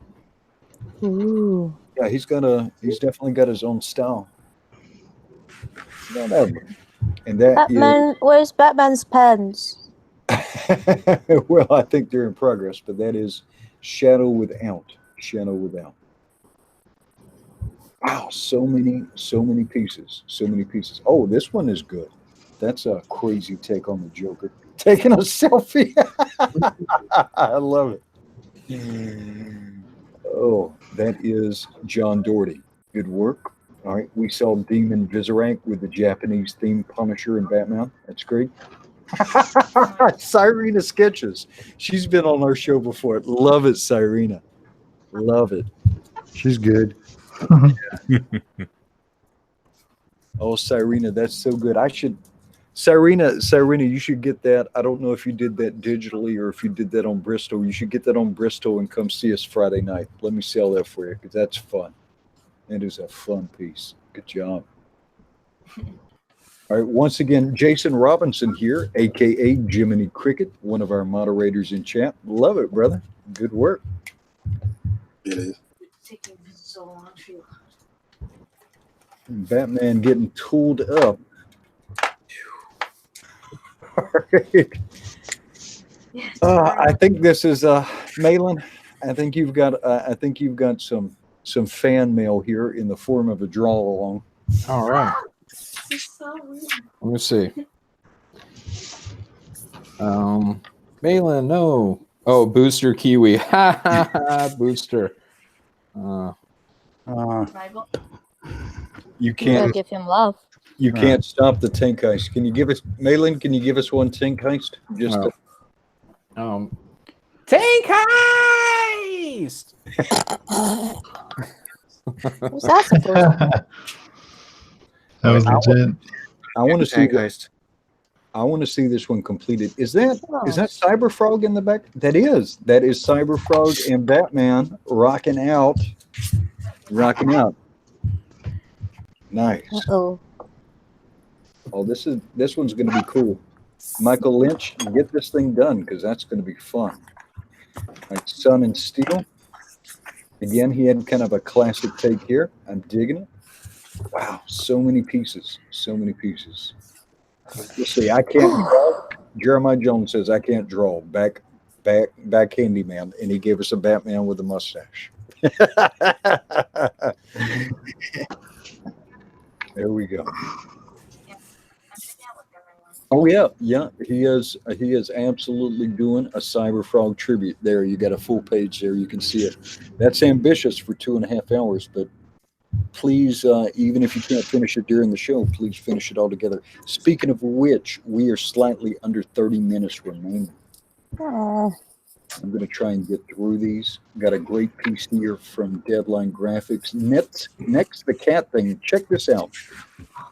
Ooh. Yeah, he's definitely got his own style. Not ever. And that Batman, where's Batman's pens? well, I think they're in progress, but that is Shadow Without. Shadow Without. Wow, so many pieces. So many pieces. Oh, this one is good. That's a crazy take on the Joker. Taking a selfie. I love it. Oh, that is John Doherty. Good work. All right, we saw Demon Vizarek with the Japanese theme Punisher and Batman. That's great. Cyrena Sketches. She's been on our show before. Love it, Cyrena. Love it. She's good. Oh, Cyrena, that's so good. Cyrena, you should get that. I don't know if you did that digitally or if you did that on Bristol. You should get that on Bristol and come see us Friday night. Let me sell that for you because that's fun. It is a fun piece. Good job. All right, once again, Jason Robinson here, a.k.a. Jiminy Cricket, one of our moderators in chat. Love it, brother. Good work. It is. taking so long for you. Batman getting tooled up. All right. Yes. I think this is Malin. I think you've got some fan mail here in the form of a draw along. All right. This is so weird. Let me see. Malin, no. Oh, Booster Kiwi. Ha ha ha. Booster. Bible. You Gotta can't give him love. you can't stop the tank heist. Can you give us Malin? Can you give us one tank heist? Just Tank heist. What's that supposed to That was legit. I want to see Tank the, heist. I want to see this one completed. Is that Oh. Cyberfrog in the back? That is Cyberfrog and Batman rocking out. Nice. Uh-oh. Oh, this one's going to be cool. Michael Lynch, get this thing done because that's going to be fun. Like Sun and Steel. Again, he had kind of a classic take here. I'm digging it. Wow, so many pieces. Let's see. I can't draw. Jeremiah Jones says I can't draw. Back handyman, and he gave us a Batman with a mustache. There we go. Oh yeah. He is absolutely doing a Cyberfrog tribute. There, you got a full page there. You can see it. That's ambitious for 2.5 hours, but please, even if you can't finish it during the show, please finish it all together. Speaking of which, we are slightly under 30 minutes remaining. Oh. I'm going to try and get through these. Got a great piece here from Deadline Graphics. Next, the cat thing. Check this out.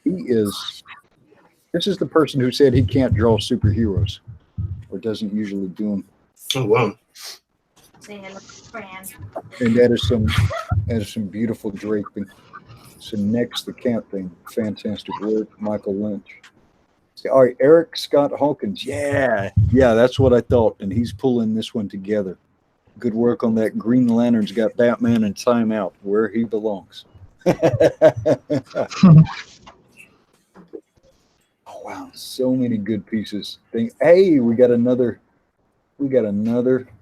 This is the person who said he can't draw superheroes or doesn't usually do them. Oh, wow. Say hello, friend. And that is some beautiful draping. So next, the cat thing. Fantastic work, Michael Lynch. All right, Eric Scott Hawkins. Yeah, that's what I thought. And he's pulling this one together. Good work on that. Green Lantern's got Batman and Time Out where he belongs. Oh wow, so many good pieces. Hey, we got another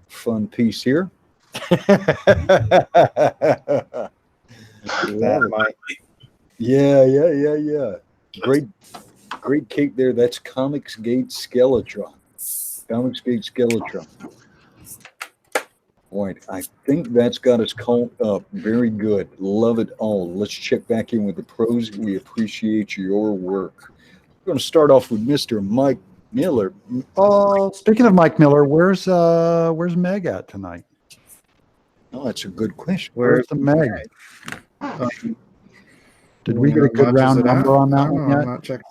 fun piece here. Yeah. Great cape there. That's Comicsgate Skeletron. All right, I think that's got us caught up. Very good. Love it all. Let's check back in with the pros. We appreciate your work. We're going to start off with Mr. Mike Miller. Oh, speaking of Mike Miller, where's Meg at tonight? Oh, that's a good question. Where's the Meg? Did we get a good round number on that one yet? I'm not checking.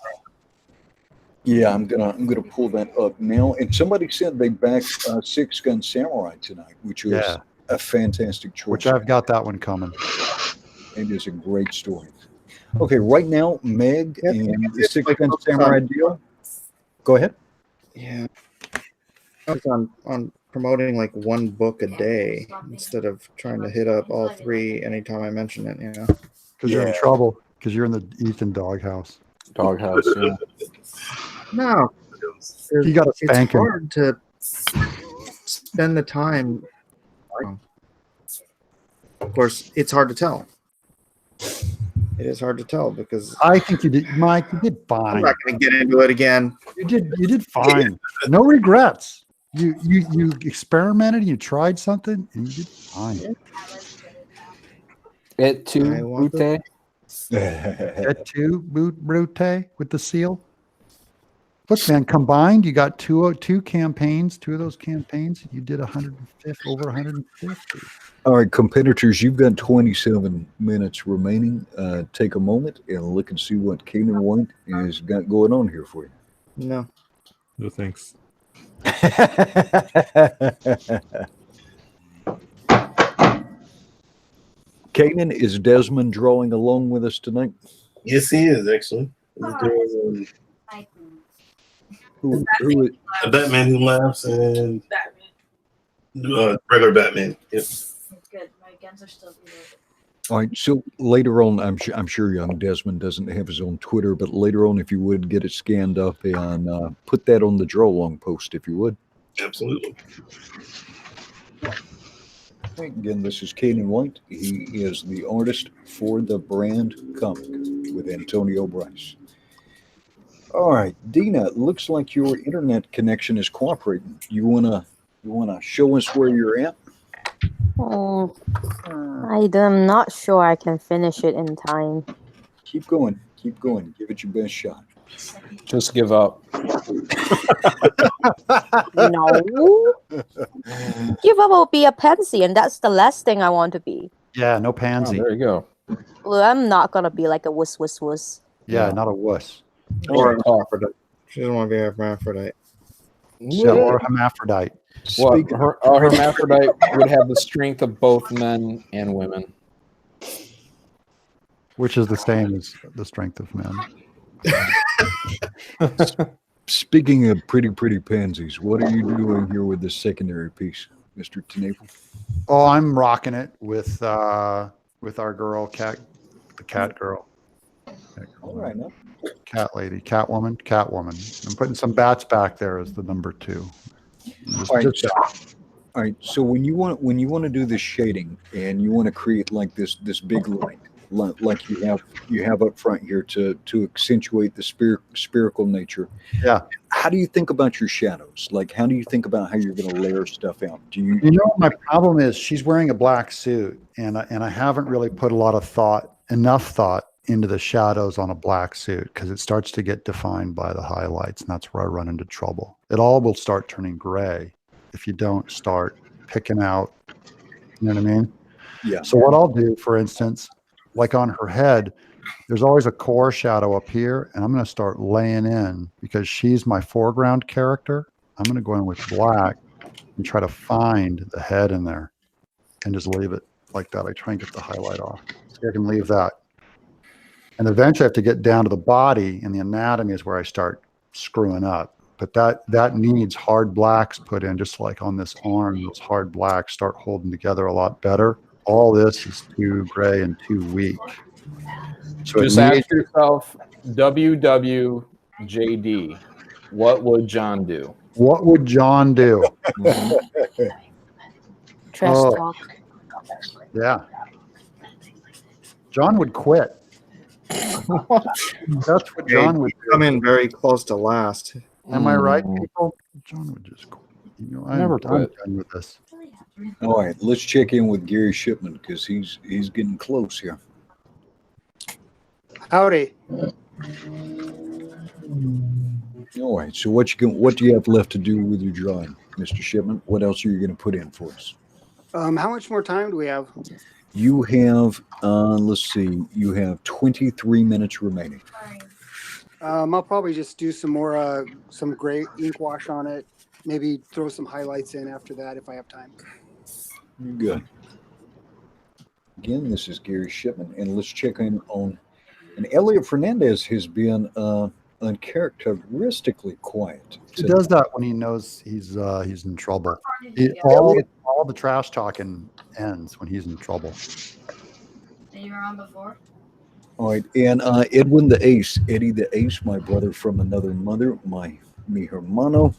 Yeah, I'm gonna pull that up now. And somebody said they backed Six Gun Samurai tonight, which was a fantastic choice. Which I've got that one coming. It is a great story. Okay, right now, Meg and the Six Gun Samurai deal. Go ahead. Yeah. I was on promoting like one book a day instead of trying to hit up all three anytime I mention it, Because you're in trouble. Because you're in the Ethan doghouse. Doghouse, yeah. No. You got to spank It's him. hard to spend the time. Of course, it's hard to tell. It is hard to tell because I think you did, Mike. You did fine. I'm not going to get into it again. You did fine. No regrets. You experimented and you tried something and you did fine. Et tu, Brute? Et tu, Brute, with the seal. Look, man, combined, you got two campaigns. Two of those campaigns, you did 150, over 150. All right, competitors, you've got 27 minutes remaining. Take a moment and look and see what Keenan White has got going on here for you. No. No thanks. Kanan, is Desmond drawing along with us tonight? Yes, he is, actually. He's doing Who a Batman Who Laughs and regular Batman. Yep. Good, Mike. weekends are still good. All right. So later on, I'm sure young Desmond doesn't have his own Twitter, but later on, if you would get it scanned up and put that on the draw long post, if you would. Absolutely. Okay, again, this is Caden White. He is the artist for the brand comic with Antonio Bryce. All right, Dina, it looks like your internet connection is cooperating. You wanna show us where you're at? Oh, I'm not sure I can finish it in time. Keep going. Keep going. Give it your best shot. Just give up. No. Give up will be a pansy, and that's the last thing I want to be. Yeah, no Oh, pansy. there you go. Well, I'm not gonna be like a wuss wuss wuss. Yeah, Yeah. not a wuss. Or Tough. she doesn't want to be a hermaphrodite. Yeah, or hermaphrodite. Well, Speaking a hermaphrodite would have the strength of both men and women. Which is the same as the strength of men. Speaking of pretty pansies, what are you doing here with this secondary piece, Mr. Tenaple? Oh, I'm rocking it with our girl, the cat girl. All right, now. Cat lady, Catwoman. I'm putting some bats back there as the number 2. All right. So when you want to do this shading and you want to create like this big light, like you have up front here to accentuate the spherical nature. Yeah. How do you think about your shadows? Like, how do you think about how you're going to layer stuff out? Do you? You know, my problem is she's wearing a black suit, and I haven't really put enough thought into the shadows on a black suit because it starts to get defined by the highlights, and that's where I run into trouble. It all will start turning gray if you don't start picking out, you know what I mean? Yeah. So what I'll do, for instance, like on her head, there's always a core shadow up here, and I'm going to start laying in because she's my foreground character. I'm going to go in with black and try to find the head in there and just leave it like that. I try and get the highlight off. So I can leave that. And eventually I have to get down to the body, and the anatomy is where I start screwing up. But that needs hard blacks put in, just like on this arm, those hard blacks start holding together a lot better. All this is too gray and too weak. So just ask yourself, WWJD, what would John do? What would John do? Trash talk. Yeah. John would quit. That's what John would do. Come in very close to last. Am I right, people? John would just quit. You know, I'm done with this. All right, let's check in with Gary Shipman because he's getting close here. Howdy. All right, so what do you have left to do with your drawing, Mr. Shipman? What else are you going to put in for us? How much more time do we have? You have, let's see, you have 23 minutes remaining. I'll probably just do some more, some gray ink wash on it. Maybe throw some highlights in after that if I have time. Good. Again, this is Gary Shipman, and let's check in on. And Elliot Fernandez has been uncharacteristically quiet. He does that when he knows he's in trouble. All the trash talking ends when he's in trouble. And you were on before? All right, and Edwin the Ace, Eddie the Ace, my brother from another mother, mi hermano,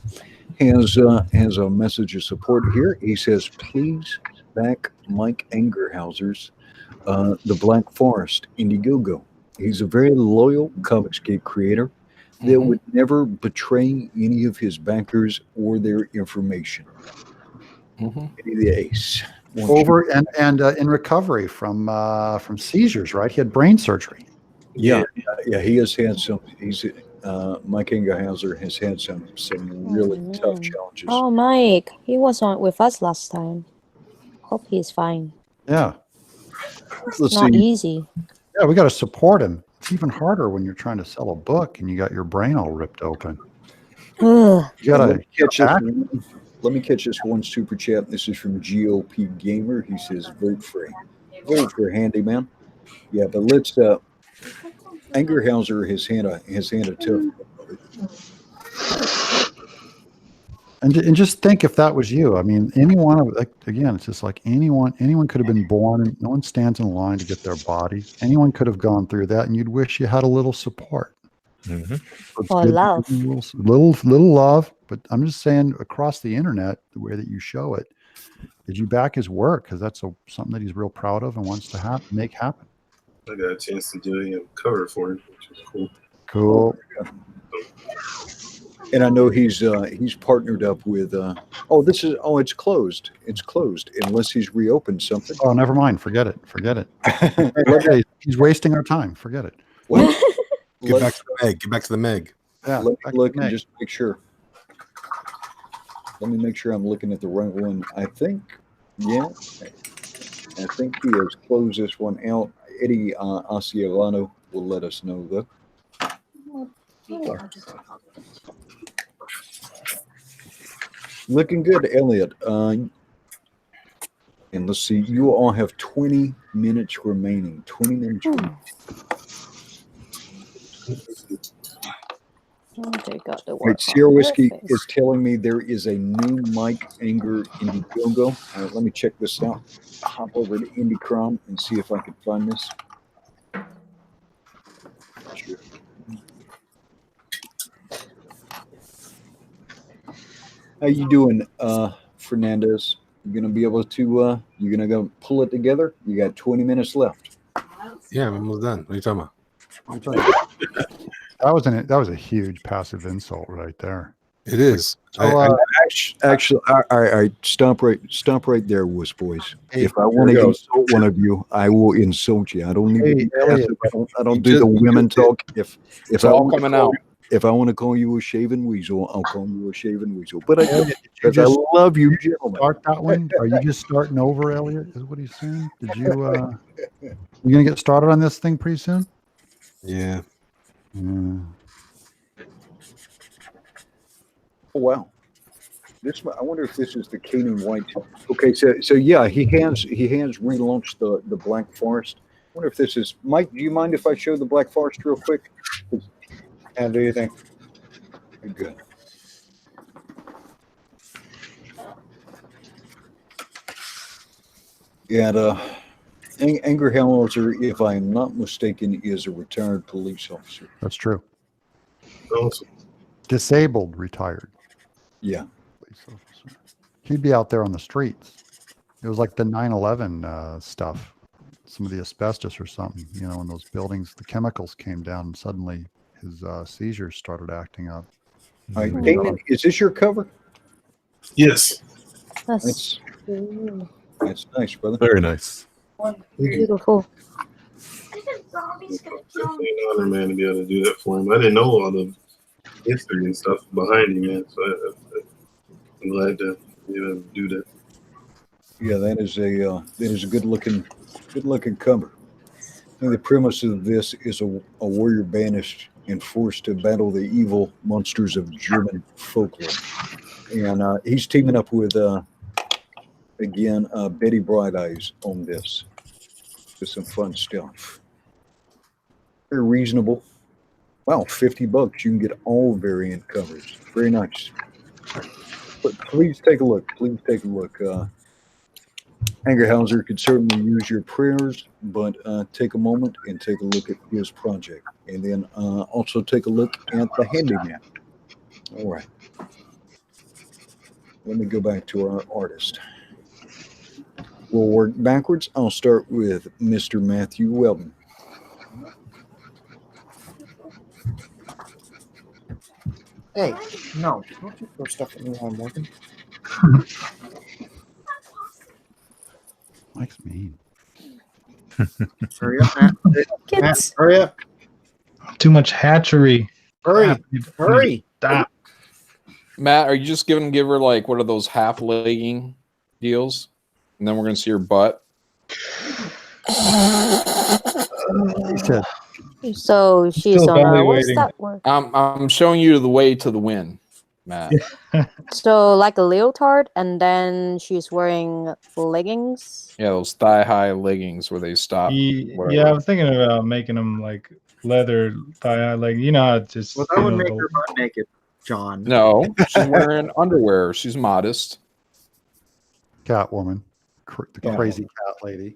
has a message of support here. He says, please back Mike Angerhauser's The Black Forest, Indiegogo. He's a very loyal Comicscape creator that would never betray any of his backers or their information. Eddie the Ace. Over and in recovery from seizures, right? He had brain surgery. Yeah. He has had some. Mike Engelhauser has had some really tough challenges. Oh, Mike, he was on with us last time. Hope he's fine. Yeah. It's not easy. Yeah, we got to support him. It's even harder when you're trying to sell a book and you got your brain all ripped open. You gotta catch this. Let me catch this one super chat. This is from GOP Gamer. He says, vote for Handyman. Yeah, but let's Angerhauser has had a tough. And just think if that was you. I mean, anyone, like, again, it's just like anyone could have been born, and no one stands in line to get their body. Anyone could have gone through that, and you'd wish you had a little support. Mhm. It's Or good to love. give them a little love. But I'm just saying, across the internet, the way that you show it, did you back his work? Because that's something that he's real proud of and wants to make happen. I got a chance to do a cover for him, which was cool. Cool. And I know he's partnered up with. It's closed. It's closed unless he's reopened something. Oh, never mind. Forget it. He's wasting our time. Forget it. Well, Get back to the Meg. Get back to the Meg. Yeah. let me back to look the and Meg. just make sure. Let me make sure I'm looking at the right one. I think he has closed this one out. Eddie Asielano will let us know though. Looking good, Elliot. And let's see, you all have 20 minutes remaining. 20 minutes remaining. They got the Wait, work Sierra on Whiskey their face. is telling me there is a new Mike Anger Indiegogo. Let me check this out. Hop over to IndieCron and see if I can find this. Sure. How you doing, Fernandez? You gonna be able to? You gonna go pull it together? You got 20 minutes left. Yeah, I'm almost done. What are you talking about? That was a huge passive insult right there. It is. Actually, all right, stop right there, Wuss Boys. Hey, If I want to insult one of you, I will insult you. I don't need to be Elliot, passive. I don't do the women talk. If It's I all want to coming call out. if I want to call you a shaven weasel, I'll call you a shaven weasel. But I Elliot, because I love you, gentlemen. start that one? Are you just starting over, Elliot? Is what he's saying? Did you? You gonna get started on this thing pretty soon? Yeah. Oh wow. I wonder if this is the Canaan White. Okay, so yeah, he has relaunched the Black Forest. I wonder if this is Mike. Do you mind if I show the Black Forest real quick? And do you think? Good. And Anger Hellhauser, if I'm not mistaken, is a retired police officer. That's true. Awesome. Disabled, retired Yeah. police officer. He'd be out there on the streets. It was like the 9/11 stuff. Some of the asbestos or something, in those buildings, the chemicals came down and suddenly his seizures started acting up. All right, Damon, is this your cover? Yes. That's That's nice, brother. Very nice. beautiful. Definitely an honor, man, to be able to do that for him. I didn't know all the history and stuff behind him, man. So I'm glad to be able to do that. Yeah, that is a good looking cover. I think the premise of this is a warrior banished and forced to battle the evil monsters of German folklore, and he's teaming up with again Betty Bright Eyes on this. Just some fun stuff. Very reasonable. Wow, $50. You can get all variant covers. Very nice. But please take a look. Please take a look. Angerhauser could certainly use your prayers, but take a moment and take a look at his project. And then also take a look at the handyman. All right. Let me go back to our artist. We'll work backwards. I'll start with Mr. Matthew Weldon. Hey, no, don't you throw stuff at me while I'm working. Mike's mean. Hurry up, Matt. Matt, hurry up. Too much hatchery. Hurry. Hurry. Stop. Matt, are you just gonna give her like what are those half legging deals, and then we're gonna see her butt? He said, So she's Still on what's evaluating. that word? I'm showing you the way to the win, Matt. So like a leotard, and then she's wearing leggings. Yeah, those thigh high leggings where they stop. whatever. Yeah, I was thinking about making them like leather thigh high leg. You know how it's just Well, that would make her butt naked. John. No, she's wearing underwear. She's modest. Catwoman, the Catwoman. crazy cat lady.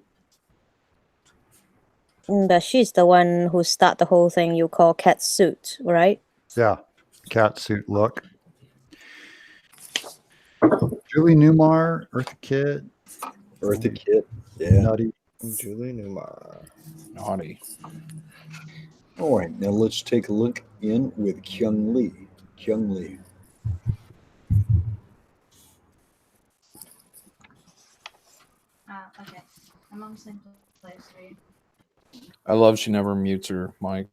But she's the one who start the whole thing you call cat suit, right? Yeah, cat suit look. Julie Newmar, Eartha Kitt, Eartha Kitt. Yeah. Nutty. Julie Newmar. Naughty. All right, now let's take a look in with Kyung Lee. Kyung Lee. Okay. I'm on the same place for you. I love she never mutes her mic.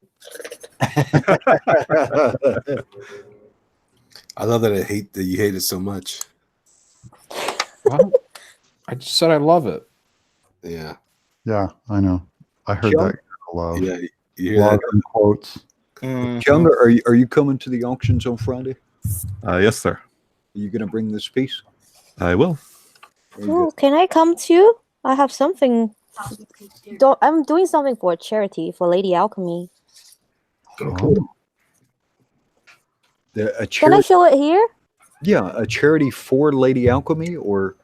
I love that I hate that you hate it so much. Well, I just said I love it. Yeah. Yeah, I know. I heard Kyung? that. Love. Yeah. You hear Love that? in quotes. Kyung, are you coming to the auctions on Friday? Yes, sir. Are you going to bring this piece? I will. Very Oh, good. can I come too? I have something. I'm doing something for a charity for Lady Alchemy. Oh. A Can I charity, show it here? yeah, a charity for Lady Alchemy, or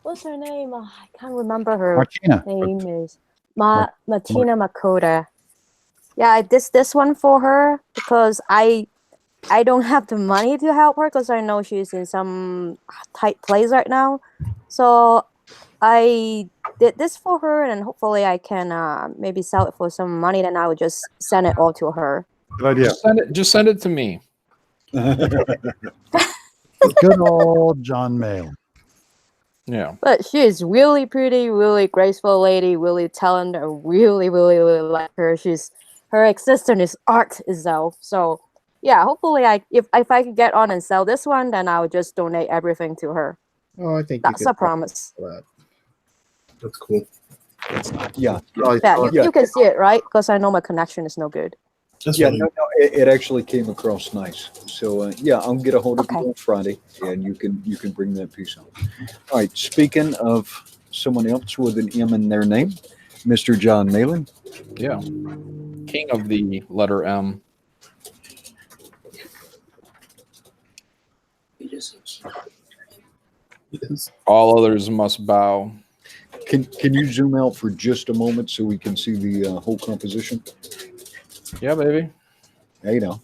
What's her name? I can't remember her Martina. name is Martina Makota. Yeah, this one for her because I don't have the money to help her because I know she's in some tight place right now. So I did this for her, and hopefully I can maybe sell it for some money. Then I would just send it all to her. Good idea. Just send it to me. Good old John Mayle. Yeah. But she is really pretty, really graceful lady, really talented. I really, really, really like her. Her existence is art itself. So yeah, hopefully if I could get on and sell this one, then I would just donate everything to her. Oh, I think That's you a promise. That's cool. yeah, Yeah, you can see it, right? Because I know my connection is no good. That's yeah, really no, it actually came across nice. So yeah, I'll get a hold of you on Friday, and you can bring that piece on. All right. Speaking of someone else with an M in their name, Mr. John Malin. Yeah. King of the letter M. All others must bow. Can you zoom out for just a moment so we can see the whole composition? Yeah, baby. Yeah, you know.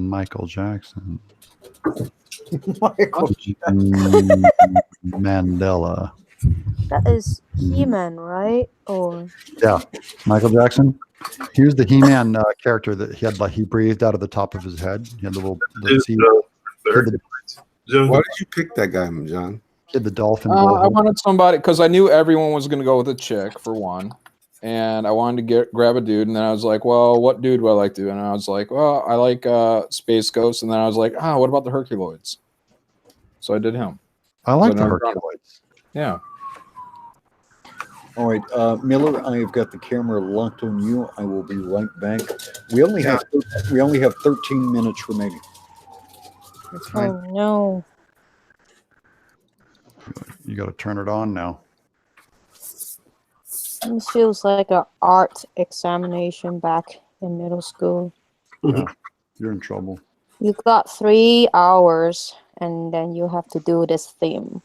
Michael Jackson. Michael Mandela. That is He-Man, right? Or Yeah, Michael Jackson. He was the He-Man character that he breathed out of the top of his head. He had the little seed. Why did you pick that guy, John? He had the dolphin. I wanted somebody because I knew everyone was going to go with a chick for one, and I wanted to grab a dude. And then I was like, "Well, what dude do I like to?" And I was like, "Well, I like Space Ghost." And then I was like, what about the Herculoids?" So I did him. I like the Herculoids. Yeah. All right, Miller, I have got the camera locked on you. I will be right back. We only have 13 minutes remaining. That's fine. oh no. You got to turn it on now. This feels like an art examination back in middle school. Yeah, you're in trouble. You got 3 hours, and then you have to do this theme.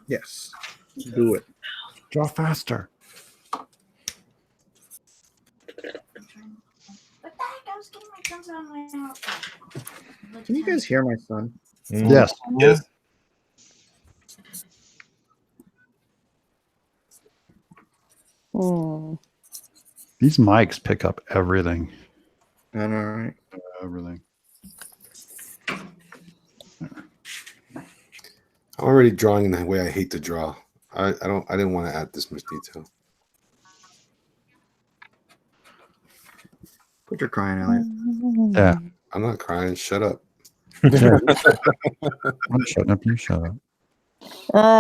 Yes. Do it. Draw faster. What the heck? I was getting my thumbs on my outfit. Can you guys hear my son? Yes. Yes. These mics pick up everything. I know, right? Everything. I'm already drawing the way I hate to draw. I didn't want to add this much detail. Quit your crying, Elliot. Yeah. I'm not crying. Shut up. I'm shutting up. You shut up.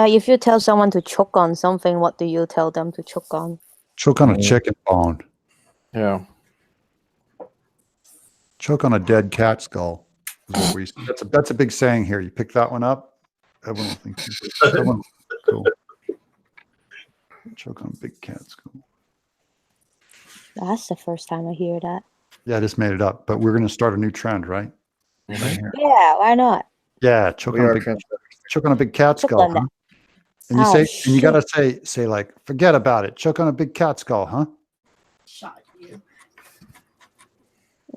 If you tell someone to choke on something, what do you tell them to choke on? Choke on a chicken bone. Yeah. Choke on a dead cat skull. Is what that's a big saying here. You pick that one up, everyone thinks cool. Choke on a big cat skull. That's the first time I hear that. Yeah, I just made it up. But we're going to start a new trend, right? Right here. Yeah, why not? Yeah, choke We on, are a big, trendsetters. choke on a big cat Choke skull, on huh? that. And you Oh, say, and you got shit. to say like, forget about it. Choke on a big cat skull, huh? Shot you.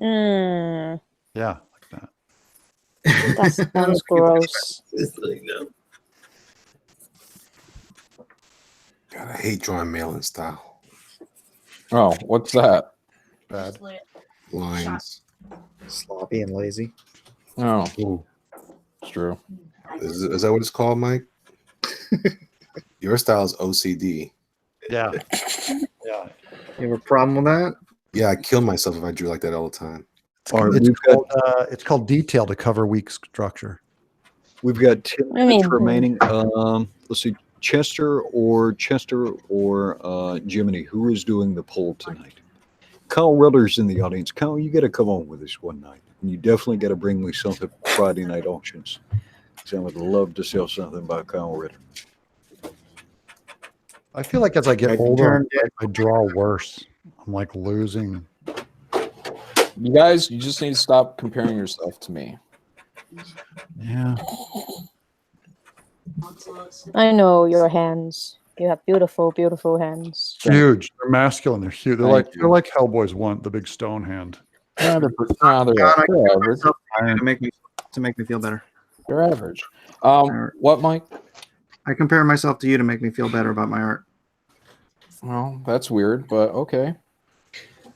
Mm, Yeah, like that. that sounds gross. It's like, no. God, I hate drawing mail-in style Oh, what's that? Bad. Just lit. lines. Sloppy and lazy. Oh, Ooh, it's true. is that what it's called, Mike? Your style is OCD. Yeah. Yeah. You have a problem with that? Yeah, I kill myself if I drew like that all the time. All right, It's called detail to cover weak structure. we've got 10 I minutes mean- remaining. Let's see, Chester or Jiminy, who is doing the poll tonight? Kyle Rutter's in the audience. Kyle, you got to come on with us one night. And you definitely got to bring me something for Friday night auctions. Because I would love to sell something by Kyle Ritter. I feel like as I get Right, older, turn I draw worse. I'm like losing. You guys, you just need to stop comparing yourself to me. Yeah. I know your hands. You have beautiful, beautiful hands. Huge. They're masculine. They're huge. Thank you. They're like Hellboy's one, the big stone hand. They're God, I they're compare average. myself to you to make me feel better. They're average. What, Mike? I compare myself to you to make me feel better about my art. Well, that's weird, but okay.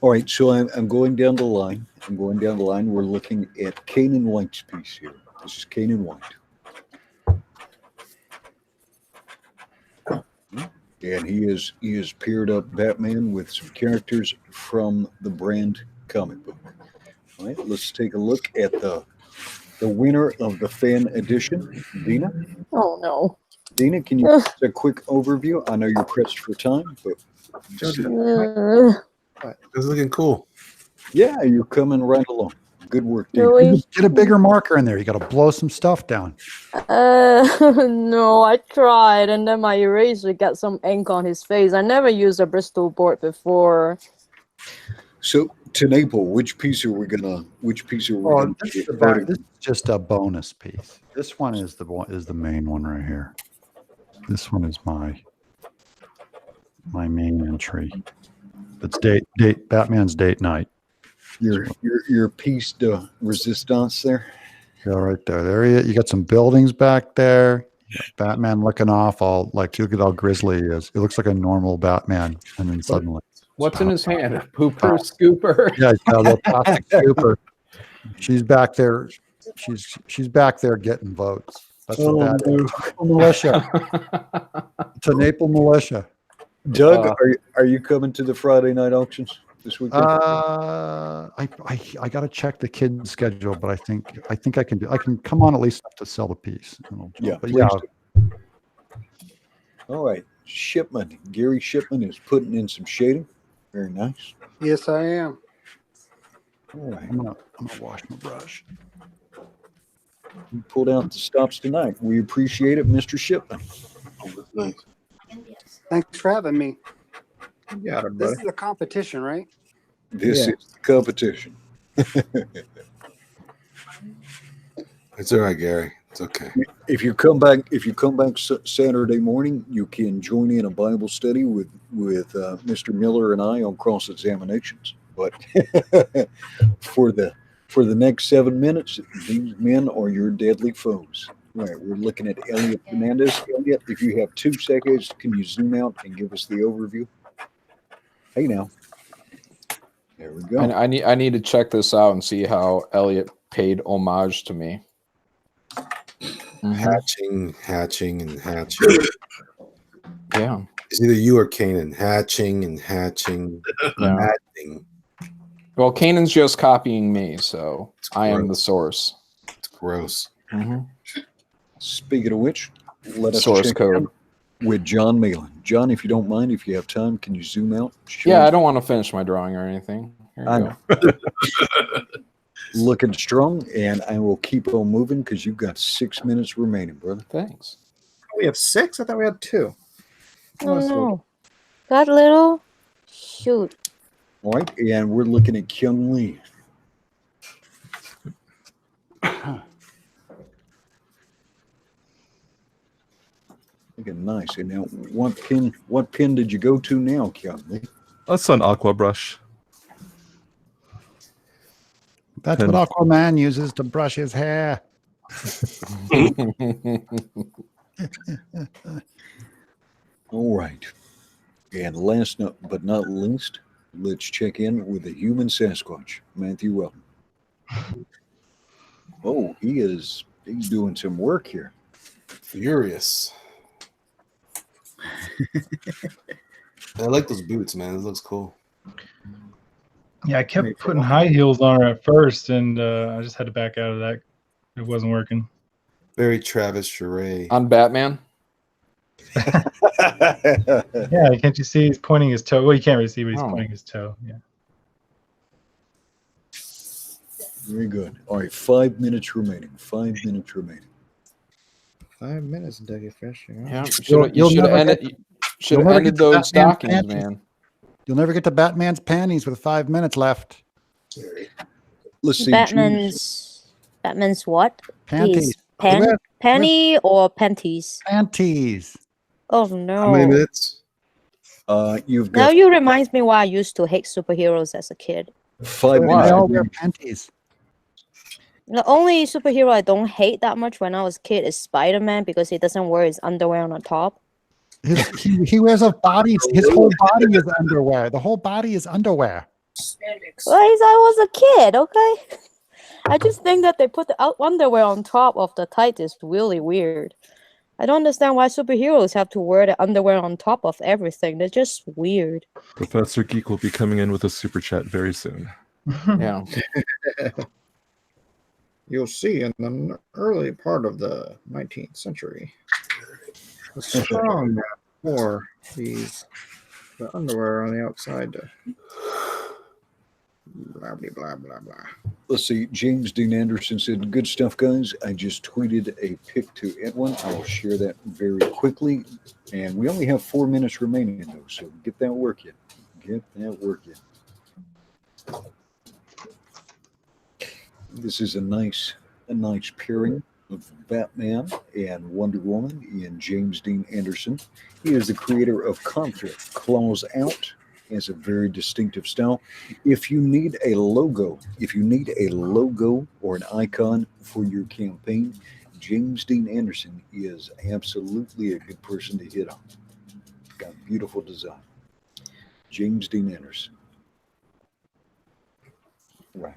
All right, so I'm going down the line. We're looking at Kanan White's piece here. This is Kanan White. And he is paired up Batman with some characters from the brand comic book. All right, let's take a look at the winner of the fan edition, Dina. Oh no. Dina, can you give us a quick overview? I know you're pressed for time, but It's looking cool. yeah, you're coming right along. Good work, Dina. Really? Get a bigger marker in there. You got to blow some stuff down. No, I tried, and then my eraser got some ink on his face. I never used a Bristol board before. So, to Naples, which piece are we gonna? Oh, this is just a bonus piece. This one is the main one right here. This one is my main entry. It's date Batman's date night. Your piece de resistance there. Yeah, right there. There you got some buildings back there. You got Batman looking off, all like look at how grisly he is. It looks like a normal Batman, and then suddenly, What's in his hand? Pooper, scooper. yeah, he's got a little plastic scooper. She's back there. She's back there getting votes. That's what that is. Militia. It's a Naples militia. Doug, are you coming to the Friday night auctions this weekend? I got to check the kid's schedule, but I think I can do. I can come on at least enough to sell the piece. Yeah, but yeah. All right, Shipman. Gary Shipman is putting in some shading. Very nice. Yes, I am. All right, I'm gonna wash my brush. you pulled out the stops tonight. We appreciate it, Mr. Shipman. Oh, that's nice. Thanks for having me. You got it, This buddy. is a competition, right? This Yeah. is the competition. It's all right, Gary. It's okay. If you come back Saturday morning, you can join in a Bible study with Mr. Miller and I on cross examinations. But for the next 7 minutes, these men are your deadly foes. All right, we're looking at Elliot Fernandez. Elliot, if you have 2 seconds, can you zoom out and give us the overview? Hey now. There we go. I need to check this out and see how Elliot paid homage to me. Hatching, and hatching. Yeah. It's either you or Kanan. Hatching and hatching. Yeah. Hatching. Well, Kanan's just copying me, so I am the gross. source. It's gross. Speaking of which, let us Source check code. out with John Malin. John, if you don't mind, if you have time, can you zoom out? Yeah, I don't want to finish my drawing or anything. Here you I go. know. Looking strong, and I will keep on moving because you've got 6 minutes remaining, brother. Thanks. We have 6? I thought we had 2. Oh no. That little? Shoot. All right, and we're looking at Kyung Lee. Looking nice. And now, what pin did you go to now, Kyung Lee? That's an aqua brush. That's what Aquaman uses to brush his hair. All right. And last but not least, let's check in with the human Sasquatch, Matthew Weldon. Oh, he's doing some work here. Furious. I like those boots, man. It looks cool. Yeah, I kept putting high heels on her at first, and I just had to back out of that. It wasn't working. Very Travis Charest. On Batman? Yeah, can't you see he's pointing his toe? Well, you can't really see, but he's pointing his toe. Yeah. Very good. All right, 5 minutes remaining. 5 minutes remaining. 5 minutes, Dougie Fish. Yeah, you should have ended those stockings, man. You'll never get to Batman's panties with 5 minutes left. Let's see. Batman's what? Panties. Penny or panties? Panties. Oh no. How many minutes? You've got Now you reminds me why I used to hate superheroes as a kid. 5 They minutes. all wear panties. The only superhero I don't hate that much when I was a kid is Spider-Man because he doesn't wear his underwear on the top. He wears a body. His whole body is underwear. The whole body is underwear. Well, I was a kid, okay? I just think that they put the underwear on top of the tights is really weird. I don't understand why superheroes have to wear the underwear on top of everything. They're just weird. Professor Geek will be coming in with a super chat very soon. Yeah. You'll see in the early part of the 19th century, a strong for the underwear on the outside. Blah, blah, blah, blah, blah. Let's see. James Dean Anderson said, "Good stuff, guys. I just tweeted a pic to Edwin. I'll share that very quickly. And we only have 4 minutes remaining, though, so get that work in. Get that work in." This is a nice pairing of Batman and Wonder Woman in James Dean Anderson. He is the creator of Conflict Claws Out. Has a very distinctive style. If you need a logo or an icon for your campaign, James Dean Anderson is absolutely a good person to hit on. Got beautiful design. James Dean Anderson. Right.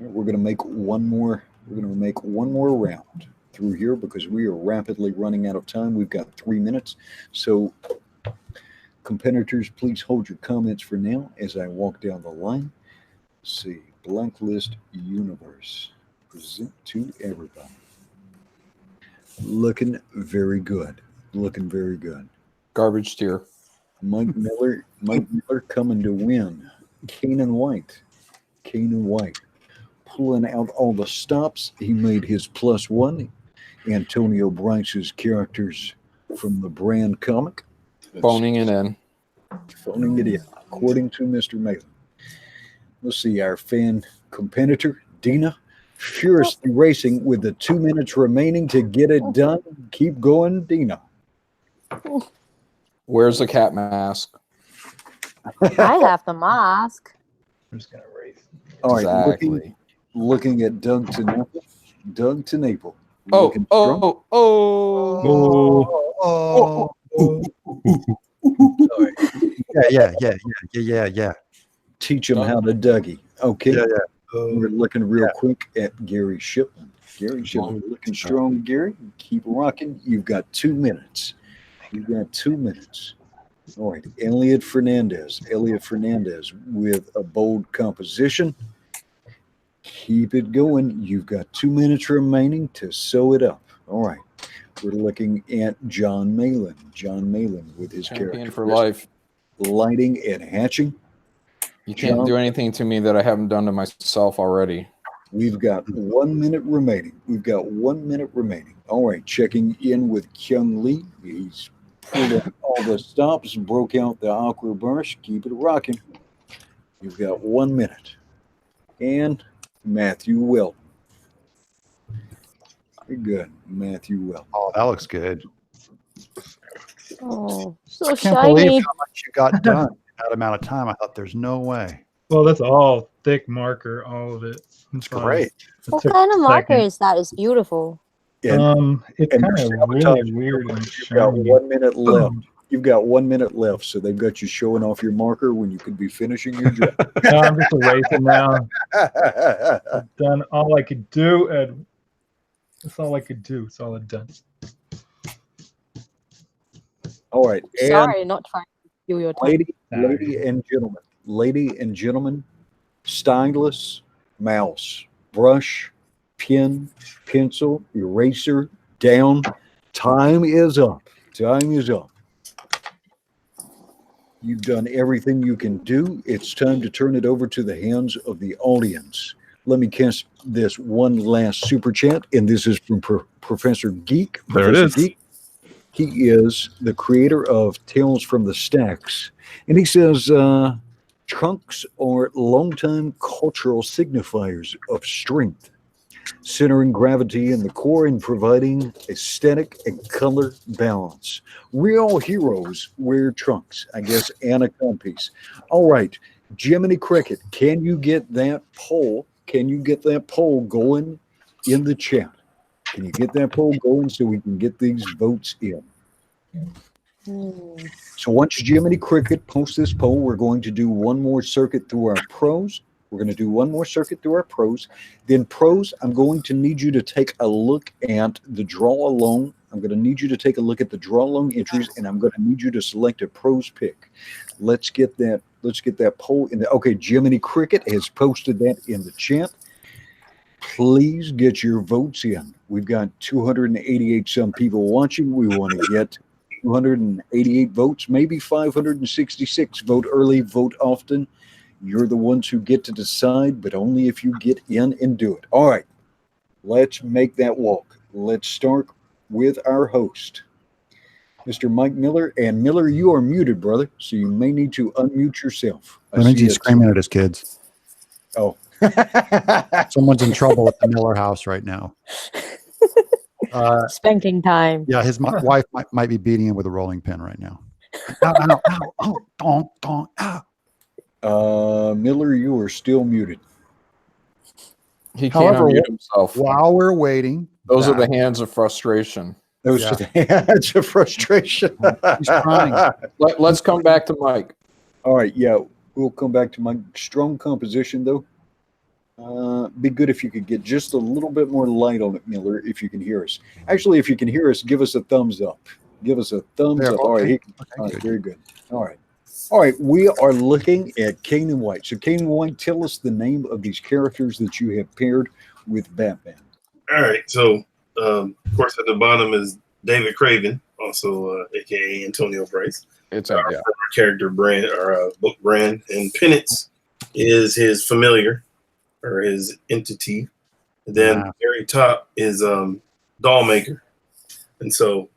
We're going to make one more. We're going to make one more round through here because we are rapidly running out of time. We've got 3 minutes. So, competitors, please hold your comments for now as I walk down the line. Let's see. Blacklist Universe. Present to everybody. Looking very good. Looking very good. Garbage tier. Mike Miller coming to win. Kanan White. Pulling out all the stops. He made his +1. Antonio Bryce's characters from the brand comic. Phoning it in. Phoning it in, according to Mr. Malin. Let's see, our fan competitor, Dina, furiously racing with the 2 minutes remaining to get it done. Keep going, Dina. Where's the cat mask? I have the mask. I'm just gonna race. All right, Exactly. looking at Doug to Naples. Doug to Naples. Oh, Looking strong. Yeah. Teach him how to Dougie. Okay. We're looking real quick at Gary Shipman. Gary Shipman looking strong, Gary. Keep rocking. You've got 2 minutes. All right. Elliot Fernandez with a bold composition. Keep it going. You've got 2 minutes remaining to sew it up. All right. We're looking at John Malin. With his Champion character for life. lighting and hatching. You can't do anything to me that I haven't done to myself already. We've got 1 minute remaining. All right, checking in with Kyung Lee. He's pulled out all the stops, broke out the aqua brush. Keep it rocking. You've got 1 minute. And Matthew Will. Very good, Matthew Will. Oh, that looks good. Oh, so I can't believe shiny. how much you got done in that amount of time. I thought there's no way. Well, that's all thick marker, all of it. It's great. What kind of marker is that? It's beautiful. It's and kind of really weird and You've got shiny. 1 minute left. You've got 1 minute left, so they've got you showing off your marker when you could be finishing your job. No, I'm just erasing now. I've done all I could do, and that's all I could do. It's all I've done. All right. And Sorry, not trying to steal your time. lady and gentlemen, stylus, mouse, brush, pen, pencil, eraser, down. Time is up. Time is up. You've done everything you can do. It's time to turn it over to the hands of the audience. Let me cast this one last super chat, and this is from Professor Geek. There it is. Geek. He is the creator of Tales from the Stacks. And he says, trunks are longtime cultural signifiers of strength, centering gravity in the core and providing aesthetic and color balance. Real heroes wear trunks. I guess Anna Compies. All right, Jiminy Cricket, can you get that poll? Can you get that poll going in the chat? Can you get that poll going so we can get these votes in? So once Jiminy Cricket posts this poll, we're going to do one more circuit through our pros. We're going to do one more circuit through our pros. Then pros, I'm going to need you to take a look at the draw alone. I'm going to need you to take a look at the draw alone entries, and I'm going to need you to select a pros pick. Let's get that poll in the okay. Jiminy Cricket has posted that in the chat. Please get your votes in. We've got 288 some people watching. We want to get 288 votes, maybe 566. Vote early, vote often. You're the ones who get to decide, but only if you get in and do it. All right, let's make that walk. Let's start with our host, Mr. Mike Miller. And Miller, you are muted, brother, so you may need to unmute yourself. That means he's screaming at his kids. Oh. Someone's in trouble at the Miller house right now. Spanking time. Yeah, his wife might be beating him with a rolling pin right now. Ow, ow, ow, don't, ow. Miller, you are still muted. He can't However, unmute himself. While we're waiting, Those are the hands of frustration. Those are the hands of frustration. He's trying. Let's come back to Mike. All right, yeah, we'll come back to my strong composition, though. Be good if you could get just a little bit more light on it, Miller, if you can hear us. Actually, if you can hear us, give us a thumbs up. Give us a thumbs up. All right, all right, very good. All right. All right, we are looking at Kane and White. So, Kane and White, tell us the name of these characters that you have paired with Batman. All right, so of course at the bottom is David Craven, also aka Antonio Bryce. It's our character brand, our book brand, and Penance is his familiar or his entity. And then the very top is Dollmaker, and so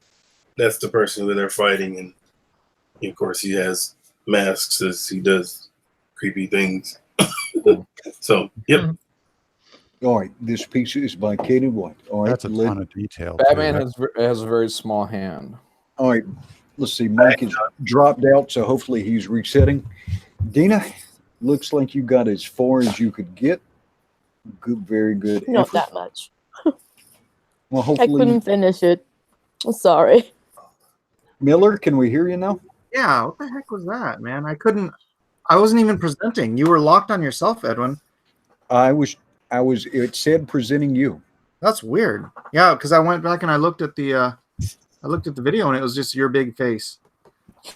that's the person that they're fighting, and of course he has masks as he does creepy things. So, yep. All right, this piece is by Kane and White. All right, that's a ton of detail. Batman has a very small hand. All right, let's see. Mike has dropped out, so hopefully he's resetting. Dina, looks like you got as far as you could get. Good, very good. Not that much. Well, hopefully I couldn't finish it. I'm sorry. Miller, can we hear you now? Yeah, what the heck was that, man? I wasn't even presenting. You were locked on yourself, Edwin. It said presenting you. That's weird. Yeah, because I went back and I looked at the video and it was just your big face.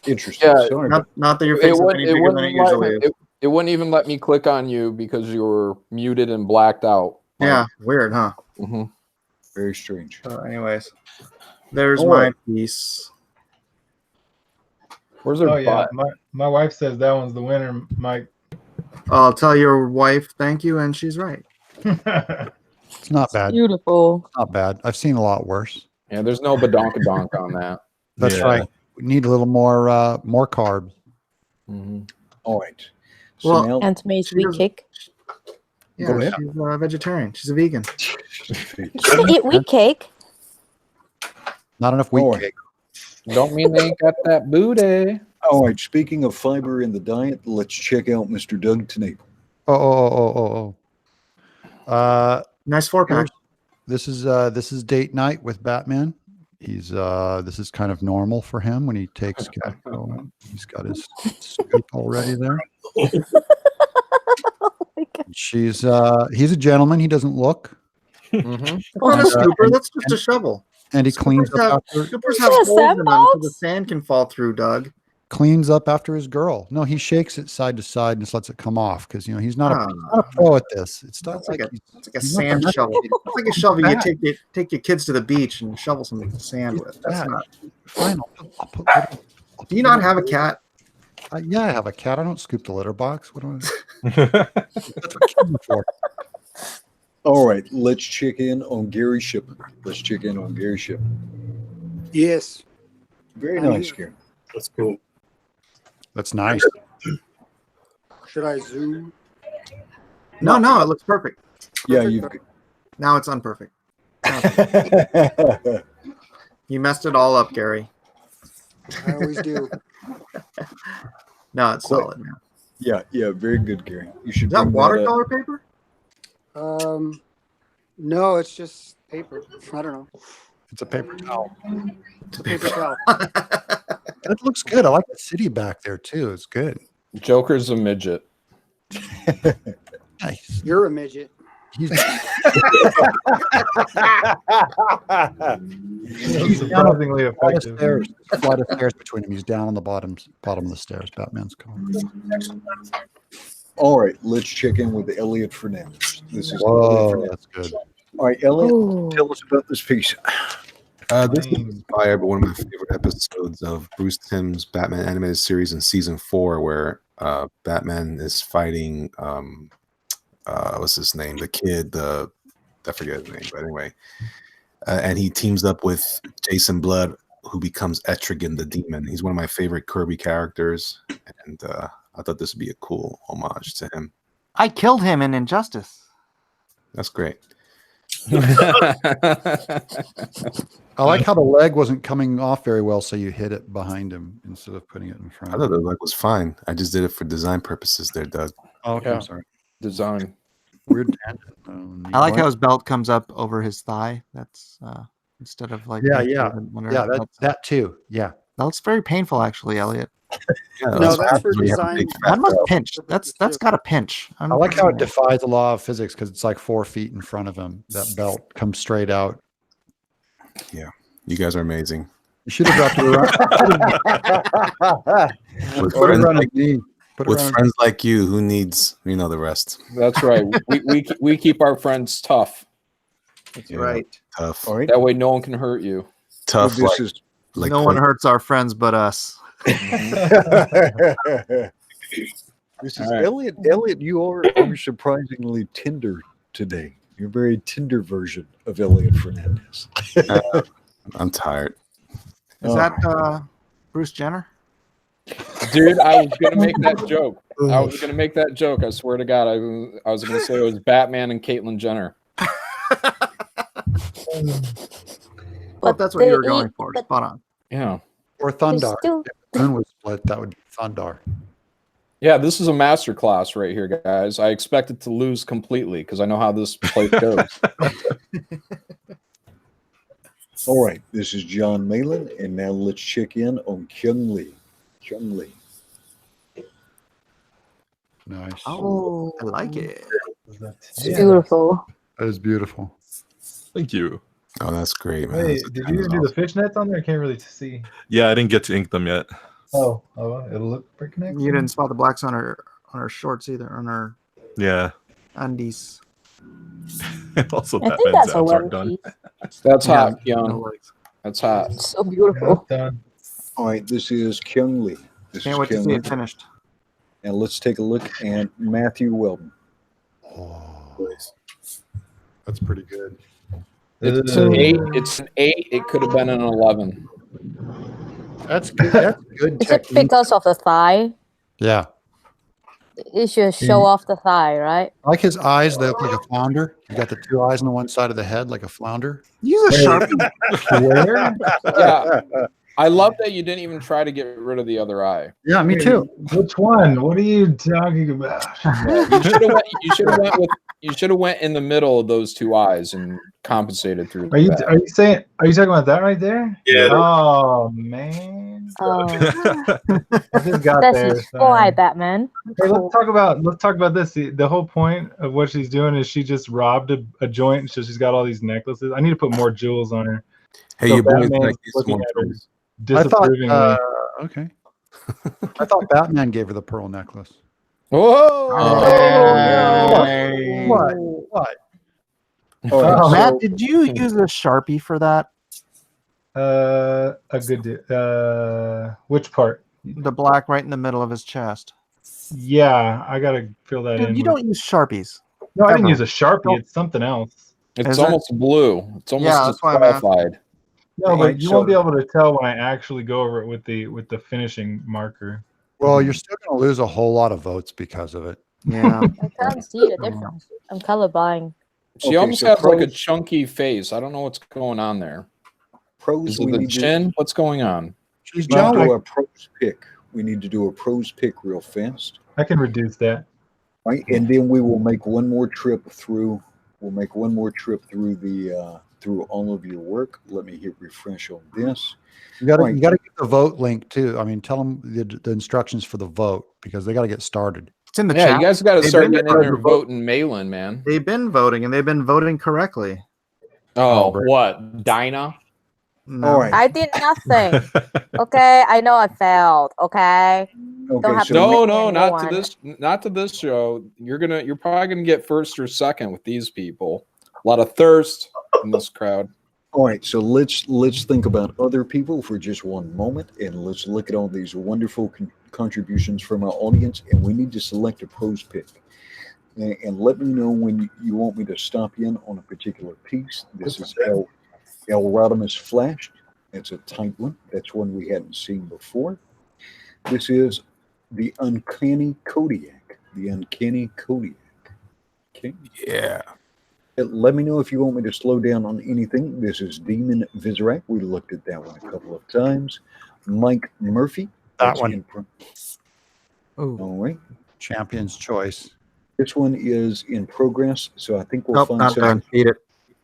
Interesting. Yeah, sorry. Not that your face is any bigger than it usually is. It wouldn't even let me click on you because you were muted and blacked out. Yeah, weird, huh? Mm-hmm. Very strange. Anyways, there's my piece. Where's her yeah, butt? my wife says that one's the winner, Mike. I'll tell your wife thank you, and she's right. It's not bad. Beautiful. Not bad. I've seen a lot worse. Yeah, there's no badonkadonk on that. That's right. We need a little more carbs. Mm-hmm. All right. Well, now, Aunt May's she wheat doesn't- cake. Yeah, Go ahead. she's a vegetarian. She's a vegan. You can eat wheat cake. Not enough wheat Oh, cake. Don't mean they ain't got that booty. all right. Speaking of fiber in the diet, let's check out Mr. Doug tonight. Oh. Nice 4-pack. This is date night with Batman. He's this is kind of normal for him when he takes Catwoman. He's got his scoop already there. Oh my God. He's a gentleman. He doesn't look, Mm-hmm. That's not a And, scooper. That's just a shovel. and he cleans Scoopers have, up after scoopers Yeah, have holes in them so sandbox. the sand can fall through, Doug. his girl. No, he shakes it side to side and just lets it come off because he's not Ah. a pro at this. It's not That's like a he's it's like a he's not sand the shovel. It's like a shovel you Bat. take your kids to the beach and shovel some sand He's with. That's Bat. not. fine. I'll put Do you not have a cat? Yeah, I have a cat. I don't scoop the litter box. What do I? That's what kids are for. All right, let's check in on Gary Shipman. Yes. Very I'm nice, here. Gary. That's cool. That's nice. Should I zoom? No, it looks perfect. Yeah, you. Now it's unperfect. You messed it all up, Gary. I always do. No, it's Quick. solid now. yeah, very good, Gary. You should Is that bring watercolor paper? No, it's just paper. I don't know. It's a paper towel. It's a paper towel. That looks good. I like the city back there too. It's good. Joker's a midget. Nice. You're a midget. He's Surprisingly flight of effective. stairs. There's a flight of stairs between him. He's down on the bottom of the stairs. Batman's coming. All right, let's check in with Elliot Fernandez. This is Elliot Whoa, Fernandez. that's good. All right, Elliot, Ooh. tell us about this piece. This is inspired by one of my favorite episodes of Bruce Timm's Batman animated series in season 4, where Batman is fighting what's his name? The kid, I forget his name, but anyway. And he teams up with Jason Blood, who becomes Etrigan the Demon. He's one of my favorite Kirby characters, and I thought this would be a cool homage to him. I killed him in Injustice. That's great. I like how the leg wasn't coming off very well, so you hit it behind him instead of putting it in I front. thought the leg was fine. I just did it for design purposes there, Doug. Oh, okay, Yeah. I'm sorry. Design. Weird tangent. I like how his belt comes up over his thigh. That's instead of like that too. Yeah, that looks very painful, actually, Elliot. Yeah, No, that's for when you have a design. big fat That must belt. pinch. That's got to pinch. I like how it defies the law of physics because it's like 4 feet in front of him. That belt comes straight out. You guys are amazing. You should have dropped it around. With Put it friends around like, his knee. Put it with around- friends like you, who needs the rest? That's right. We keep our friends tough. That's Yeah. right. Tough. All right, That way, no one can hurt you. Tough. this is like No one hurts our friends but us. this is All right. Elliot. Elliot, you are surprisingly tender today. You're a very tender version of Elliot Fernandez. I'm tired. Is that Bruce Jenner? Dude, I was gonna make that joke. I swear to God, I was gonna say it was Batman and Caitlyn Jenner. Well, if that's what you were going for. Spot on. Yeah. Or Thundar. Still- If the moon was split, that would be Thundar. Yeah, this is a master class right here, guys. I expected to lose completely because I know how this place goes. All right, this is John Malin, and now let's check in on Kyung Lee. Kyung Lee. Nice. Oh, I like it. It's beautiful. That is beautiful. Thank you. Oh, that's great, man. Wait, That's did you even do the fishnets on there? I can't really see. Yeah, I didn't get to ink them yet. Oh, it'll look pretty connected. You didn't spot the blacks on her shorts either, on her Yeah. undies. Also, I think Batman's that's a abs one aren't done. piece. That's hot, No young. legs. That's hot. It's so beautiful. Done. All right, this is Kyung Lee. This Can't is wait to Kyung see Lee. it finished. And let's take a look at Matthew Weldon. Oh, that's pretty good. It's an 8. It's an 8. It could have been an 11. That's good. That's good Is it technique. because of the thigh? Yeah. You should show off the thigh, right? I like his eyes. They look like a flounder. He's got the two eyes on the one side of the head, like a flounder. Use a Sharpie. Where? Yeah. I love that you didn't even try to get rid of the other eye. Yeah, me too. Which one? What are you talking about? Yeah, you should have went in the middle of those two eyes and compensated through. Are you talking about that right there? Yeah. Oh man. Oh, I just got that's there. his fly, Batman. Hey, let's talk about this. The whole point of what she's doing is she just robbed a joint, so she's got all these necklaces. I need to put more jewels on her. Hey, So you boys Batman's like these looking more at her tools. I thought, disapprovingly. okay. I thought Batman gave her the pearl necklace. Whoa! What? Matt, did you use a Sharpie for that? Which part? The black right in the middle of his chest. Yeah, I gotta fill that Dude, in. you don't use Sharpies. No, I didn't ever. use a Sharpie. It's something else. It's Is almost blue. It's almost Yeah, that's why I'm asking. disqualified. No, but you so- won't be able to tell when I actually go over it with the finishing marker. Well, you're still going to lose a whole lot of votes because of it. Yeah. I can't see the difference. I'm colorblind. She Okay, almost so has like a pros- chunky face. I don't know what's going on there. Pros, Is it we the need to chin? What's going on? She's do jelly. a pros pick. We need to do a pros pick real fast. I can reduce that. Right, and then we will make one more trip through. We'll make one more trip through the through all of your work. Let me hit refresh on this. You got to Right. get the vote link too. I mean, tell them the instructions for the vote because they got to get started. It's in the Yeah, chat. you guys got to They've start been getting in voting. there voting Malin, man. They've been voting, and they've been voting correctly. Oh, Albert. what? Dinah? No. All right. I did nothing. Okay, I know I failed. Okay. Okay, have so to No, wait no, for not one. to this. Not to this show. You're probably gonna get first or second with these people. A lot of thirst in this crowd. all right, so let's think about other people for just one moment, and let's look at all these wonderful contributions from our audience, and we need to select a pros pick. And let me know when you want me to stop in on a particular piece. This is El Rodimus Flashed. It's a tight one. That's one we hadn't seen before. This is the Uncanny Kodiak. The Uncanny Kodiak. Okay. Yeah. Let me know if you want me to slow down on anything. This is Demon Vizrak. We looked at that one a couple of times. Mike Murphy. That That's one. Ooh. All right. Champion's choice. This one is in progress, so I think we'll Nope, find not something. done. Eat it.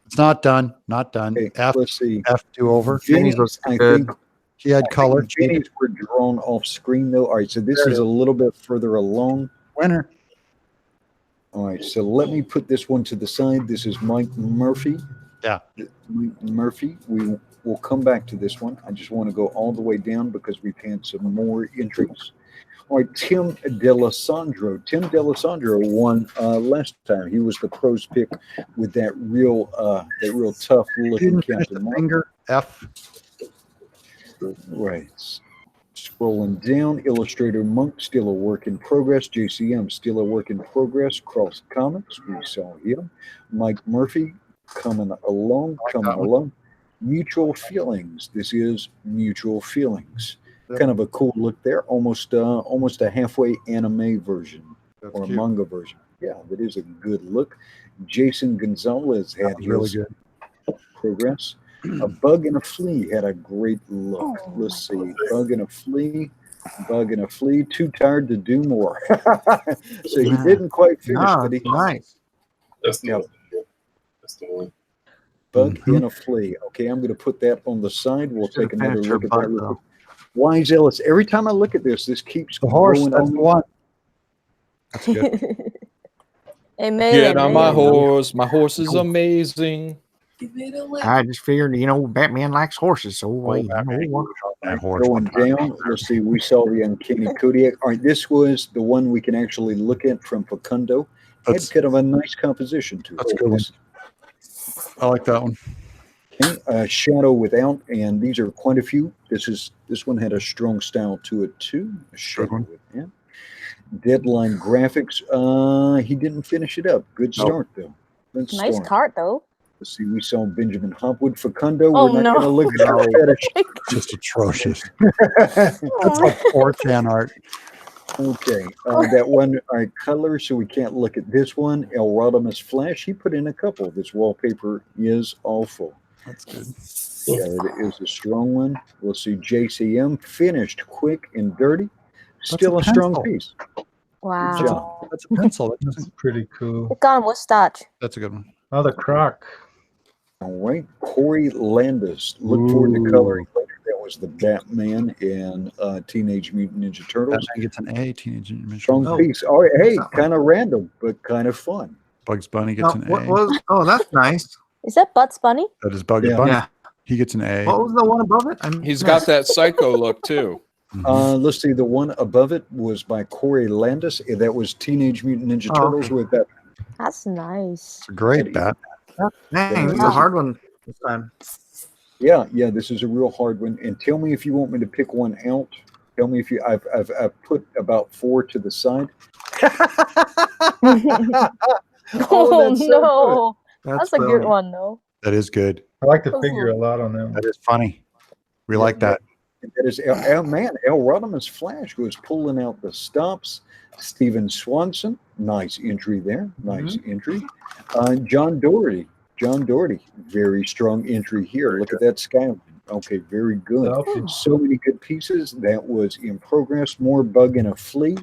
It's not done. Not done. Okay, F let's see. F2 over. Jenny's was I good. think He had color. Jenny's were drawn off screen though. All right, so this is a little bit further along. Winner. All right, so let me put this one to the side. This is Mike Murphy. Yeah. Mike Murphy. We will come back to this one. I just want to go all the way down because we've had some more entries. All right, Tim D'Alessandro. Tim D'Alessandro won last time. He was the pros pick with that real tough looking Didn't finish Captain the Marvel. finger. F. Right. Scrolling down, Illustrator Monk, still a work in progress. JCM, still a work in progress. Cross Comics, we saw him. Mike Murphy, coming along. Mutual Feelings. This is Mutual Feelings. Kind of a cool look there. Almost a halfway anime version or a manga version. Yeah, that is a good look. Jason Gonzalez had Really his good. progress. A Bug and a Flea had a great look. Let's see. Bug and a Flea. Too tired to do more. So he didn't quite finish, Ah, but he nice. That's the Yeah. one. That's the one. Bug and a Flea. Okay, I'm going to put that on the side. We'll take Should've another finished her look at butt, that real though. quick. Wise Ellis. Every time I look at this keeps The horse. going That's on the me. one. That's good. Hey, Malin, Get on my Malin. horse. My horse is amazing. I just figured, Batman likes horses, so That horse. Going down, let's see, we saw the Uncanny Kodiak. All right, this was the one we can actually look at from Facundo. Had That's- kind of a nice composition to it. That's a good one. I like that one. Okay, Shadow Without, and these are quite a few. This one had a strong style to it too. A Shadow Without. Deadline Graphics. He didn't finish it up. Good start though. Good Nice start. card though. Let's see, we saw Benjamin Hopwood. Facundo. Oh, We're not no. going to look at our fetish. Just atrocious. That's like 4chan art. Okay, that one, all right, color, so we can't look at this one. El Rodimus Flash, he put in a couple. This wallpaper is awful. That's good. Yeah, it is a strong one. We'll see JCM finished quick and dirty. Still a strong pencil. piece. Wow. Good job. That's a pencil. That That's doesn't- pretty cool. It got a mustache. That's a good one. Oh, the croc. All right, Corey Landis. Look forward to coloring later. That was the Batman and Teenage Mutant Ninja Turtles. Batman gets an A. Teenage Mutant Ninja Strong Turtles. piece. All right, hey, kind of random, but kind of fun. Bugs Bunny gets an what A. was? Oh, that's nice. Is that Bugs Bunny? That is Bugs Yeah. Bunny. Yeah. He gets an A. What was the one above it? He's got that psycho look too. Let's see. The one above it was by Corey Landis. That was Teenage Mutant Ninja Oh, Turtles okay. with that. That's nice. It's a great Batman. Dang, this is a hard one this time. Yeah, this is a real hard one. And tell me if you want me to pick one out. Tell me if you. I've put about 4 to the side. Oh, that's so no. That's That's a good one, though. That is good. I like the figure a lot on that one. That is funny. We like that. That is El Rodimus Flash was pulling out the stops. Steven Swanson, nice entry there. Nice entry. John Doherty, very strong entry here. Look at that skyline. Okay, very good. Selfie. So many good pieces. That was in progress. More Bug and a Flea.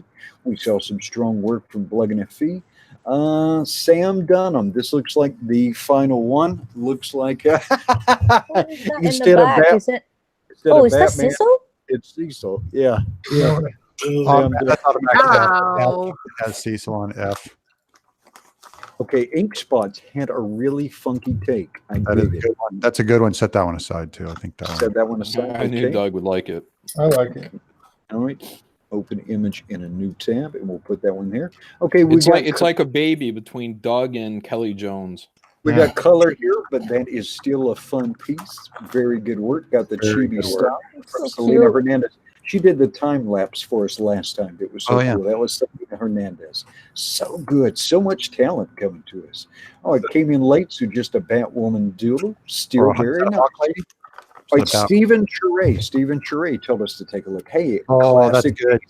We saw some strong work from Bug and a Flea. Sam Dunham. This looks like the final one. Looks like What is that in instead the of back? Bat- Is it? instead Oh, of is that Batman, Cecil? it's Cecil. Yeah. That's automatic. Ow. It has Cecil on F. Okay, Ink Spots had a really funky take. I That is a dig it. good one. That's a good one. Set that one aside too. I think that one. Set that one aside. I knew Okay. Doug would like it. I like it. All right. Open image in a new tab, and we'll put that one there. Okay, It's like a baby between Doug and Kelly Jones. we got color here, but that is still a fun piece. Very good work. Got the Very chibi good style from So Selena cute. Hernandez. She did the time lapse for us last time. It was so Oh, yeah. cool. That was Selena Hernandez. So good. So much talent coming to us. Oh, it came in late, so just a Batwoman duel. Still Or a very Hawk nice. Lady. All right, It's about- Stephen Chure told us to take a look. Hey, Oh, that's classic, good.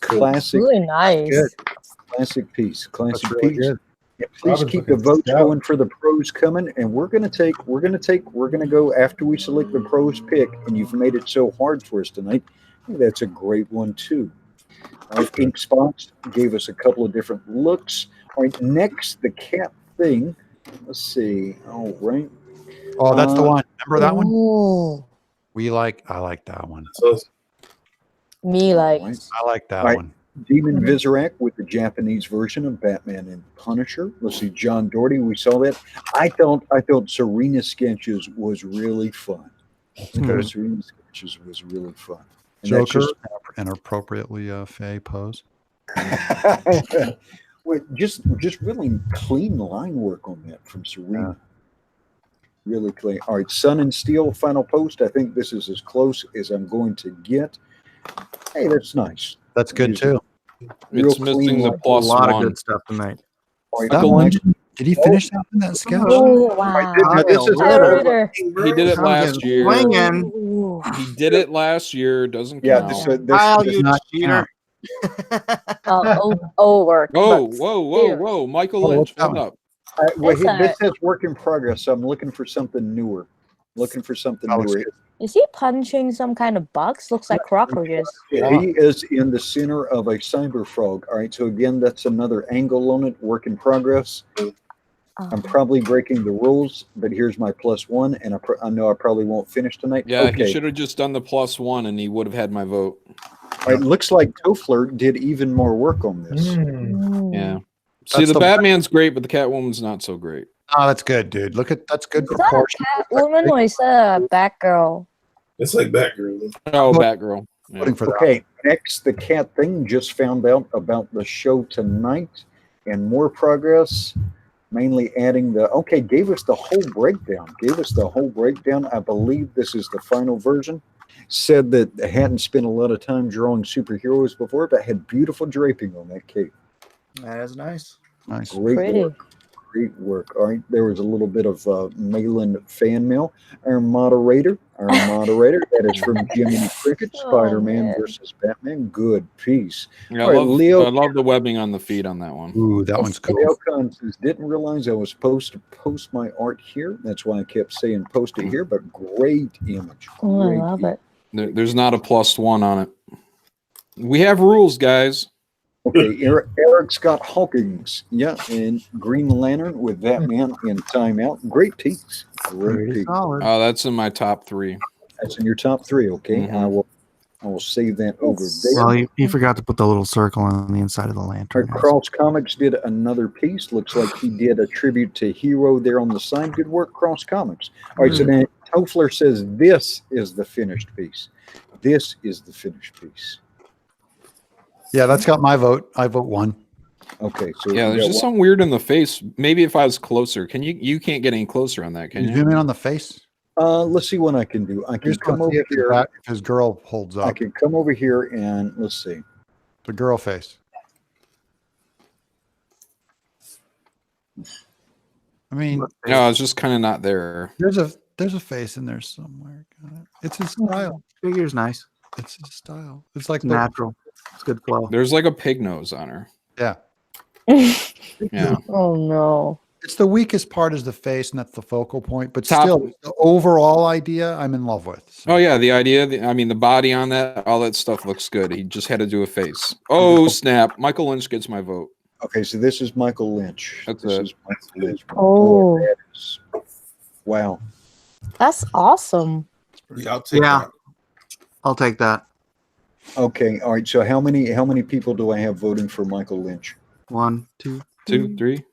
classic, Really nice. good. classic piece. Classic That's really piece. good. Yeah, please Robin's keep the looking votes stout. going for the pros coming, and we're gonna go after we select the pros pick. And you've made it so hard for us tonight. That's a great one too. All right, Ink Spots gave us a couple of different looks. All right, next the cat thing. Let's see. All right. Oh, that's the one. Remember that one? Ooh. I like that one. So Me like. All right. I like that Right. one. Demon Vizirac with the Japanese version of Batman and Punisher. Let's see, John Doherty. We saw that. I thought Serena Sketches was really fun. Serena Sketches was really fun. And that's Joker, an appropriately Fey pose. well, just really clean line work on that from Serena. Really clean. All right, Sun and Steel final post. I think this is as close as I'm going to get. Hey, that's nice. That's good too. Real It's missing clean the line. A plus lot of one. good stuff tonight. All right, That Mike, one, did he finish that in that sketch? Oh, wow. this is Ritter. He did it last year. Swinging. Ooh. He did it last year. Doesn't yeah, count. this Kyle, does you not cheater. Over. Oh, but whoa, still. whoa! Michael Oh, Lynch, what's that hold one? up. well, It's this says work in progress, so I'm looking for something newer. Looking for something That looks newer. good. Is he punching some kind of bugs? Looks like cockroaches. Yeah, he is in the center of a cyber frog. All right, so again, that's another angle on it. Work in progress. I'm probably breaking the rules, but here's my +1, and I know I probably won't finish tonight. Yeah, okay. he should have just done the +1, and he would have had my vote. All right, looks like Toffler did even more work on this. Mm. Yeah. See, That's the the- Batman's great, but the Catwoman's not so great. Oh, that's good, dude. Look at that's good Is that proportion. a Catwoman or is that a Batgirl? it's like Batgirl. Oh, Batgirl. Yeah. Voting for that. Okay, next, the cat thing. Just found out about the show tonight, and more progress. Mainly adding gave us the whole breakdown. I believe this is the final version. Said that they hadn't spent a lot of time drawing superheroes before, but had beautiful draping on that cape. That is nice. Nice. Great Pretty. work. Great work. All right, there was a little bit of Malin fan mail. Our moderator, that is from Jiminy Cricket, Spider-Man man. versus Batman. Good piece. Yeah, All right, Leo. I love the webbing on the feet on that one. Ooh, that one's cool. Leo Khan says, didn't realize I was supposed to post my art here. That's why I kept saying post it here, but great image. Oh, I Great love image. it. There's not a +1 on it. We have rules, guys. Okay, Eric Scott Hawkins, yeah, and Green Lantern with Batman in Timeout. Great piece. Great Pretty piece. solid. Oh, that's in my top 3. That's in your top 3. Okay, Mhm. I will save that over there. Well, you forgot to put the little circle on the inside of the lantern. Cross Comics did another piece. Looks like he did a tribute to Hero there on the side. Good work, Cross Comics. All right, so now Tofler says this is the finished piece. This is the finished piece. Yeah, that's got my vote. I vote 1. Okay, so Yeah, there's just something weird in the face. Maybe if I was closer. Can you can't get any closer on that, can Can you you? zoom in on the face? Let's see what I can do. I can Just come want to see over if here. if his girl holds I up. can come over here and let's see. The girl face. I mean, No, it's just kind of not there. there's a face in there somewhere. It's his style. Figure's nice. It's his style. It's like It's natural. It's good flow. There's like a pig nose on her. Yeah. Yeah. Oh no. It's the weakest part is the face, and that's the focal point. But Top- still, the overall idea, I'm in love with. So. Oh yeah, the idea. The body on that, all that stuff looks good. He just had to do a face. Oh snap! Michael Lynch gets my vote. Okay, so this is Michael Lynch. That's this it. is Michael Lynch. Oh. That is, wow. That's awesome. Yeah, I'll take that. I'll take that. Okay, all right. So how many people do I have voting for Michael Lynch? 1, 2, 2, 3,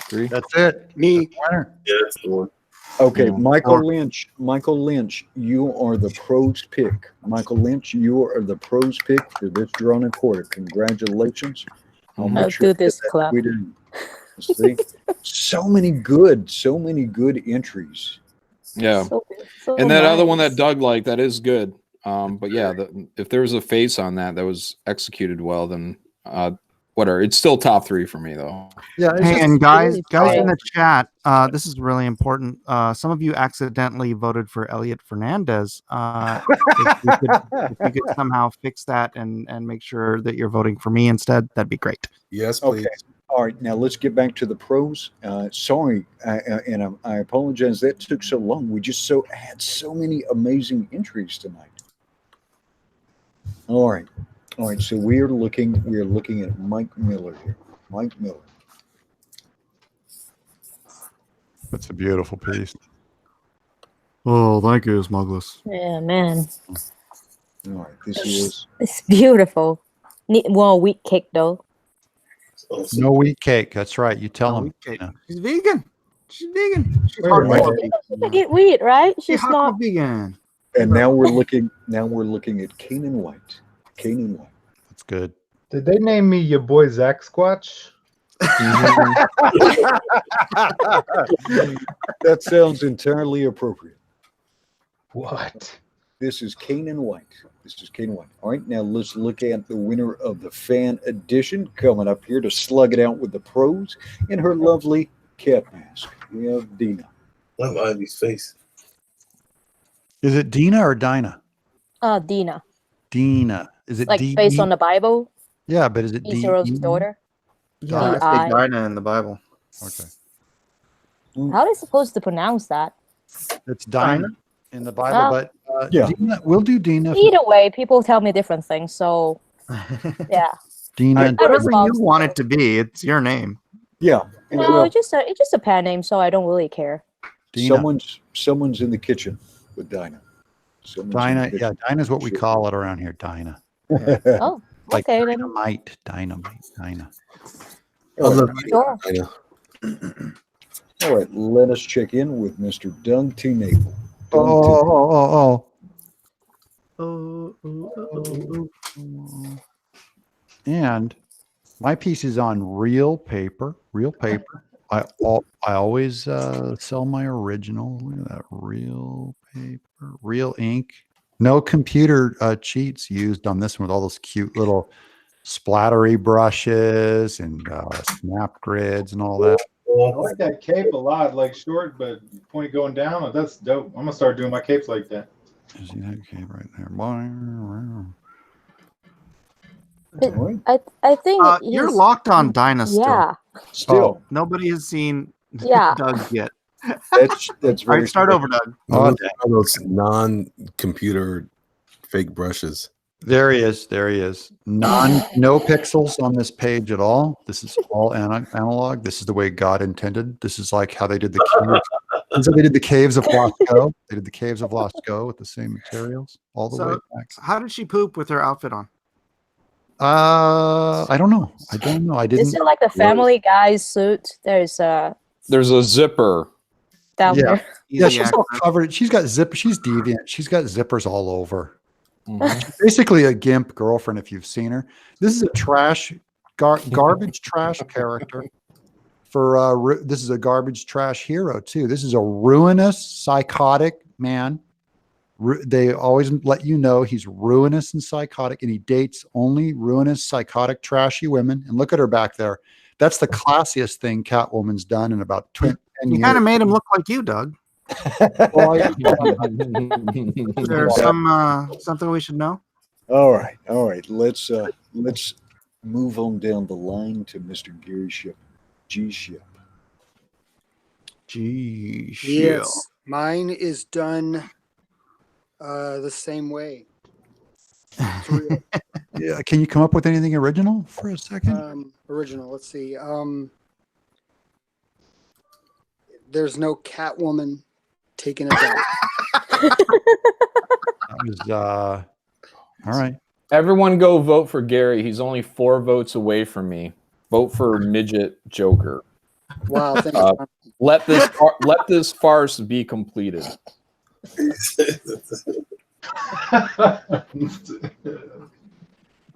3. That's it. Me. Yeah, that's the one. Okay, Yeah. Michael Lynch, you are the pros pick. Michael Lynch, you are the pros pick for this drawn and quarter. Congratulations. I'll make I'll sure do to this get that clap. tweeted in. See? so many good entries. Yeah. So And that other one nice. that Doug liked, that is good. But yeah, if there was a face on that was executed well, then whatever. It's still top 3 for me though. Yeah. Hey, and guys really in fun. the chat, this is really important. Some of you accidentally voted for Elliot Fernandez. If you could somehow fix that and make sure that you're voting for me instead, that'd be great. Yes, please. Okay. All right, now let's get back to the pros. Sorry, and I apologize that took so long. We just had so many amazing entries tonight. All right. So we are looking at Mike Miller here. Mike Miller. That's a beautiful piece. Oh, thank you, Smugglers. Yeah, man. All right, this is It's beautiful. Need more wheat cake though. Awesome. No wheat cake. That's right. You tell him. Okay. Yeah. She's vegan. She's vegan. She's Wait, hardcore. wait. She doesn't eat wheat, right? She's She's not. vegan. and now we're looking at Kanan White. Kanan White. That's good. Did they name me your boy Zach Squatch? That sounds entirely appropriate. What? This is Kanan White. All right, now let's look at the winner of the fan edition coming up here to slug it out with the pros in her lovely cat mask. We have Dina. I love Ivy's face. Is it Dina or Dinah? Dina. Dina. Is it Like D? based on the Bible, Yeah, but is it D? Isaro's daughter. Yeah, I D.I. say Dinah in the Bible. Okay. How are they supposed to pronounce that? It's Dinah in the Bible, Well, but Yeah. Dina, we'll do Dina. Either way, people tell me different things. So yeah. Dina. I Whatever you respond. want it to be, it's your name. Yeah. And No, well, it's just a pen name, so I don't really care. Dina. someone's in the kitchen with Dinah. Someone's in the Dinah. kitchen. Yeah, Dinah's what we Sure. call it around here. Dinah. Oh, Like okay then. dynamite. Dinah. All right. Sure. I know. All right, let us check in with Mr. Doug T. Nagle. Oh. And my piece is on real paper. I always sell my original. Look at that, real paper, real ink. No computer cheats used on this one with all those cute little splattery brushes and snap grids and all that. I like that cape a lot, like short but point going down. That's dope. I'm gonna start doing my capes like that. You see that cape right there? I think You're he's- locked on Dinah still. Yeah. Still, Nobody has seen Yeah. Doug yet. that's All very right, start over, Doug. No, those non-computer fake brushes. There he is. There he is. No pixels on this page at all. This is all analog. This is the way God intended. This is like how they did the caves. This is how they did the caves of Lascaux. They did the caves of Lascaux with the same materials all the way back. How did she poop with her outfit on? I don't know. I didn't. Is it like the Family Guy suit? There's a zipper down Yeah. there. Yeah, she's all covered. She's got zip. She's deviant. She's got zippers all over. She's basically a gimp girlfriend if you've seen her. This is a garbage trash character. This is a garbage trash hero too. This is a ruinous, psychotic man. They always let you know he's ruinous and psychotic, and he dates only ruinous, psychotic, trashy women. And look at her back there. That's the classiest thing Catwoman's done in about 10 years. You kind of made him look like you, Doug. Well, Is there something we should know? All right. Let's move on down the line to Mr. Gary Ship. G-Ship. Yes, mine is done the same way. Yeah, can you come up with anything original for a second? Original. Let's see. There's no Catwoman taking it down. That was, all right. Everyone go vote for Gary. He's only 4 votes away from me. Vote for midget Joker. Wow, thanks. Let this farce be completed.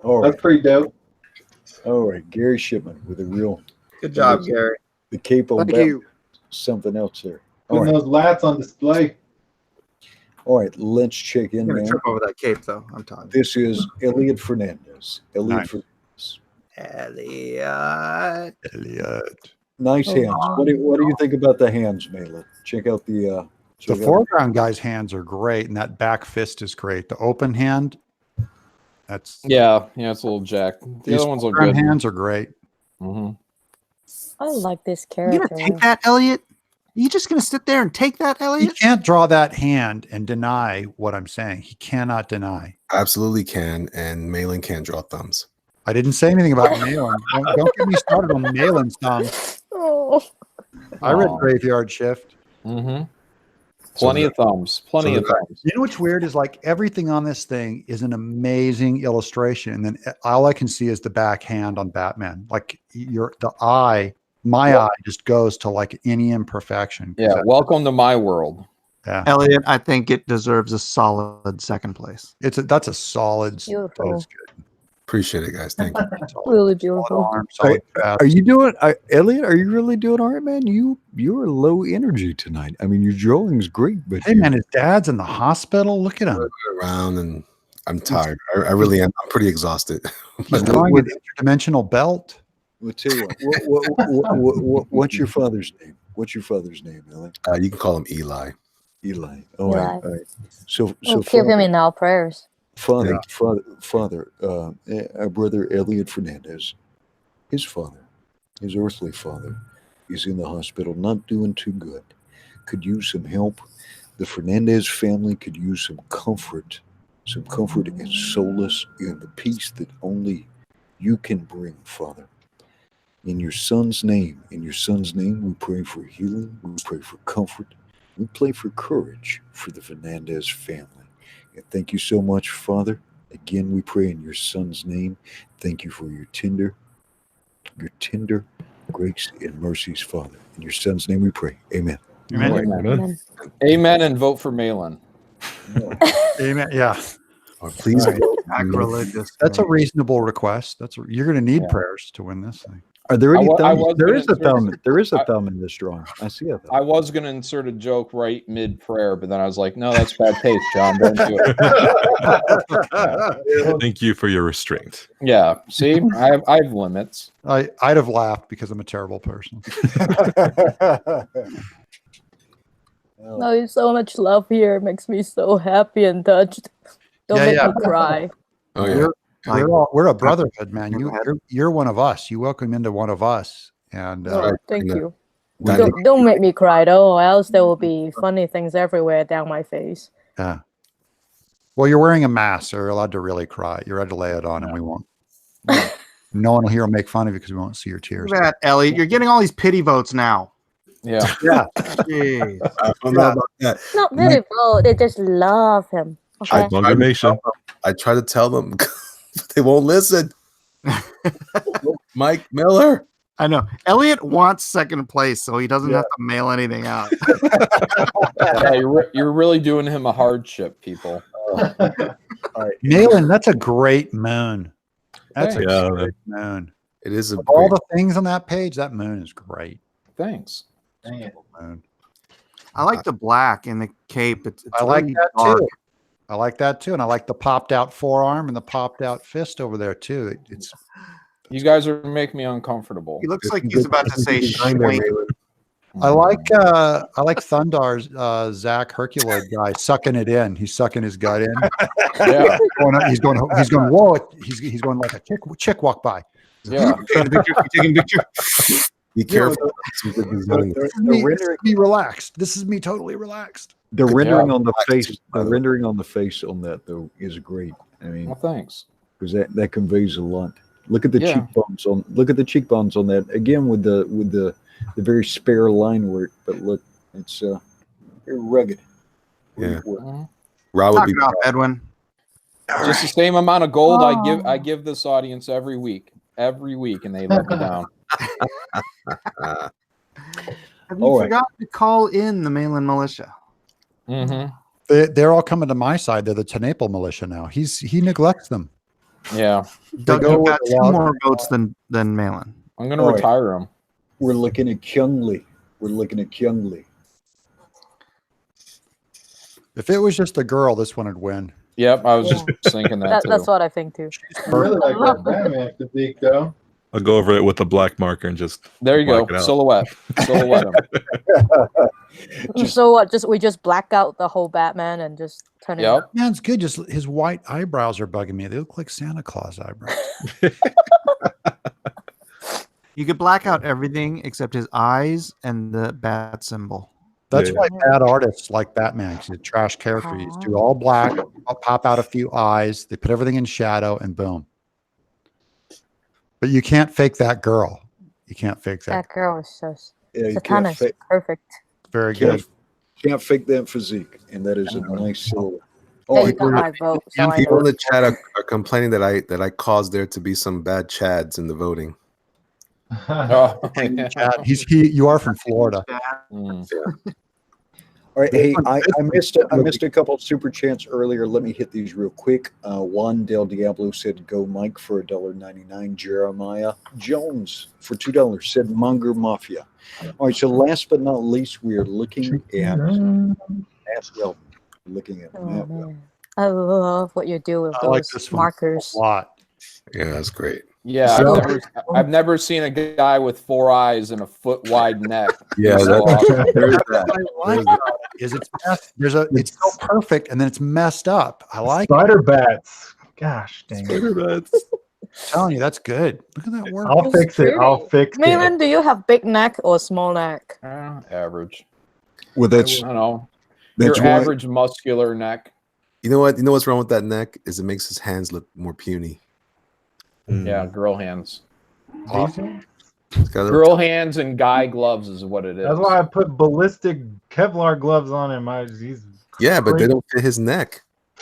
All right. That's pretty dope. All right, Gary Shipman with a real Good job, Gary. The cape on Thank back. you. Something else there. All Putting right. those lats on display. All right, let's check in I'm gonna now. trip over that cape though. I'm telling you. This is Elliot Fernandez. Nice. Elliot. Nice Oh, hands. wow. What do you think about the hands, Mela? Check out the The foreground guy's hands are great, and that back fist is great. The open hand, that's Yeah, it's a little jacked. The these other ones look foreground good. hands are great. Mm-hmm. I like this You character. gonna take that, Elliot? You just gonna sit there and take that, He Elliot? can't draw that hand and deny what I'm saying. He cannot deny. Absolutely can, and Malin can draw thumbs. I didn't say anything about Malin. Don't get me started on Malin's thumb. Oh. I read Aw. Graveyard Shift. Mm-hmm. Plenty of thumbs. Plenty of thumbs. You know what's weird is like everything on this thing is an amazing illustration, and then all I can see is the back hand on Batman. Like my eye just goes to like any imperfection. Yeah, welcome to my world. Yeah, Elliot, I think it deserves a solid second place. that's a solid. Beautiful. That's good. Appreciate it, guys. Thank you. Really Solid beautiful. arm, solid fast. Are you doing, Elliot? Are you really doing all right, man? You're low energy tonight. I mean, your drawing's great, but Hey man, his dad's in the hospital. Look at him. Around, and I'm tired. I really am. I'm pretty exhausted. He's drawing an interdimensional belt. we'll tell you what's your father's name? What's your father's name, Elliot? You can call him Eli. Eli. All right. Eli. All right. So We'll keep him in our prayers. Father, our brother Elliot Fernandez, his father, his earthly father, is in the hospital, not doing too good. Could use some help. The Fernandez family could use some comfort and solace in the peace that only you can bring, Father. In your son's name, we pray for healing. We pray for comfort. We pray for courage for the Fernandez family. And thank you so much, Father. Again, we pray in your son's name. Thank you for your tender grace and mercies, Father. In your son's name we pray. Amen. Amen. Amen. Amen, and vote for Malin. Amen. Yeah, Please. All right. Sacrilegious. That's a reasonable request. You're going to need prayers to win this thing. Are there any I thumbs? was There gonna is a insert- thumb. There is a thumb in this drawing. I see a thumb. I was going to insert a joke right mid prayer, but then I was like, no, that's bad taste, John. Don't do it. Thank you for your restraint. Yeah. See, I have limits. I'd have laughed because I'm a terrible person. No, it's so much love here. It makes me so happy and touched. Don't make me cry. Oh yeah. We're a brotherhood, man. You're one of us. You welcome into one of us, and Thank you. Don't make me cry though, or else there will be funny things everywhere down my face. yeah. Well, you're wearing a mask, so you're allowed to really cry. You're allowed to lay it on, and we won't. No one here will make fun of you because we won't see your tears. Look at that, Elliot. You're getting all these pity votes now. Yeah. Yeah. Jeez. I don't know about that. Not really, bro. They just love him. Okay. Longer nation. I try to tell them, but they won't listen. Mike Miller. I know. Elliot wants second place, so he doesn't have to mail anything out. Yeah, you're really doing him a hardship, people. All right. Nayland, that's a great moon. That's a Yeah, great moon. It is a Of all great, the things on that page, that moon is great. Thanks. Moon. I like the black in the cape. It's I like really that dark. too. I like that too, and I like the popped out forearm and the popped out fist over there too. It's You guys are making me uncomfortable. He looks like he's about to say schwink. I like Thundar's Zach Herculoid guy sucking it in. He's sucking his gut in. Yeah. He's going. Whoa! He's going like a chick walk by. Yeah. Taking a picture. be careful. Be relaxed. This is me totally relaxed. The rendering on the face, the rendering on the face on that though is great. I mean, Well, thanks. because that conveys a lot. Look at the cheekbones on. Look at the cheekbones on that again with the very spare line work. But look, it's very rugged. Yeah. Mhm. Rob would Knock be it off, Edwin. Just the same amount of gold I give this audience every week, and they let me down. Have you forgotten to call in the Malin militia? Mm-hmm. They're all coming to my side. They're the Tenaple militia now. He neglects them. Yeah. Doug, go you've with got the two wild- more votes than Malin. I'm gonna All right. retire him. We're looking at Kyungli. We're looking at Kyungli. If it was just a girl, this one would win. Yep, I was just thinking that too. That's what I think too. I really like that Batman physique though. I'll go over it with a black marker and just There you black go. it out. Silhouette him. So what? We just black out the whole Batman and just turn it. Yep. Man, it's good. Just his white eyebrows are bugging me. They look like Santa Claus eyebrows. You could black out everything except his eyes and the bat symbol. That's Yeah. why bad artists like Batman. He's a trash character. He's do all black, pop out a few eyes. They put everything in shadow, and boom. But you can't fake that girl. You can't fake that. That girl is so Yeah, you Satana's can't, perfect. Very good. can't fake that physique, and that is a nice silhouette. Yeah, Oh, you got my vote. So I people in know. the chat are complaining that I caused there to be some bad chads in the voting. Oh, yeah. Chad, you are from Florida. Mm. all right. Hey, I missed a couple of super chats earlier. Let me hit these real quick. Juan Del Diablo said, "Go Mike" for $1.99. Jeremiah Jones for $2 said, "Munger Mafia." All right. So last but not least, we are looking at Matt Weldon. Looking at Oh, Matt Weldon. man. I love what you do with I like those this one markers. a lot. Yeah, that's great. Yeah, So- I've never seen a guy with 4 eyes and a foot wide neck. Yeah, It's so that's awesome. there's What that. I like about it is it's so perfect, and then it's messed up. I like it. Spider bats. Gosh dang it. I'm telling you, that's good. Look at that work. I'll fix it. I'll fix it. Malin, do you have big neck or small neck? Average. Well, that's I don't know. that's Your why. average muscular neck. You know what? You know what's wrong with that neck is it makes his hands look more puny. Yeah, girl hands. Decent. It's got a- Girl hands and guy gloves is what it is. That's why I put ballistic Kevlar gloves on him. He's yeah, but they don't fit his neck.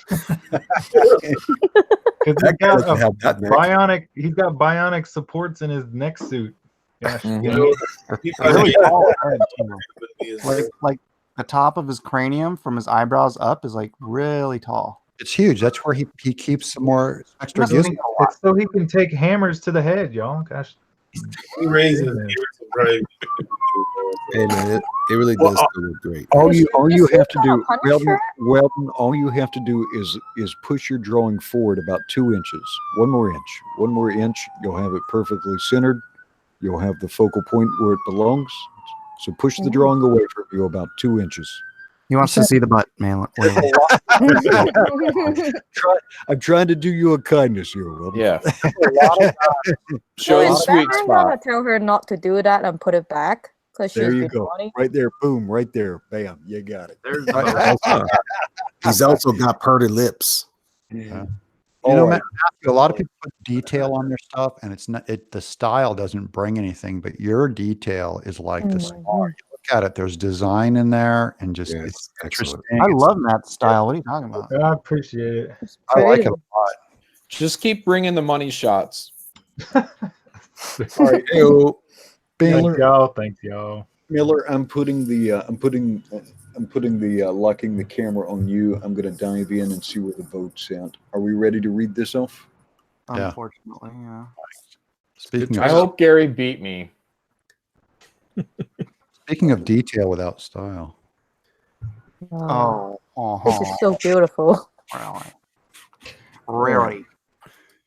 because That guy doesn't have that neck. bionic. He's got bionic supports in his neck suit. Gosh, Mhm. You know, Really tall head, too. is- Like the top of his cranium from his eyebrows up is like really tall. It's huge. That's where he keeps some more extra it's gizmo. so he can take hammers to the head, y'all. Gosh, He raises his ears and probably. Hey man, it really does still look great. All you have to do, Punisher? Weldon, all you have to do is push your drawing forward about 2 inches. 1 more inch. 1 more inch. You'll have it perfectly centered. You'll have the focal point where it belongs. So push the drawing away from you about 2 inches. He wants to see the butt, man. I'm trying to do you a kindness here, Weldon. Yeah. So Show the is sweet Batman spot. gonna tell her not to do that and put it back? Because she's There you been go. naughty? Right there. Boom. Right there. Bam. You got it. There's He's also got parted lips. You All know, right. Matthew, a lot of people put detail on their stuff, and it's not. The style doesn't bring anything, but your detail is like the star. You look at it. There's design in there, and just Yeah, it's it's excellent. interesting. I It's- love Matt's style. What are you talking about? I appreciate it. I like it a lot. Just keep bringing the money shots. All right. Heyo. Thanks, Miller, y'all. Thanks, y'all. Miller, I'm putting the locking the camera on you. I'm going to dive in and see where the vote's at. Are we ready to read this off? Yeah. Unfortunately, yeah. Speaking I of, hope Gary beat me. speaking of detail without style, Oh, Oh, this is so beautiful. really.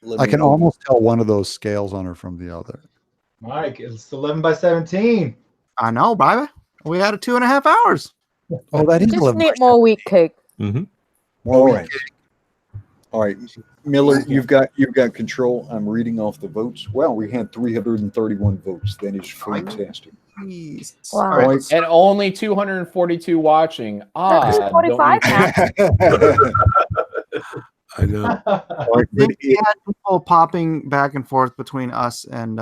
Let I me can open- almost tell one of those scales on her from the other. Mike, it's 11 by 17. I know, baby. We had 2.5 hours. Oh, that is Just 11 need more wheat cake. All right. All right. Miller, you've got control. I'm reading off the votes. Well, we had 331 votes. That is fantastic. Jeez. Wow. All right. And only 242 watching. There's Odd. 45 now. I know. All right, I think but we had people popping back and forth between us and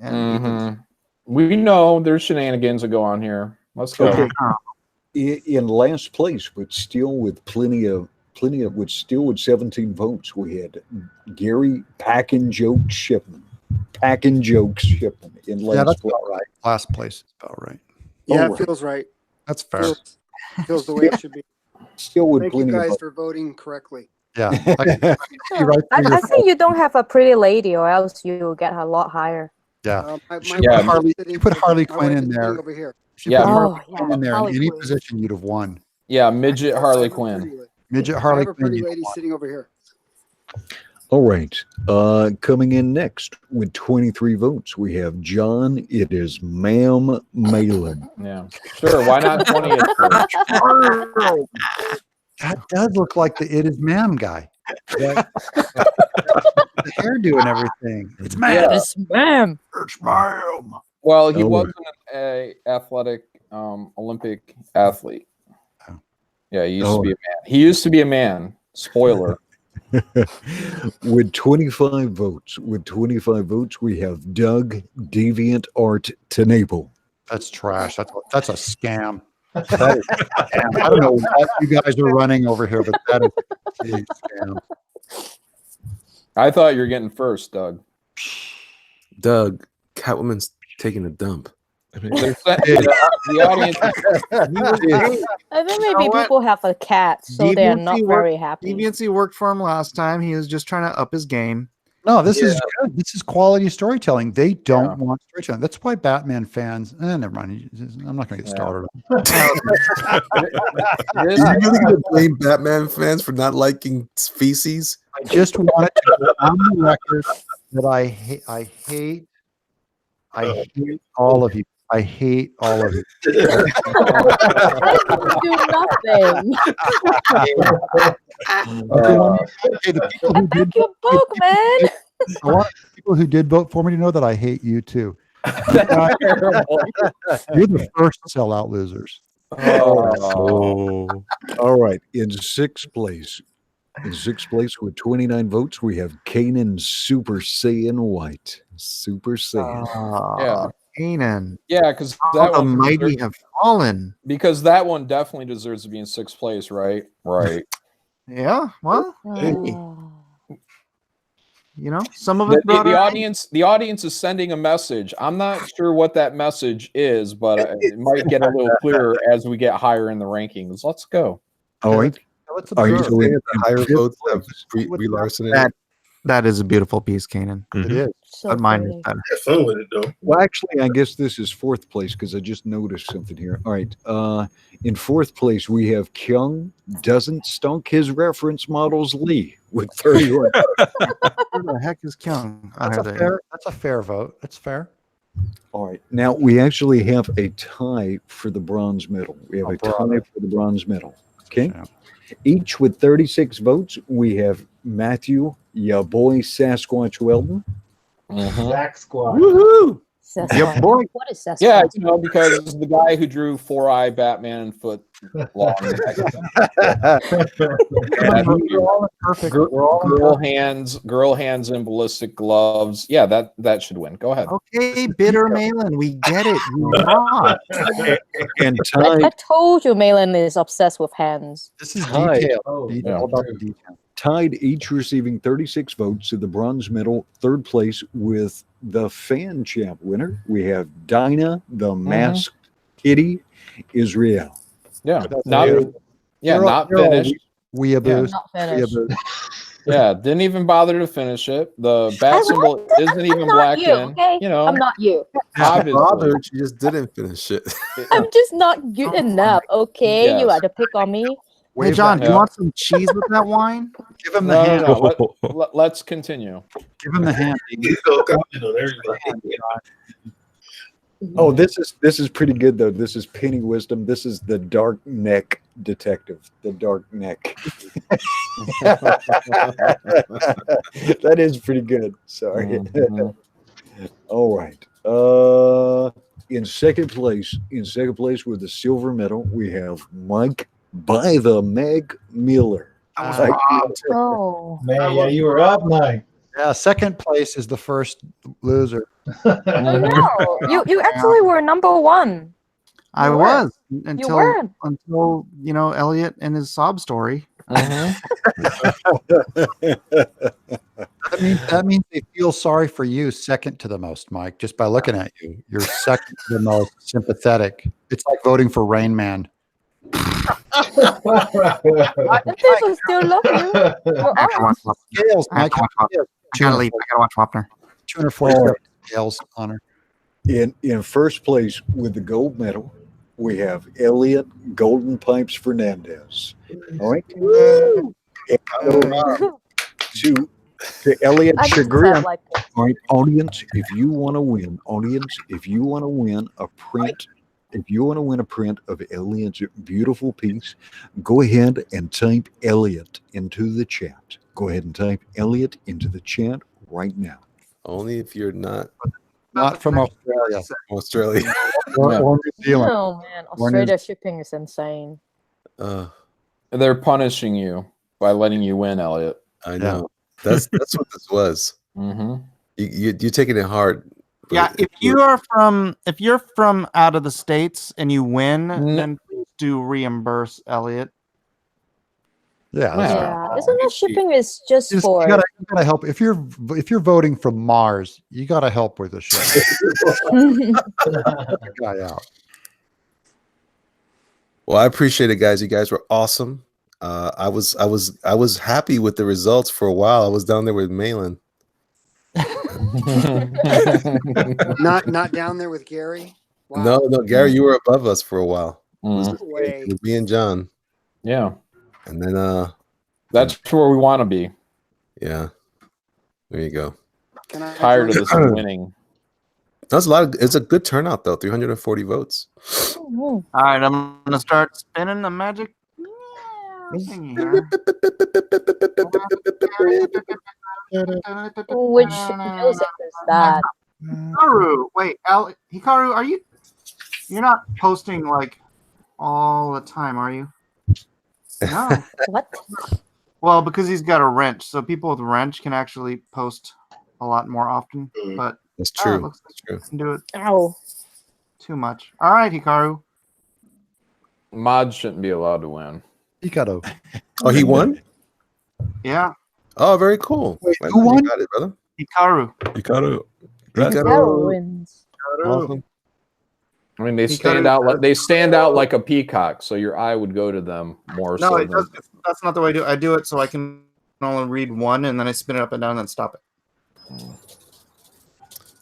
Mhm. We know there's shenanigans that go on here. Let's go. Okay. In last place, but still with plenty of with 17 votes, we had Gary Packin' Jokes Shipman. Packin' Jokes Shipman in last Yeah, that's place. about right. Last place is about right. Yeah, Oh, it feels right. That's fair. Feels the way it should be. Still with Thank you plenty guys of for voting correctly. Yeah. I see right I, through I your- think you don't have a pretty lady, or else you will get a lot higher. yeah. My You wife Yeah, is Harley- sitting- you put Harley my Quinn wife in is there. sitting over here. If you Yeah. put Harley Oh, Quinn yeah. in there Harley in any Quinn. position, you'd have won. Yeah, midget I Harley have a Quinn. pretty- Midget I Harley have a Quinn. pretty you'd lady have won. sitting over here. All right. Coming in next with 23 votes, we have John. It is Ma'am Malin. Yeah. Sure. Why not 20th? That does look like the It Is Ma'am guy. That- the hairdo and everything. It's ma'am. Yeah. It's ma'am. It's ma'am. Well, he Oh. wasn't an athletic Olympic athlete. Oh. Yeah, he used to be a man. He used to be a man. Spoiler. With 25 votes, we have Doug Deviant Art Tenable. That's trash. That's a scam. That is a scam. I don't know what you guys are running over here, but that is a big scam. I thought you were getting first, Doug. Doug, Catwoman's taking a dump. They're the audience. I think maybe what? people have a cat, so they are not Deviancy very happy. Deviancy worked for him last time. He was just trying to up his game. No, this is good. This is quality storytelling. They don't Yeah. want storytelling. That's why Batman fans. Never mind. I'm not going to get started. This- Are you really going to blame Batman fans for not liking feces? I just wanted to go on the record that I hate all of you. I hate all of you. Do nothing. Hey, the people who Back did, your book, man. I want people who did vote for me to know that I hate you too. You're the first sellout losers. Oh. All right. In sixth place with 29 votes, we have Kanan Super Saiyan White. Super Saiyan. Yeah. Kanan. Yeah, because All that the one mighty deserves, have fallen. because that one definitely deserves to be in sixth place, right? Right. Yeah. Well, hey, Oh. you know, some of it brought The our- audience is sending a message. I'm not sure what that message is, but it might get a little clearer as we get higher in the rankings. Let's go. All right. Let's Are you observe. so in The higher fifth votes have place? Brie Larson in that it. That is a beautiful piece, Kanan. It is. So But mine is pretty. better. Have fun with it though. Well, actually, I guess this is fourth place because I just noticed something here. All right. In fourth place, we have Kyung doesn't stunk his reference models Lee with 31. Who the heck is Kyung? Oh, That's here a they are. fair. That's a fair vote. That's fair. All right. Now, we actually have a tie for the bronze medal. We have Oh, a tie brother. for the bronze medal. Okay. Yeah. Each with 36 votes, we have Matthew, ya boy Sasquatch Weldon. Sack squad. Woohoo! Sasquatch. boy. What is Sasquatch? Yeah, you know, because the guy who drew 4-eye Batman and foot long. We're all perfect. We're all Girl hands in ballistic gloves. Yeah, that should win. Go ahead. Okay, bitter Malin, we get it. You lost. And I tied, told you Malin is obsessed with hands. This is Tied. detail. Oh, Yeah. All about the detail. tied, each receiving 36 votes to the bronze medal. Third place with the fan champ winner. We have Dinah, the masked kitty, Israel. Yeah, That's not it. not They're all finished. Weeaboos. Not finished. Weeaboos. Yeah, didn't even bother to finish it. The bat symbol isn't even I'm not blacked you, in. okay? You know, I'm not you. obviously. Bothered, she just didn't finish it. I'm just not good enough, okay? Yes. You got to pick on me. Hey, Wave John, that- do you Yeah. want some cheese with that wine? Give him the No, hand. no, no. Let's continue. Give him the hand. You go comment on everybody. Oh, this is pretty good though. This is Penny Wisdom. This is the Dark Neck Detective. The Dark Neck. That is pretty good. Sorry. Mhm. All right. In second place with the silver medal, we have Mike by the Meg Miller. Mike Oh. Man, yeah, you were up, Mike. Yeah, second place is the first loser. Oh, no. You actually were number one. I You was You until weren't. Elliot and his sob story. Mhm. That means they feel sorry for you second to the most, Mike, just by looking at you. You're second to the most sympathetic. It's like voting for Rain Man. And people still love you. You're I gotta watch honest. Wapner. Scales, I Mike. gotta watch Wapner. I gotta leave. I gotta watch Wapner. 247 scales on her. in first place with the gold medal, we have Elliot Golden Pipes Fernandez. All right. To Elliot I just chagrin. felt like it. All right, audience, if you want to win a print, of Elliot's beautiful piece, go ahead and type Elliot into the chat. Go ahead and type Elliot into the chat right now. Only if you're not Not from Australia from Australia. or, Yeah. or New Zealand. Oh man, One is- Australia shipping is insane. They're punishing you by letting you win, Elliot. I know. That's what this was. Mm-hmm. You're taking it hard. but Yeah, if you're from out of the states and you win, then please do reimburse Elliot. Yeah, that's Yeah. right. Yeah, isn't that shipping is just You for? gotta help. If you're voting from Mars, you gotta help with the show. Help the guy out. Well, I appreciate it, guys. You guys were awesome. I was happy with the results for a while. I was down there with Malin. Not down there with Gary. Wow. No, Gary, you were above us for a while. It was, Mm. No way. it was me and John, Yeah, and then that's where we want to be. yeah, there you go. Can I Tired of join? this winning. That's a lot. It's a good turnout though. 340 votes. Mhm. All right, I'm gonna start spinning the magic thingy here. Which music is that? Hikaru, wait, Hikaru, you're not posting like all the time, are you? No. What? Well, because he's got a wrench, so people with wrench can actually post a lot more often. But That's it true. looks That's true. like you can do it Ow. too much. All right, Hikaru. Mod shouldn't be allowed to win. Hikaru. Oh, he won. Yeah, Oh, very cool. Wait, Well, who you won? got it, brother. Hikaru. You gotta. Carol wins. Awesome. I mean, they He stand could've- out. They stand out like a peacock, so your eye would go to them more. No, so it does, that's not the way I do it. I do it so I can only read one, and then I spin it up and down, and then stop it.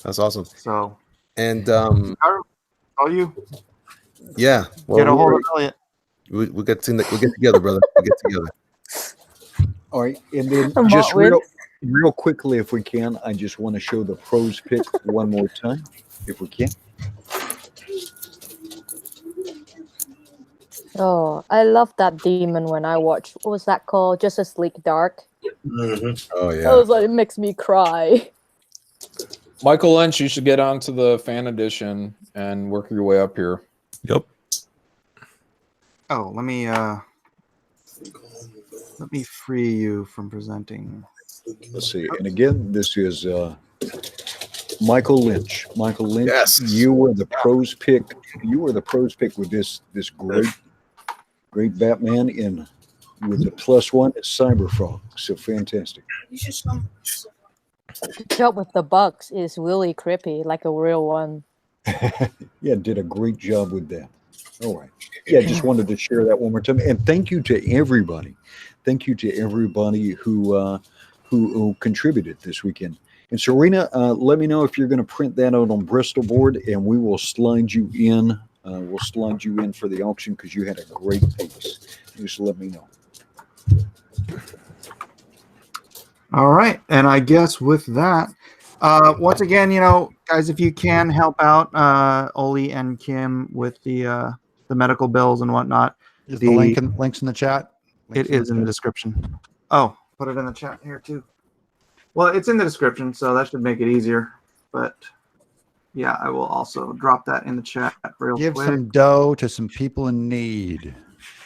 That's awesome. So, And all you yeah, get a hold of Elliot. we get together, brother. We get together. All right, and then I'm just not real quickly, if we can, I just want to show the pros pick one more time, if we can. Oh, I love that demon when I watch. What was that called? Justice League Dark. Oh I yeah. was like, it makes me cry. Michael Lynch, you should get onto the fan edition and work your way up here. Yep. Oh, let me free you from presenting. Let's see. And again, this is Michael Lynch. Michael Lynch, Yes. you were the pros pick. You were the pros pick with this great Batman in with the +1 Cyberfrog. So fantastic. The job with the bugs is really creepy, like a real one. Yeah, did a great job with that. All right. Yeah, just wanted to share that one more time. And thank you to everybody. Thank you to everybody who contributed this weekend. And Serena, let me know if you're going to print that out on Bristol board, and we will slide you in. We'll slide you in for the auction because you had a great piece. Just let me know. All right, and I guess with that, once again, guys, if you can help out Oli and Kim with the medical bills and whatnot, Is the links in the chat? It is in the description. Oh, put it in the chat here too. Well, it's in the description, so that should make it easier. But yeah, I will also drop that in the chat real quick. Give some dough to some people in need.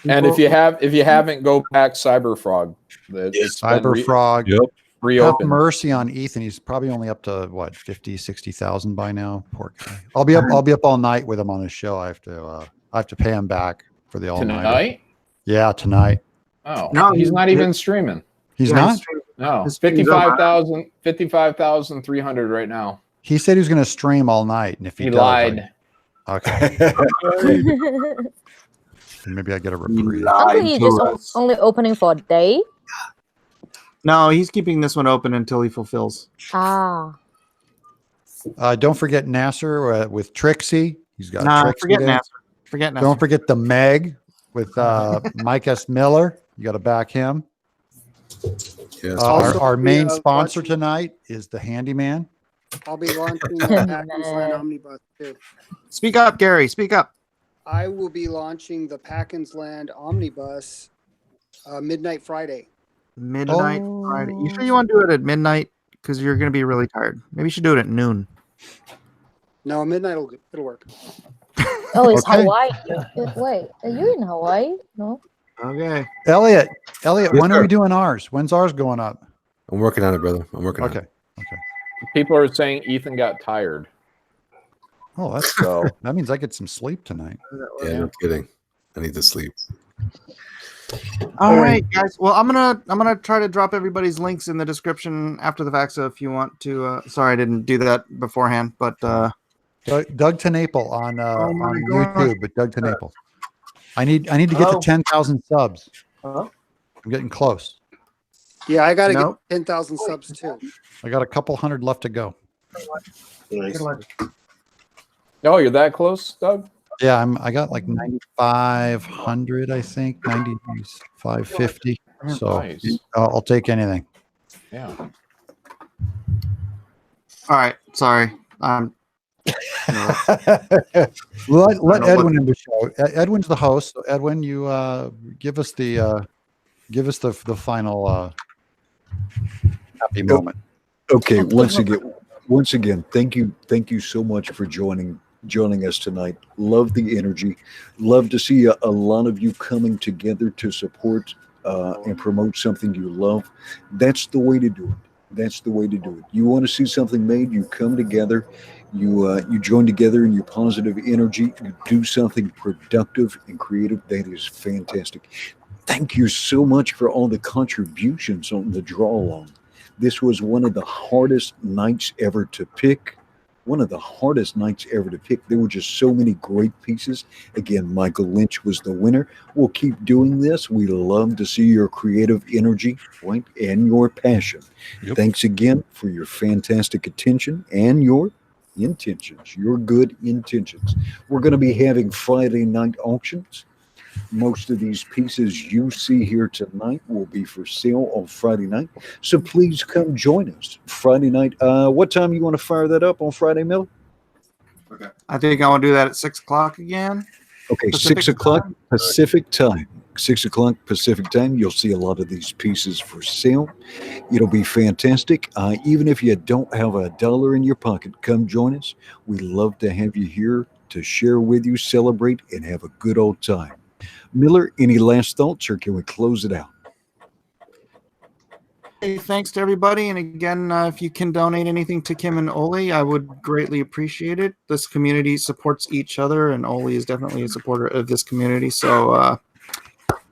And if you haven't, go back Cyberfrog. Cyberfrog. Yep. Have Reopened. mercy on Ethan. He's probably only up to what 50, 60,000 by now. Poor guy. I'll be up all night with him on his show. I have to pay him back for the all night. Tonight? Yeah, tonight. Oh, No, he's not even streaming. He's not. No, His stream's over. 55,300 right now. He said he was going to stream all night, and if he does, lied. okay. Maybe I get a reprieve. I think he's just only opening for a day. No, he's keeping this one open until he fulfills. Ah. Don't forget Nasser with Trixie. He's got Trixie forget there. Nasser. Forget Nasser. Don't forget the Meg with Mike S. Miller. You got to back him. Yes. Our main sponsor tonight is the Handyman. I'll be launching the Packers Land Omnibus too. Speak up, Gary. Speak up. I will be launching the Packers Land Omnibus midnight Friday. Midnight Friday. You sure you want to do it at midnight? Because you're going to be really tired. Maybe you should do it at noon. No, midnight it'll work. Oh, it's Okay. Hawaii. Wait, are you in Hawaii? No. Okay. Elliot, Yes, when are sir. we doing ours? When's ours going up? I'm working on it, brother. I'm working on it. Okay. People are saying Ethan got tired. Oh, that's So that means I get some sleep tonight. Yeah, no kidding. I need to sleep. All right, guys. Well, I'm gonna try to drop everybody's links in the description after the fact. So if you want to, sorry I didn't do that beforehand, but Doug Tenaple on YouTube, but Doug Tenaple. I need to get to 10,000 subs. Hello? I'm getting close. Yeah, I got to Nope. get 10,000 subs too. I got a couple hundred left to go. Nice. oh, you're that close, Doug? Yeah, I got like 9,500, I think, 9,550. So Nice. I'll take anything. Yeah. all right. Sorry. Let Edwin in the show. Edwin's the host. So Edwin, you give us the final happy moment. Okay, once again, thank you so much for joining us tonight. Love the energy. Love to see a lot of you coming together to support and promote something you love. That's the way to do it. That's the way to do it. You want to see something made, you come together, you join together in your positive energy, you do something productive and creative. That is fantastic. Thank you so much for all the contributions on the draw along. This was one of the hardest nights ever to pick. One of the hardest nights ever to pick. There were just so many great pieces. Again, Michael Lynch was the winner. We'll keep doing this. We love to see your creative energy, right, and your passion. Yep. Thanks again for your fantastic attention and your intentions, your good intentions. We're going to be having Friday night auctions. Most of these pieces you see here tonight will be for sale on Friday night. So please come join us Friday night. What time you want to fire that up on Friday, Miller? Okay. I think I want to do that at 6 o'clock again. Okay, Pacific 6 o'clock time? Pacific time. 6 o'clock Pacific time. You'll see a lot of these pieces for sale. It'll be fantastic. Even if you don't have $1 in your pocket, come join us. We love to have you here to share with you, celebrate, and have a good old time. Miller, any last thoughts, or can we close it out? Hey, thanks to everybody. And again, if you can donate anything to Kim and Oli, I would greatly appreciate it. This community supports each other, and Oli is definitely a supporter of this community. So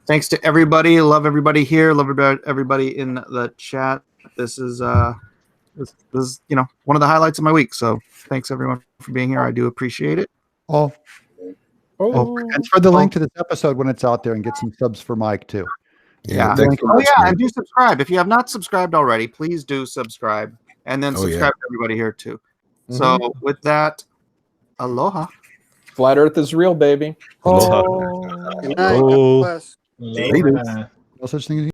thanks to everybody. Love everybody here. Love everybody in the chat. This is this is one of the highlights of my week. So thanks everyone for being here. I do appreciate it. And spread the link to this episode when it's out there, and get some subs for Mike too. Yeah. thank you Oh much, yeah, man. and do subscribe. If you have not subscribed already, please do subscribe, and then Oh, yeah. subscribe to everybody here too. So with that, aloha. Flat Earth is real, baby. Aloha. Good night. God Oh. bless. Aloha. No such thing as